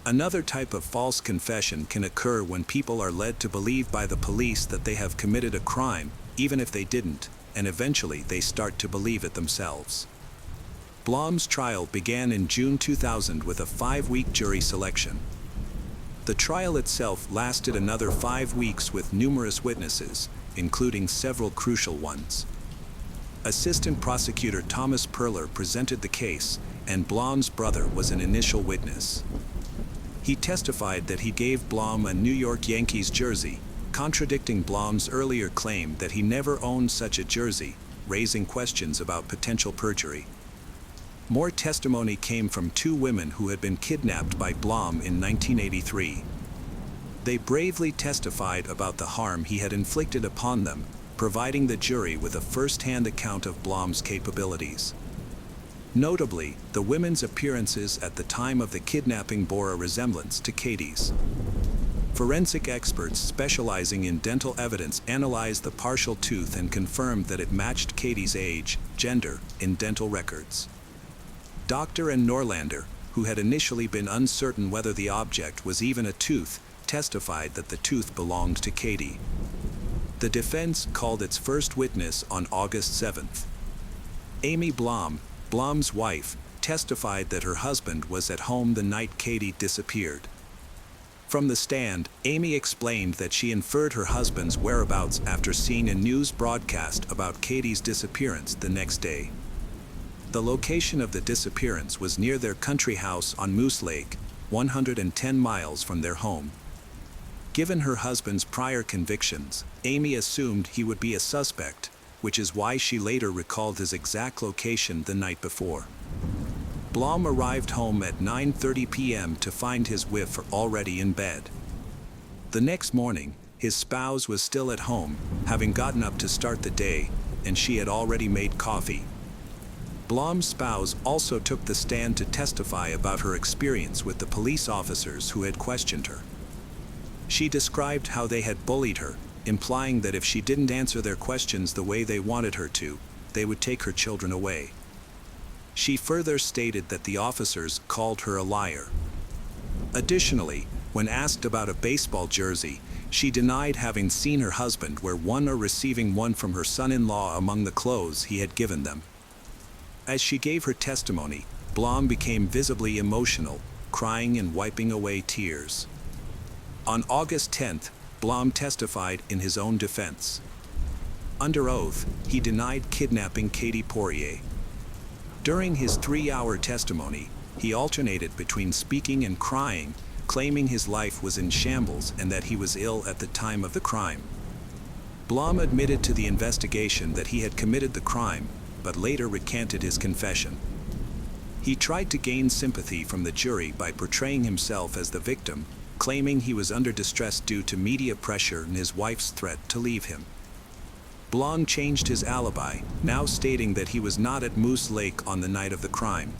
Another type of false confession can occur when people are led to believe by the police that they have committed a crime, even if they didn't, and eventually they start to believe it themselves. Blom's trial began in June 2000 with a 5-week jury selection. The trial itself lasted another 5 weeks with numerous witnesses, including several crucial ones. Assistant Prosecutor Thomas Perler presented the case, and Blom's brother was an initial witness. He testified that he gave Blom a New York Yankees jersey, contradicting Blom's earlier claim that he never owned such a jersey, raising questions about potential perjury. More testimony came from 2 women who had been kidnapped by Blom in 1983. They bravely testified about the harm he had inflicted upon them, providing the jury with a first-hand account of Blom's capabilities. Notably, the women's appearances at the time of the kidnapping bore a resemblance to Katie's. Forensic experts specializing in dental evidence analyzed the partial tooth and confirmed that it matched Katie's age, gender, in dental records. Dr. Ann Norlander, who had initially been uncertain whether the object was even a tooth, testified that the tooth belonged to Katie. The defense called its first witness on August 7th. Amy Blom, Blom's wife, testified that her husband was at home the night Katie disappeared. From the stand, Amy explained that she inferred her husband's whereabouts after seeing a news broadcast about Katie's disappearance the next day. The location of the disappearance was near their country house on Moose Lake, 110 miles from their home. Given her husband's prior convictions, Amy assumed he would be a suspect, which is why she later recalled his exact location the night before. Blom arrived home at 9:30 p.m. to find his wife already in bed. The next morning, his spouse was still at home, having gotten up to start the day, and she had already made coffee. Blom's spouse also took the stand to testify about her experience with the police officers who had questioned her. She described how they had bullied her, implying that if she didn't answer their questions the way they wanted her to, they would take her children away. She further stated that the officers called her a liar. Additionally, when asked about a baseball jersey, she denied having seen her husband wear one or receiving one from her son-in-law among the clothes he had given them. As she gave her testimony, Blom became visibly emotional, crying and wiping away tears. On August 10th, Blom testified in his own defense. Under oath, he denied kidnapping Katie Poirier. During his 3-hour testimony, he alternated between speaking and crying, claiming his life was in shambles and that he was ill at the time of the crime. Blom admitted to the investigation that he had committed the crime, but later recanted his confession. He tried to gain sympathy from the jury by portraying himself as the victim, claiming he was under distress due to media pressure and his wife's threat to leave him. Blom changed his alibi, now stating that he was not at Moose Lake on the night of the crime.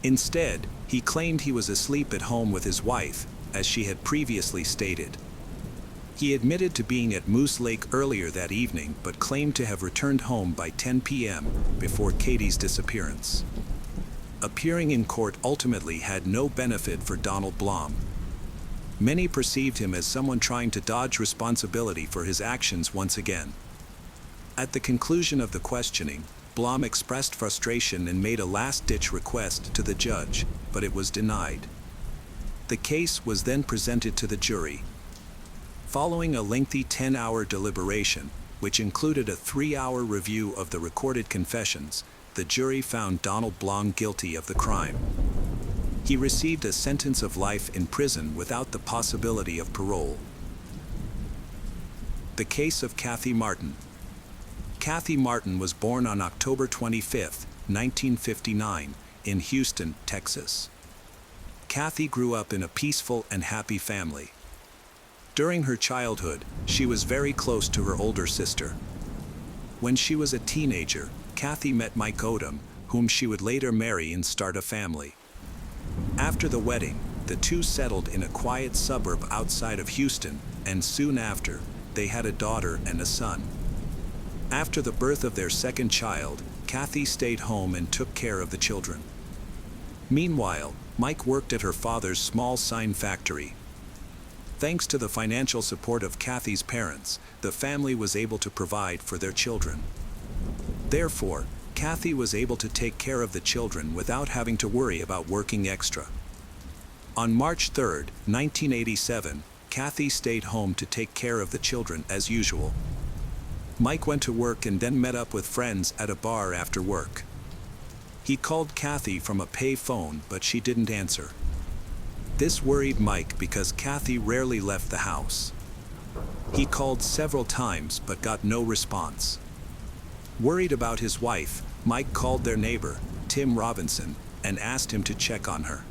Instead, he claimed he was asleep at home with his wife, as she had previously stated. He admitted to being at Moose Lake earlier that evening, but claimed to have returned home by 10 p.m. before Katie's disappearance. Appearing in court ultimately had no benefit for Donald Blom. Many perceived him as someone trying to dodge responsibility for his actions once again. At the conclusion of the questioning, Blom expressed frustration and made a last-ditch request to the judge, but it was denied. The case was then presented to the jury. Following a lengthy 10-hour deliberation, which included a 3-hour review of the recorded confessions, the jury found Donald Blom guilty of the crime. He received a sentence of life in prison without the possibility of parole. The case of Kathy Martin. Kathy Martin was born on October 25, 1959, in Houston, Texas. Kathy grew up in a peaceful and happy family. During her childhood, she was very close to her older sister. When she was a teenager, Kathy met Mike Odom, whom she would later marry and start a family. After the wedding, the two settled in a quiet suburb outside of Houston, and soon after, they had a daughter and a son. After the birth of their second child, Kathy stayed home and took care of the children. Meanwhile, Mike worked at her father's small sign factory. Thanks to the financial support of Kathy's parents, the family was able to provide for their children. Therefore, Kathy was able to take care of the children without having to worry about working extra. On March 3, 1987, Kathy stayed home to take care of the children as usual. Mike went to work and then met up with friends at a bar after work. He called Kathy from a pay phone, but she didn't answer. This worried Mike because Kathy rarely left the house. He called several times but got no response. Worried about his wife, Mike called their neighbor, Tim Robinson, and asked him to check on her.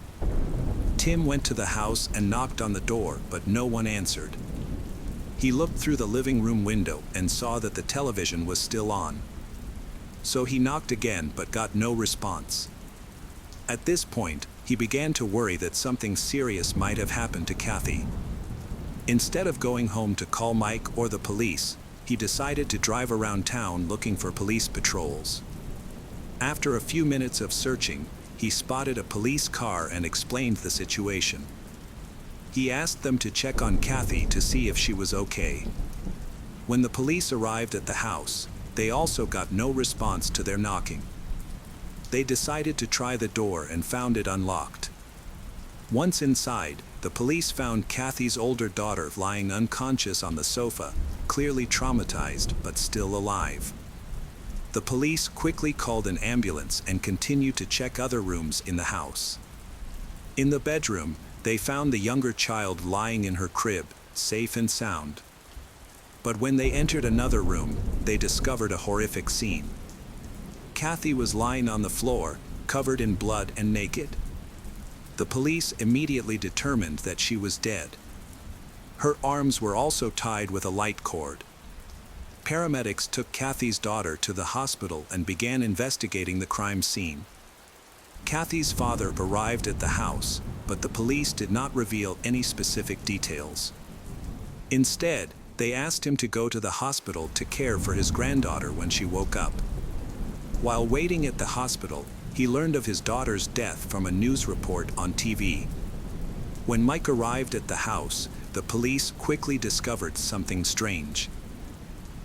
Tim went to the house and knocked on the door, but no one answered. He looked through the living room window and saw that the television was still on. So he knocked again but got no response. At this point, he began to worry that something serious might have happened to Kathy. Instead of going home to call Mike or the police, he decided to drive around town looking for police patrols. After a few minutes of searching, he spotted a police car and explained the situation. He asked them to check on Kathy to see if she was okay. When the police arrived at the house, they also got no response to their knocking. They decided to try the door and found it unlocked. Once inside, the police found Kathy's older daughter lying unconscious on the sofa, clearly traumatized but still alive. The police quickly called an ambulance and continued to check other rooms in the house. In the bedroom, they found the younger child lying in her crib, safe and sound. But when they entered another room, they discovered a horrific scene. Kathy was lying on the floor, covered in blood and naked. The police immediately determined that she was dead. Her arms were also tied with a light cord. Paramedics took Kathy's daughter to the hospital and began investigating the crime scene. Kathy's father arrived at the house, but the police did not reveal any specific details. Instead, they asked him to go to the hospital to care for his granddaughter when she woke up. While waiting at the hospital, he learned of his daughter's death from a news report on TV. When Mike arrived at the house, the police quickly discovered something strange.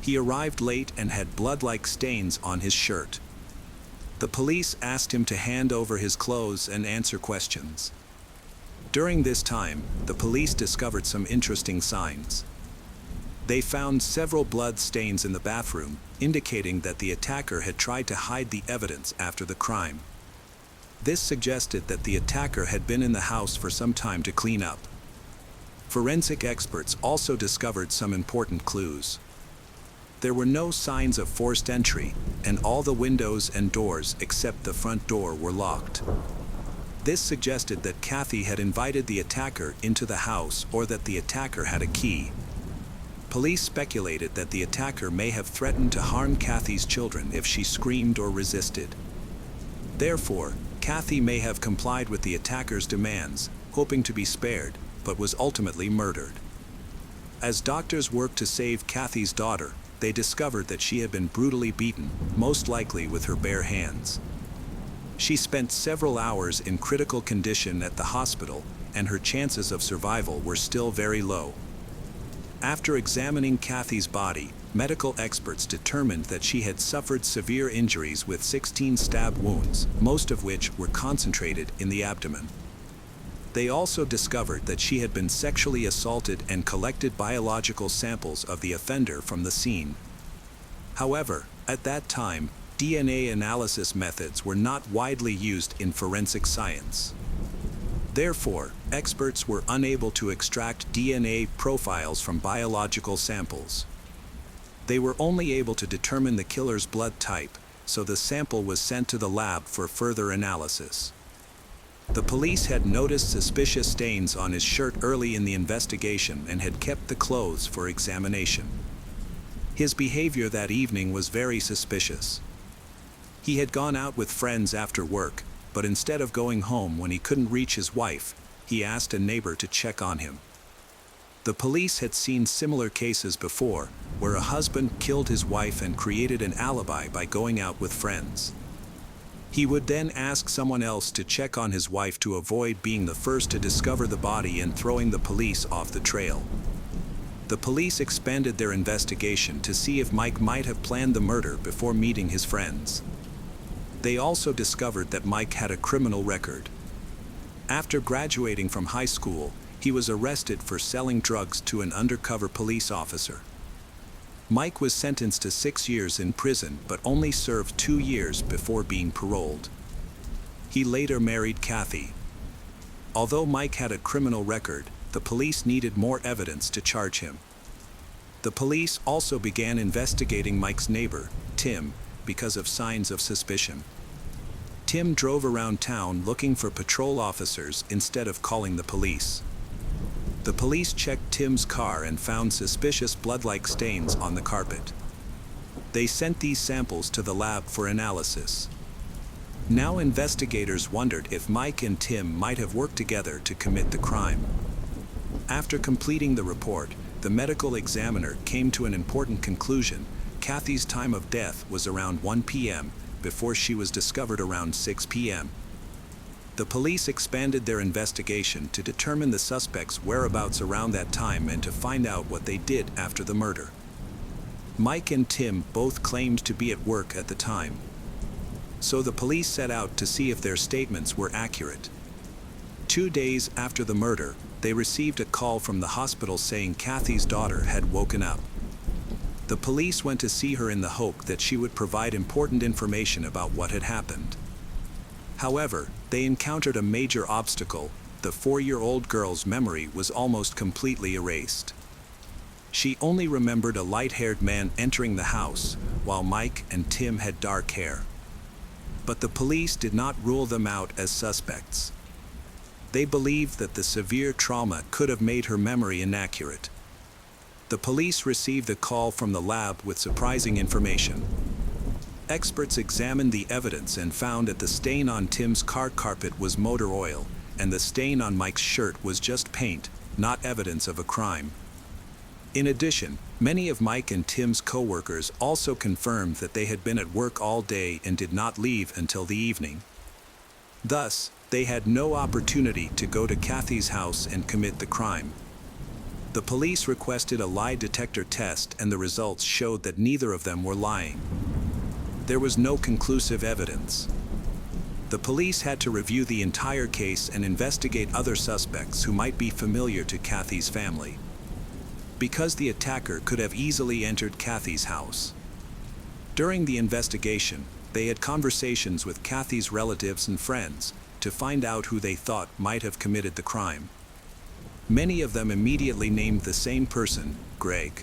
He arrived late and had blood-like stains on his shirt. The police asked him to hand over his clothes and answer questions. During this time, the police discovered some interesting signs. They found several blood stains in the bathroom, indicating that the attacker had tried to hide the evidence after the crime. This suggested that the attacker had been in the house for some time to clean up. Forensic experts also discovered some important clues. There were no signs of forced entry, and all the windows and doors except the front door were locked. This suggested that Kathy had invited the attacker into the house or that the attacker had a key. Police speculated that the attacker may have threatened to harm Kathy's children if she screamed or resisted. Therefore, Kathy may have complied with the attacker's demands, hoping to be spared, but was ultimately murdered. As doctors worked to save Kathy's daughter, they discovered that she had been brutally beaten, most likely with her bare hands. She spent several hours in critical condition at the hospital, and her chances of survival were still very low. After examining Kathy's body, medical experts determined that she had suffered severe injuries with 16 stab wounds, most of which were concentrated in the abdomen. They also discovered that she had been sexually assaulted and collected biological samples of the offender from the scene. However, at that time, DNA analysis methods were not widely used in forensic science. Therefore, experts were unable to extract DNA profiles from biological samples. They were only able to determine the killer's blood type, so the sample was sent to the lab for further analysis. The police had noticed suspicious stains on his shirt early in the investigation and had kept the clothes for examination. His behavior that evening was very suspicious. He had gone out with friends after work, but instead of going home when he couldn't reach his wife, he asked a neighbor to check on him. The police had seen similar cases before, where a husband killed his wife and created an alibi by going out with friends. He would then ask someone else to check on his wife to avoid being the first to discover the body and throwing the police off the trail. The police expanded their investigation to see if Mike might have planned the murder before meeting his friends. They also discovered that Mike had a criminal record. After graduating from high school, he was arrested for selling drugs to an undercover police officer. Mike was sentenced to 6 years in prison but only served 2 years before being paroled. He later married Kathy. Although Mike had a criminal record, the police needed more evidence to charge him. The police also began investigating Mike's neighbor, Tim, because of signs of suspicion. Tim drove around town looking for patrol officers instead of calling the police. The police checked Tim's car and found suspicious blood-like stains on the carpet. They sent these samples to the lab for analysis. Now investigators wondered if Mike and Tim might have worked together to commit the crime. After completing the report, the medical examiner came to an important conclusion. Kathy's time of death was around 1 p.m., before she was discovered around 6 p.m. The police expanded their investigation to determine the suspects' whereabouts around that time and to find out what they did after the murder. Mike and Tim both claimed to be at work at the time. So the police set out to see if their statements were accurate. 2 days after the murder, they received a call from the hospital saying Kathy's daughter had woken up. The police went to see her in the hope that she would provide important information about what had happened. However, they encountered a major obstacle. The 4-year-old girl's memory was almost completely erased. She only remembered a light-haired man entering the house, while Mike and Tim had dark hair. But the police did not rule them out as suspects. They believed that the severe trauma could have made her memory inaccurate. The police received a call from the lab with surprising information. Experts examined the evidence and found that the stain on Tim's car carpet was motor oil, and the stain on Mike's shirt was just paint, not evidence of a crime. In addition, many of Mike and Tim's co-workers also confirmed that they had been at work all day and did not leave until the evening. Thus, they had no opportunity to go to Kathy's house and commit the crime. The police requested a lie detector test and the results showed that neither of them were lying. There was no conclusive evidence. The police had to review the entire case and investigate other suspects who might be familiar to Kathy's family. Because the attacker could have easily entered Kathy's house. During the investigation, they had conversations with Kathy's relatives and friends to find out who they thought might have committed the crime. Many of them immediately named the same person, Greg.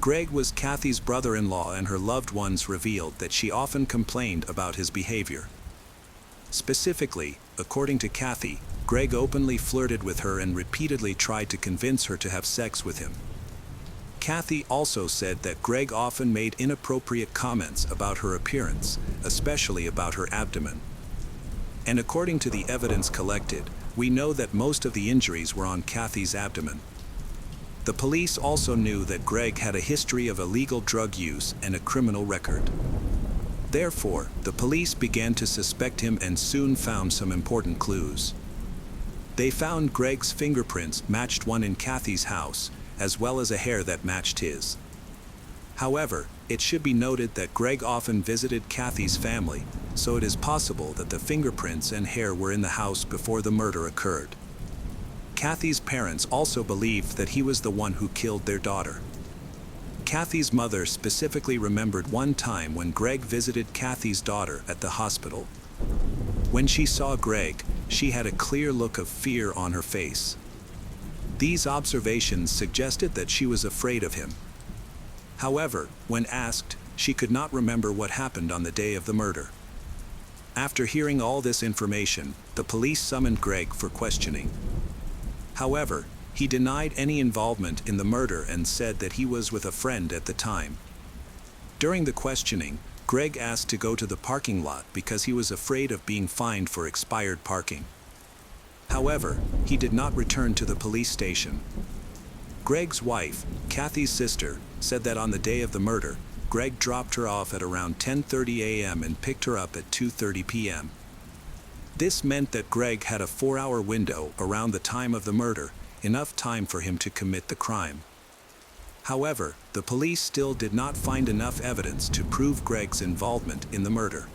Greg was Kathy's brother-in-law, and her loved ones revealed that she often complained about his behavior. Specifically, according to Kathy, Greg openly flirted with her and repeatedly tried to convince her to have sex with him. Kathy also said that Greg often made inappropriate comments about her appearance, especially about her abdomen. And according to the evidence collected, we know that most of the injuries were on Kathy's abdomen. The police also knew that Greg had a history of illegal drug use and a criminal record. Therefore, the police began to suspect him and soon found some important clues. They found Greg's fingerprints matched one in Kathy's house, as well as a hair that matched his. However, it should be noted that Greg often visited Kathy's family, so it is possible that the fingerprints and hair were in the house before the murder occurred. Kathy's parents also believed that he was the one who killed their daughter. Kathy's mother specifically remembered one time when Greg visited Kathy's daughter at the hospital. When she saw Greg, she had a clear look of fear on her face. These observations suggested that she was afraid of him. However, when asked, she could not remember what happened on the day of the murder. After hearing all this information, the police summoned Greg for questioning. However, he denied any involvement in the murder and said that he was with a friend at the time. During the questioning, Greg asked to go to the parking lot because he was afraid of being fined for expired parking. However, he did not return to the police station. Greg's wife, Kathy's sister, said that on the day of the murder, Greg dropped her off at around 10:30 a.m. and picked her up at 2:30 p.m. This meant that Greg had a 4-hour window around the time of the murder, enough time for him to commit the crime. However, the police still did not find enough evidence to prove Greg's involvement in the murder.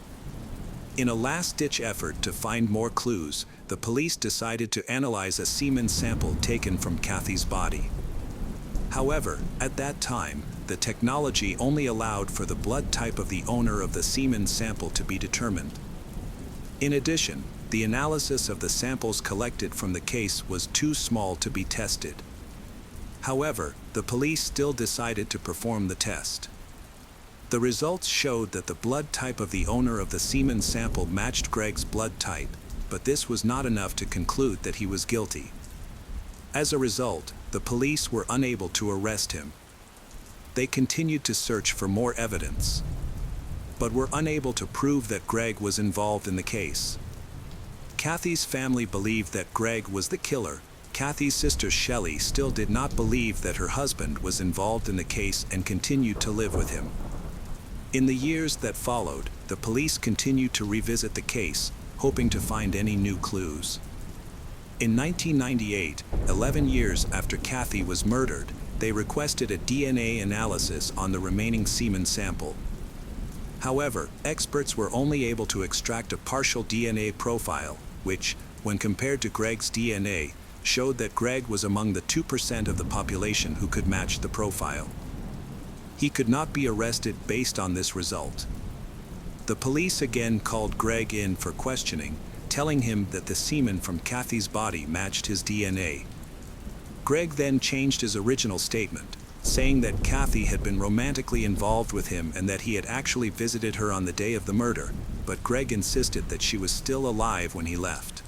In a last-ditch effort to find more clues, the police decided to analyze a semen sample taken from Kathy's body. However, at that time, the technology only allowed for the blood type of the owner of the semen sample to be determined. In addition, the analysis of the samples collected from the case was too small to be tested. However, the police still decided to perform the test. The results showed that the blood type of the owner of the semen sample matched Greg's blood type, but this was not enough to conclude that he was guilty. As a result, the police were unable to arrest him. They continued to search for more evidence, but were unable to prove that Greg was involved in the case. Kathy's family believed that Greg was the killer. Kathy's sister Shelley still did not believe that her husband was involved in the case and continued to live with him. In the years that followed, the police continued to revisit the case, hoping to find any new clues. In 1998, 11 years after Kathy was murdered, they requested a DNA analysis on the remaining semen sample. However, experts were only able to extract a partial DNA profile, which, when compared to Greg's DNA, showed that Greg was among the 2% of the population who could match the profile. He could not be arrested based on this result. The police again called Greg in for questioning, telling him that the semen from Kathy's body matched his DNA. Greg then changed his original statement, saying that Kathy had been romantically involved with him and that he had actually visited her on the day of the murder, but Greg insisted that she was still alive when he left.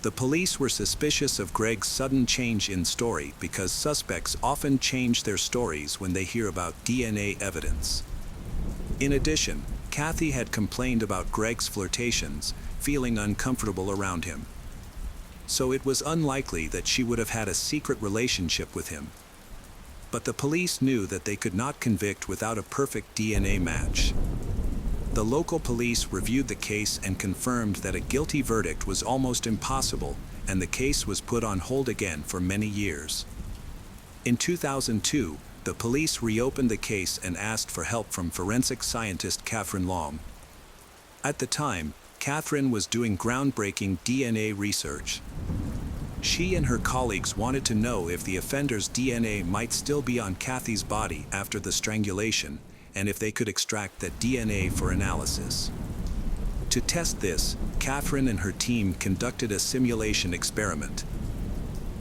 The police were suspicious of Greg's sudden change in story because suspects often change their stories when they hear about DNA evidence. In addition, Kathy had complained about Greg's flirtations, feeling uncomfortable around him. So it was unlikely that she would have had a secret relationship with him. But the police knew that they could not convict without a perfect DNA match. The local police reviewed the case and confirmed that a guilty verdict was almost impossible, and the case was put on hold again for many years. In 2002, the police reopened the case and asked for help from forensic scientist Catherine Long. At the time, Catherine was doing groundbreaking DNA research. She and her colleagues wanted to know if the offender's DNA might still be on Kathy's body after the strangulation, and if they could extract that DNA for analysis. To test this, Catherine and her team conducted a simulation experiment.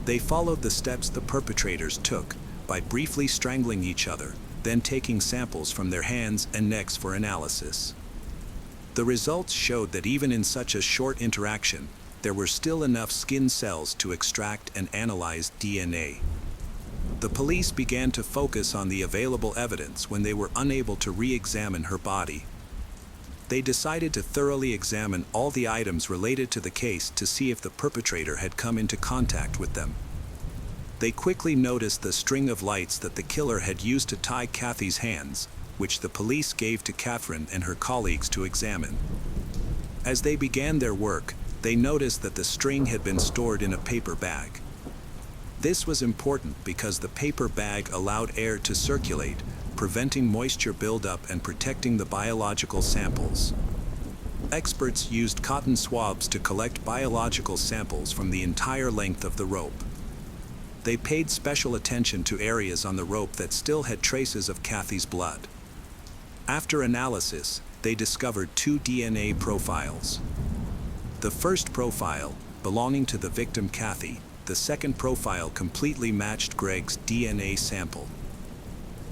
They followed the steps the perpetrators took by briefly strangling each other, then taking samples from their hands and necks for analysis. The results showed that even in such a short interaction, there were still enough skin cells to extract and analyze DNA. The police began to focus on the available evidence when they were unable to re-examine her body. They decided to thoroughly examine all the items related to the case to see if the perpetrator had come into contact with them. They quickly noticed the string of lights that the killer had used to tie Kathy's hands, which the police gave to Catherine and her colleagues to examine. As they began their work, they noticed that the string had been stored in a paper bag. This was important because the paper bag allowed air to circulate, preventing moisture buildup and protecting the biological samples. Experts used cotton swabs to collect biological samples from the entire length of the rope. They paid special attention to areas on the rope that still had traces of Kathy's blood. After analysis, they discovered 2 DNA profiles. The first profile, belonging to the victim Kathy, the second profile completely matched Greg's DNA sample.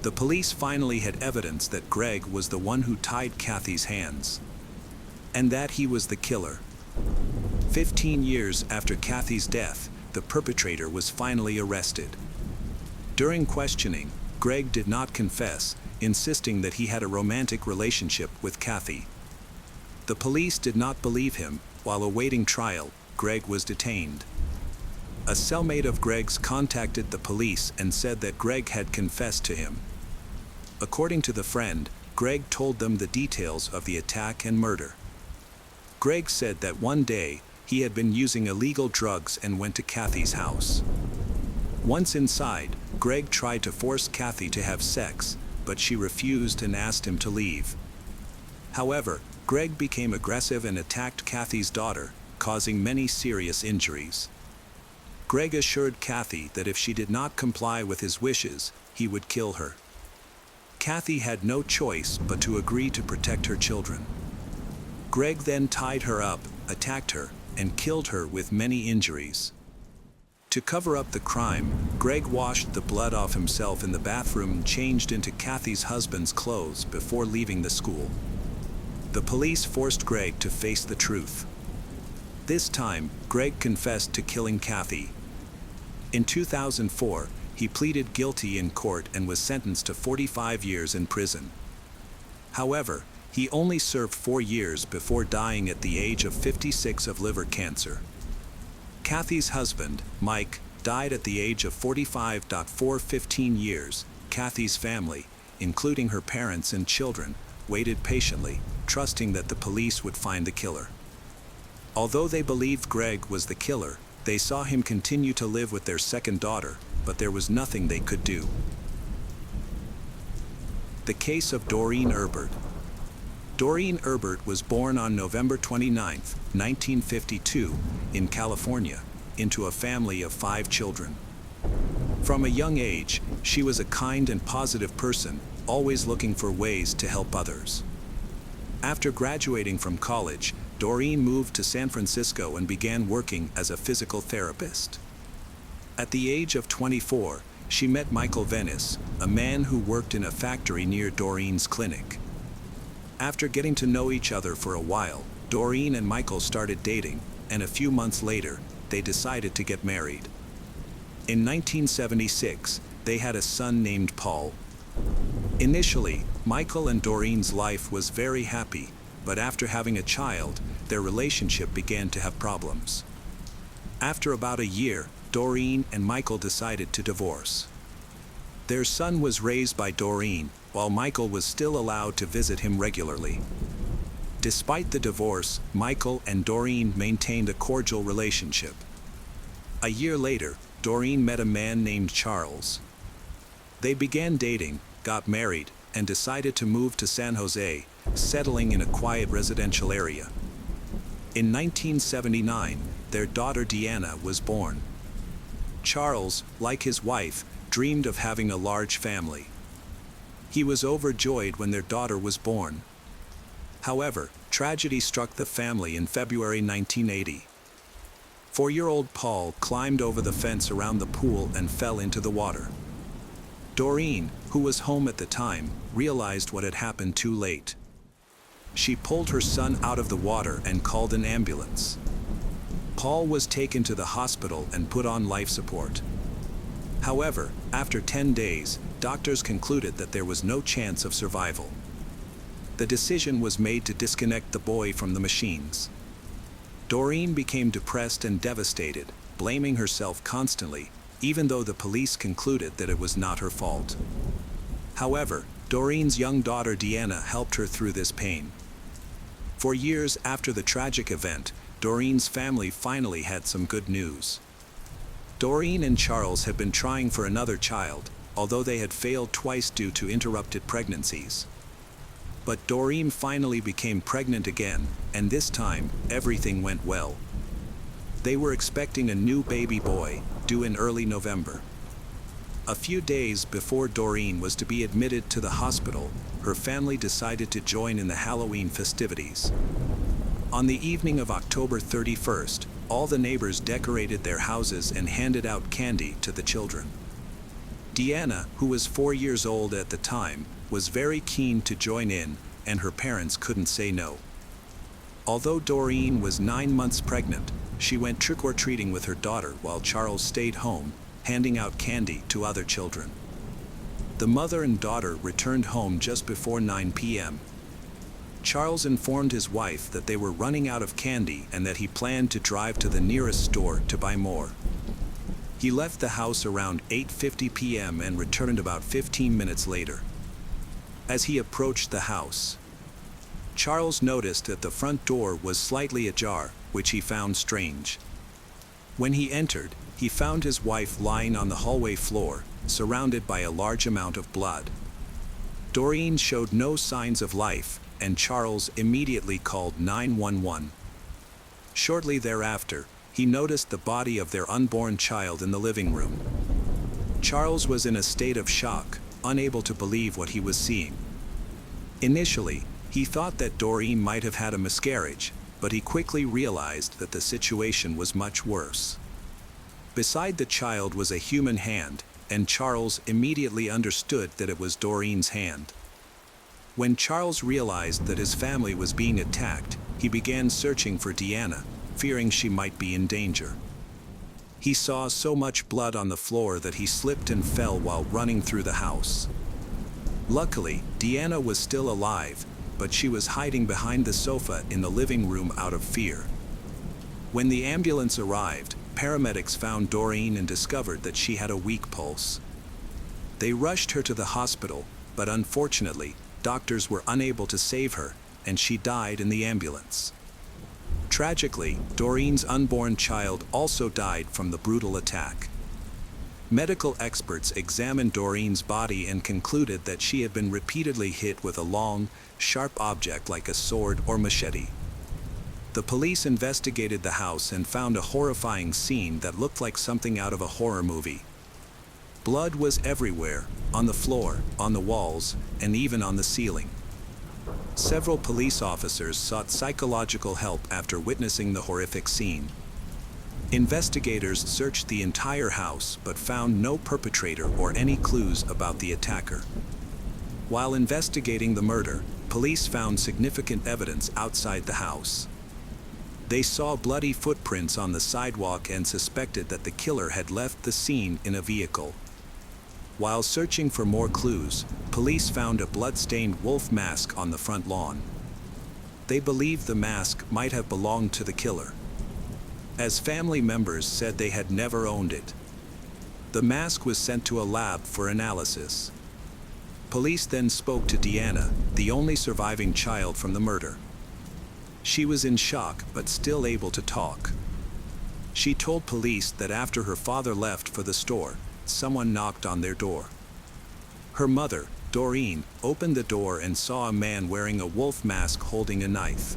The police finally had evidence that Greg was the one who tied Kathy's hands, and that he was the killer. 15 years after Kathy's death, the perpetrator was finally arrested. During questioning, Greg did not confess, insisting that he had a romantic relationship with Kathy. The police did not believe him. While awaiting trial, Greg was detained. A cellmate of Greg's contacted the police and said that Greg had confessed to him. According to the friend, Greg told them the details of the attack and murder. Greg said that one day, he had been using illegal drugs and went to Kathy's house. Once inside, Greg tried to force Kathy to have sex, but she refused and asked him to leave. However, Greg became aggressive and attacked Kathy's daughter, causing many serious injuries. Greg assured Kathy that if she did not comply with his wishes, he would kill her. Kathy had no choice but to agree to protect her children. Greg then tied her up, attacked her, and killed her with many injuries. To cover up the crime, Greg washed the blood off himself in the bathroom and changed into Kathy's husband's clothes before leaving the school. The police forced Greg to face the truth. This time, Greg confessed to killing Kathy. In 2004, he pleaded guilty in court and was sentenced to 45 years in prison. However, he only served 4 years before dying at the age of 56 of liver cancer. Kathy's husband, Mike, died at the age of 45. For 15 years, Kathy's family, including her parents and children, waited patiently, trusting that the police would find the killer. Although they believed Greg was the killer, they saw him continue to live with their second daughter, but there was nothing they could do. The case of Doreen Erbert. Doreen Erbert was born on November 29, 1952, in California, into a family of 5 children. From a young age, she was a kind and positive person, always looking for ways to help others. After graduating from college, Doreen moved to San Francisco and began working as a physical therapist. At the age of 24, she met Michael Venice, a man who worked in a factory near Doreen's clinic. After getting to know each other for a while, Doreen and Michael started dating, and a few months later, they decided to get married. In 1976, they had a son named Paul. Initially, Michael and Doreen's life was very happy, but after having a child, their relationship began to have problems. After about a year, Doreen and Michael decided to divorce. Their son was raised by Doreen, while Michael was still allowed to visit him regularly. Despite the divorce, Michael and Doreen maintained a cordial relationship. A year later, Doreen met a man named Charles. They began dating, got married, and decided to move to San Jose, settling in a quiet residential area. In 1979, their daughter Deanna was born. Charles, like his wife, dreamed of having a large family. He was overjoyed when their daughter was born. However, tragedy struck the family in February 1980. 4-year-old Paul climbed over the fence around the pool and fell into the water. Doreen, who was home at the time, realized what had happened too late. She pulled her son out of the water and called an ambulance. Paul was taken to the hospital and put on life support. However, after 10 days, doctors concluded that there was no chance of survival. The decision was made to disconnect the boy from the machines. Doreen became depressed and devastated, blaming herself constantly, even though the police concluded that it was not her fault. However, Doreen's young daughter Deanna helped her through this pain. For years after the tragic event, Doreen's family finally had some good news. Doreen and Charles had been trying for another child, although they had failed twice due to interrupted pregnancies. But Doreen finally became pregnant again, and this time, everything went well. They were expecting a new baby boy, due in early November. A few days before Doreen was to be admitted to the hospital, her family decided to join in the Halloween festivities. On the evening of October 31st, all the neighbors decorated their houses and handed out candy to the children. Deanna, who was 4 years old at the time, was very keen to join in, and her parents couldn't say no. Although Doreen was 9 months pregnant, she went trick-or-treating with her daughter while Charles stayed home, handing out candy to other children. The mother and daughter returned home just before 9 p.m. Charles informed his wife that they were running out of candy and that he planned to drive to the nearest store to buy more. He left the house around 8:50 p.m. and returned about 15 minutes later. As he approached the house, Charles noticed that the front door was slightly ajar, which he found strange. When he entered, he found his wife lying on the hallway floor, surrounded by a large amount of blood. Doreen showed no signs of life, and Charles immediately called 911. Shortly thereafter, he noticed the body of their unborn child in the living room. Charles was in a state of shock, unable to believe what he was seeing. Initially, he thought that Doreen might have had a miscarriage, but he quickly realized that the situation was much worse. Beside the child was a human hand, and Charles immediately understood that it was Doreen's hand. When Charles realized that his family was being attacked, he began searching for Deanna, fearing she might be in danger. He saw so much blood on the floor that he slipped and fell while running through the house. Luckily, Deanna was still alive, but she was hiding behind the sofa in the living room out of fear. When the ambulance arrived, paramedics found Doreen and discovered that she had a weak pulse. They rushed her to the hospital, but unfortunately, doctors were unable to save her, and she died in the ambulance. Tragically, Doreen's unborn child also died from the brutal attack. Medical experts examined Doreen's body and concluded that she had been repeatedly hit with a long, sharp object like a sword or machete. The police investigated the house and found a horrifying scene that looked like something out of a horror movie. Blood was everywhere, on the floor, on the walls, and even on the ceiling. Several police officers sought psychological help after witnessing the horrific scene. Investigators searched the entire house but found no perpetrator or any clues about the attacker. While investigating the murder, police found significant evidence outside the house. They saw bloody footprints on the sidewalk and suspected that the killer had left the scene in a vehicle. While searching for more clues, police found a blood-stained wolf mask on the front lawn. They believed the mask might have belonged to the killer, as family members said they had never owned it. The mask was sent to a lab for analysis. Police then spoke to Deanna, the only surviving child from the murder. She was in shock but still able to talk. She told police that after her father left for the store, someone knocked on their door. Her mother, Doreen, opened the door and saw a man wearing a wolf mask holding a knife.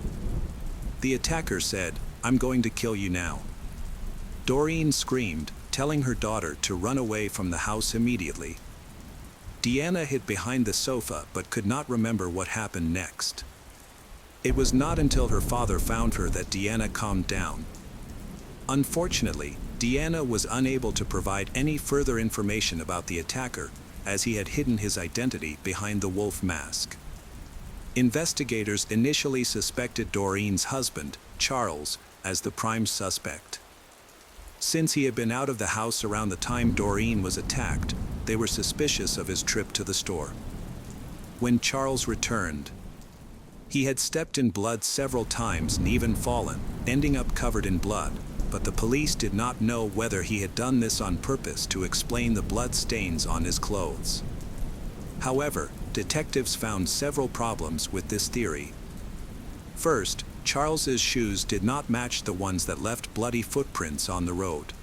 The attacker said, "I'm going to kill you now." Doreen screamed, telling her daughter to run away from the house immediately. Deanna hid behind the sofa but could not remember what happened next. It was not until her father found her that Deanna calmed down. Unfortunately, Deanna was unable to provide any further information about the attacker, as he had hidden his identity behind the wolf mask. Investigators initially suspected Doreen's husband, Charles, as the prime suspect. Since he had been out of the house around the time Doreen was attacked, they were suspicious of his trip to the store. When Charles returned, he had stepped in blood several times and even fallen, ending up covered in blood, but the police did not know whether he had done this on purpose to explain the blood stains on his clothes. However, detectives found several problems with this theory. First, Charles's shoes did not match the ones that left bloody footprints on the road.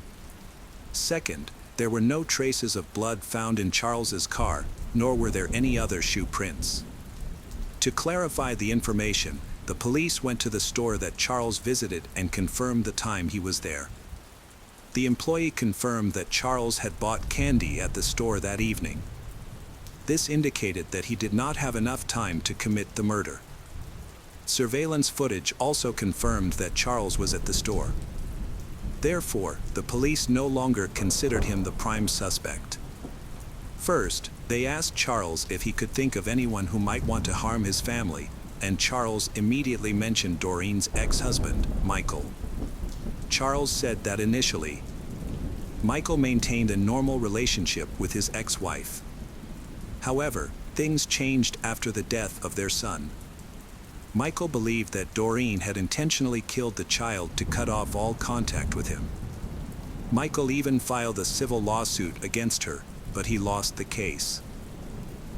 Second, there were no traces of blood found in Charles's car, nor were there any other shoe prints. To clarify the information, the police went to the store that Charles visited and confirmed the time he was there. The employee confirmed that Charles had bought candy at the store that evening. This indicated that he did not have enough time to commit the murder. Surveillance footage also confirmed that Charles was at the store. Therefore, the police no longer considered him the prime suspect. First, they asked Charles if he could think of anyone who might want to harm his family, and Charles immediately mentioned Doreen's ex-husband, Michael. Charles said that initially, Michael maintained a normal relationship with his ex-wife. However, things changed after the death of their son. Michael believed that Doreen had intentionally killed the child to cut off all contact with him. Michael even filed a civil lawsuit against her, but he lost the case.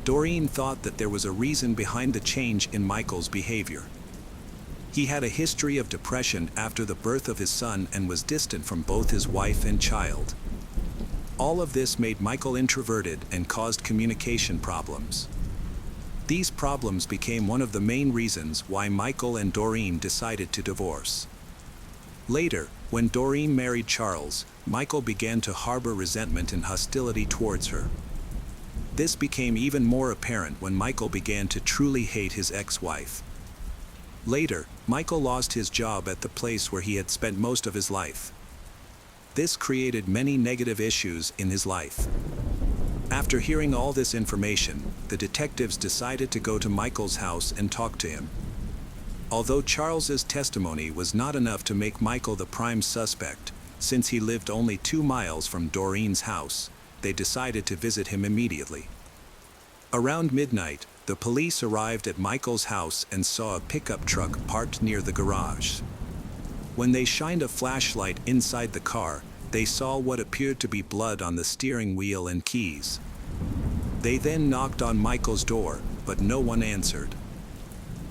Doreen thought that there was a reason behind the change in Michael's behavior. He had a history of depression after the birth of his son and was distant from both his wife and child. All of this made Michael introverted and caused communication problems. These problems became one of the main reasons why Michael and Doreen decided to divorce. Later, when Doreen married Charles, Michael began to harbor resentment and hostility towards her. This became even more apparent when Michael began to truly hate his ex-wife. Later, Michael lost his job at the place where he had spent most of his life. This created many negative issues in his life. After hearing all this information, the detectives decided to go to Michael's house and talk to him. Although Charles's testimony was not enough to make Michael the prime suspect, since he lived only 2 miles from Doreen's house, they decided to visit him immediately. Around midnight, the police arrived at Michael's house and saw a pickup truck parked near the garage. When they shined a flashlight inside the car, they saw what appeared to be blood on the steering wheel and keys. They then knocked on Michael's door, but no one answered.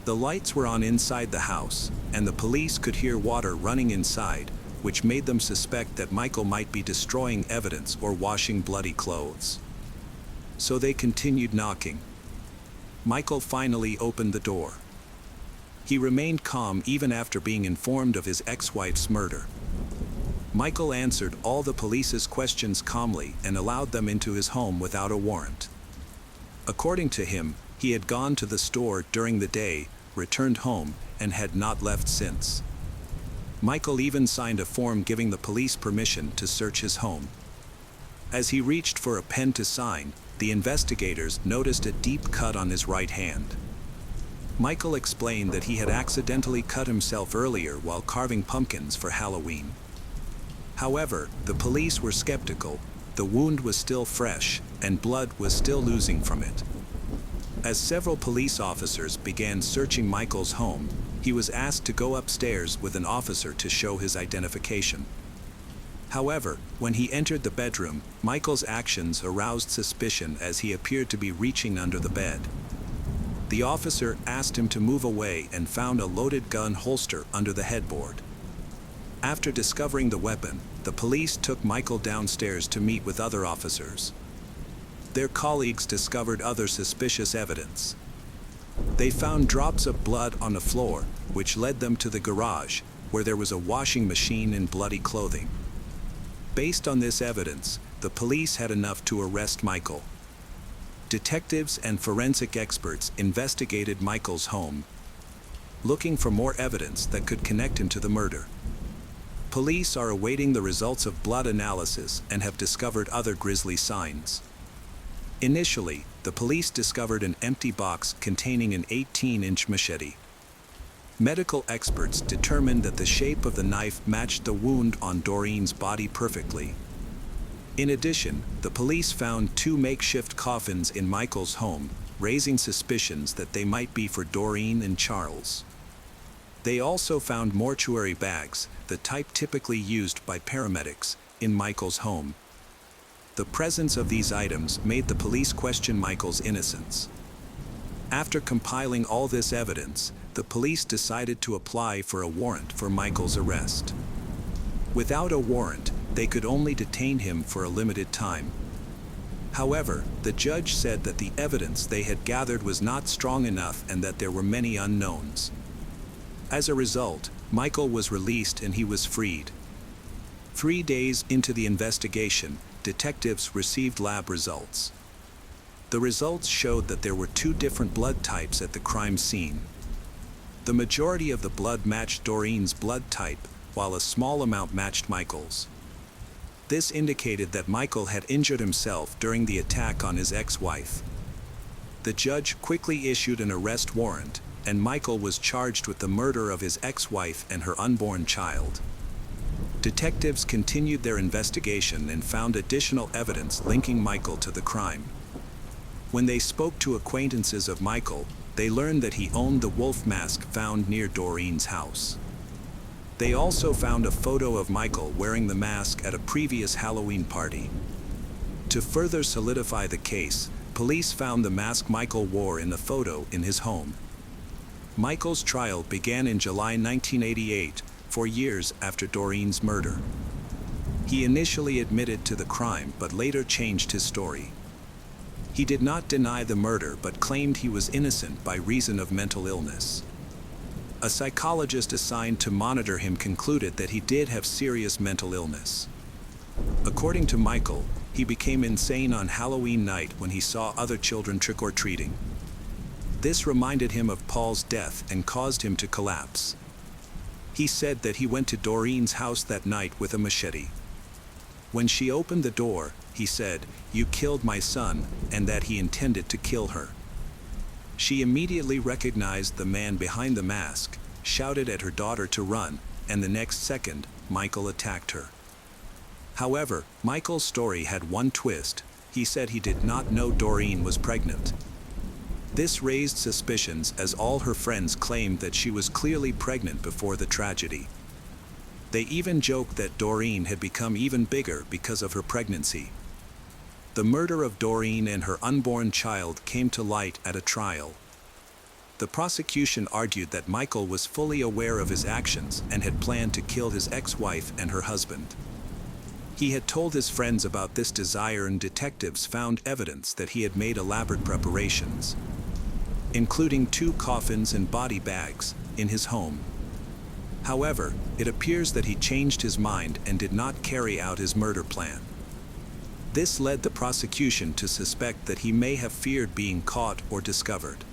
The lights were on inside the house, and the police could hear water running inside, which made them suspect that Michael might be destroying evidence or washing bloody clothes. So they continued knocking. Michael finally opened the door. He remained calm even after being informed of his ex-wife's murder. Michael answered all the police's questions calmly and allowed them into his home without a warrant. According to him, he had gone to the store during the day, returned home, and had not left since. Michael even signed a form giving the police permission to search his home. As he reached for a pen to sign, the investigators noticed a deep cut on his right hand. Michael explained that he had accidentally cut himself earlier while carving pumpkins for Halloween. However, the police were skeptical. The wound was still fresh, and blood was still oozing from it. As several police officers began searching Michael's home, he was asked to go upstairs with an officer to show his identification. However, when he entered the bedroom, Michael's actions aroused suspicion as he appeared to be reaching under the bed. The officer asked him to move away and found a loaded gun holster under the headboard. After discovering the weapon, the police took Michael downstairs to meet with other officers. Their colleagues discovered other suspicious evidence. They found drops of blood on the floor, which led them to the garage, where there was a washing machine and bloody clothing. Based on this evidence, the police had enough to arrest Michael. Detectives and forensic experts investigated Michael's home, looking for more evidence that could connect him to the murder. Police are awaiting the results of blood analysis and have discovered other grisly signs. Initially, the police discovered an empty box containing an 18-inch machete. Medical experts determined that the shape of the knife matched the wound on Doreen's body perfectly. In addition, the police found 2 makeshift coffins in Michael's home, raising suspicions that they might be for Doreen and Charles. They also found mortuary bags, the type typically used by paramedics, in Michael's home. The presence of these items made the police question Michael's innocence. After compiling all this evidence, the police decided to apply for a warrant for Michael's arrest. Without a warrant, they could only detain him for a limited time. However, the judge said that the evidence they had gathered was not strong enough and that there were many unknowns. As a result, Michael was released and he was freed. 3 days into the investigation, detectives received lab results. The results showed that there were 2 different blood types at the crime scene. The majority of the blood matched Doreen's blood type, while a small amount matched Michael's. This indicated that Michael had injured himself during the attack on his ex-wife. The judge quickly issued an arrest warrant, and Michael was charged with the murder of his ex-wife and her unborn child. Detectives continued their investigation and found additional evidence linking Michael to the crime. When they spoke to acquaintances of Michael, they learned that he owned the wolf mask found near Doreen's house. They also found a photo of Michael wearing the mask at a previous Halloween party. To further solidify the case, police found the mask Michael wore in the photo in his home. Michael's trial began in July 1988, 4 years after Doreen's murder. He initially admitted to the crime but later changed his story. He did not deny the murder but claimed he was innocent by reason of mental illness. A psychologist assigned to monitor him concluded that he did have serious mental illness. According to Michael, he became insane on Halloween night when he saw other children trick-or-treating. This reminded him of Paul's death and caused him to collapse. He said that he went to Doreen's house that night with a machete. When she opened the door, he said, "You killed my son," and that he intended to kill her. She immediately recognized the man behind the mask, shouted at her daughter to run, and the next second, Michael attacked her. However, Michael's story had one twist. He said he did not know Doreen was pregnant. This raised suspicions as all her friends claimed that she was clearly pregnant before the tragedy. They even joked that Doreen had become even bigger because of her pregnancy. The murder of Doreen and her unborn child came to light at a trial. The prosecution argued that Michael was fully aware of his actions and had planned to kill his ex-wife and her husband. He had told his friends about this desire, and detectives found evidence that he had made elaborate preparations, including 2 coffins and body bags, in his home. However, it appears that he changed his mind and did not carry out his murder plan. This led the prosecution to suspect that he may have feared being caught or discovered.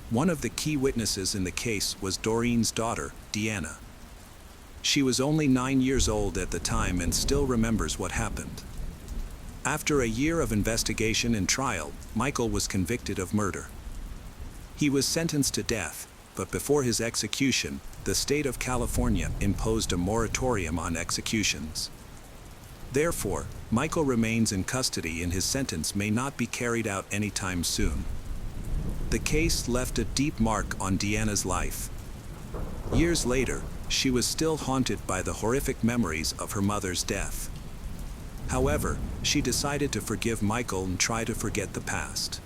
One of the key witnesses in the case was Doreen's daughter, Deanna. She was only 9 years old at the time and still remembers what happened. After a year of investigation and trial, Michael was convicted of murder. He was sentenced to death, but before his execution, the state of California imposed a moratorium on executions. Therefore, Michael remains in custody and his sentence may not be carried out anytime soon. The case left a deep mark on Deanna's life. Years later, she was still haunted by the horrific memories of her mother's death. However, she decided to forgive Michael and try to forget the past.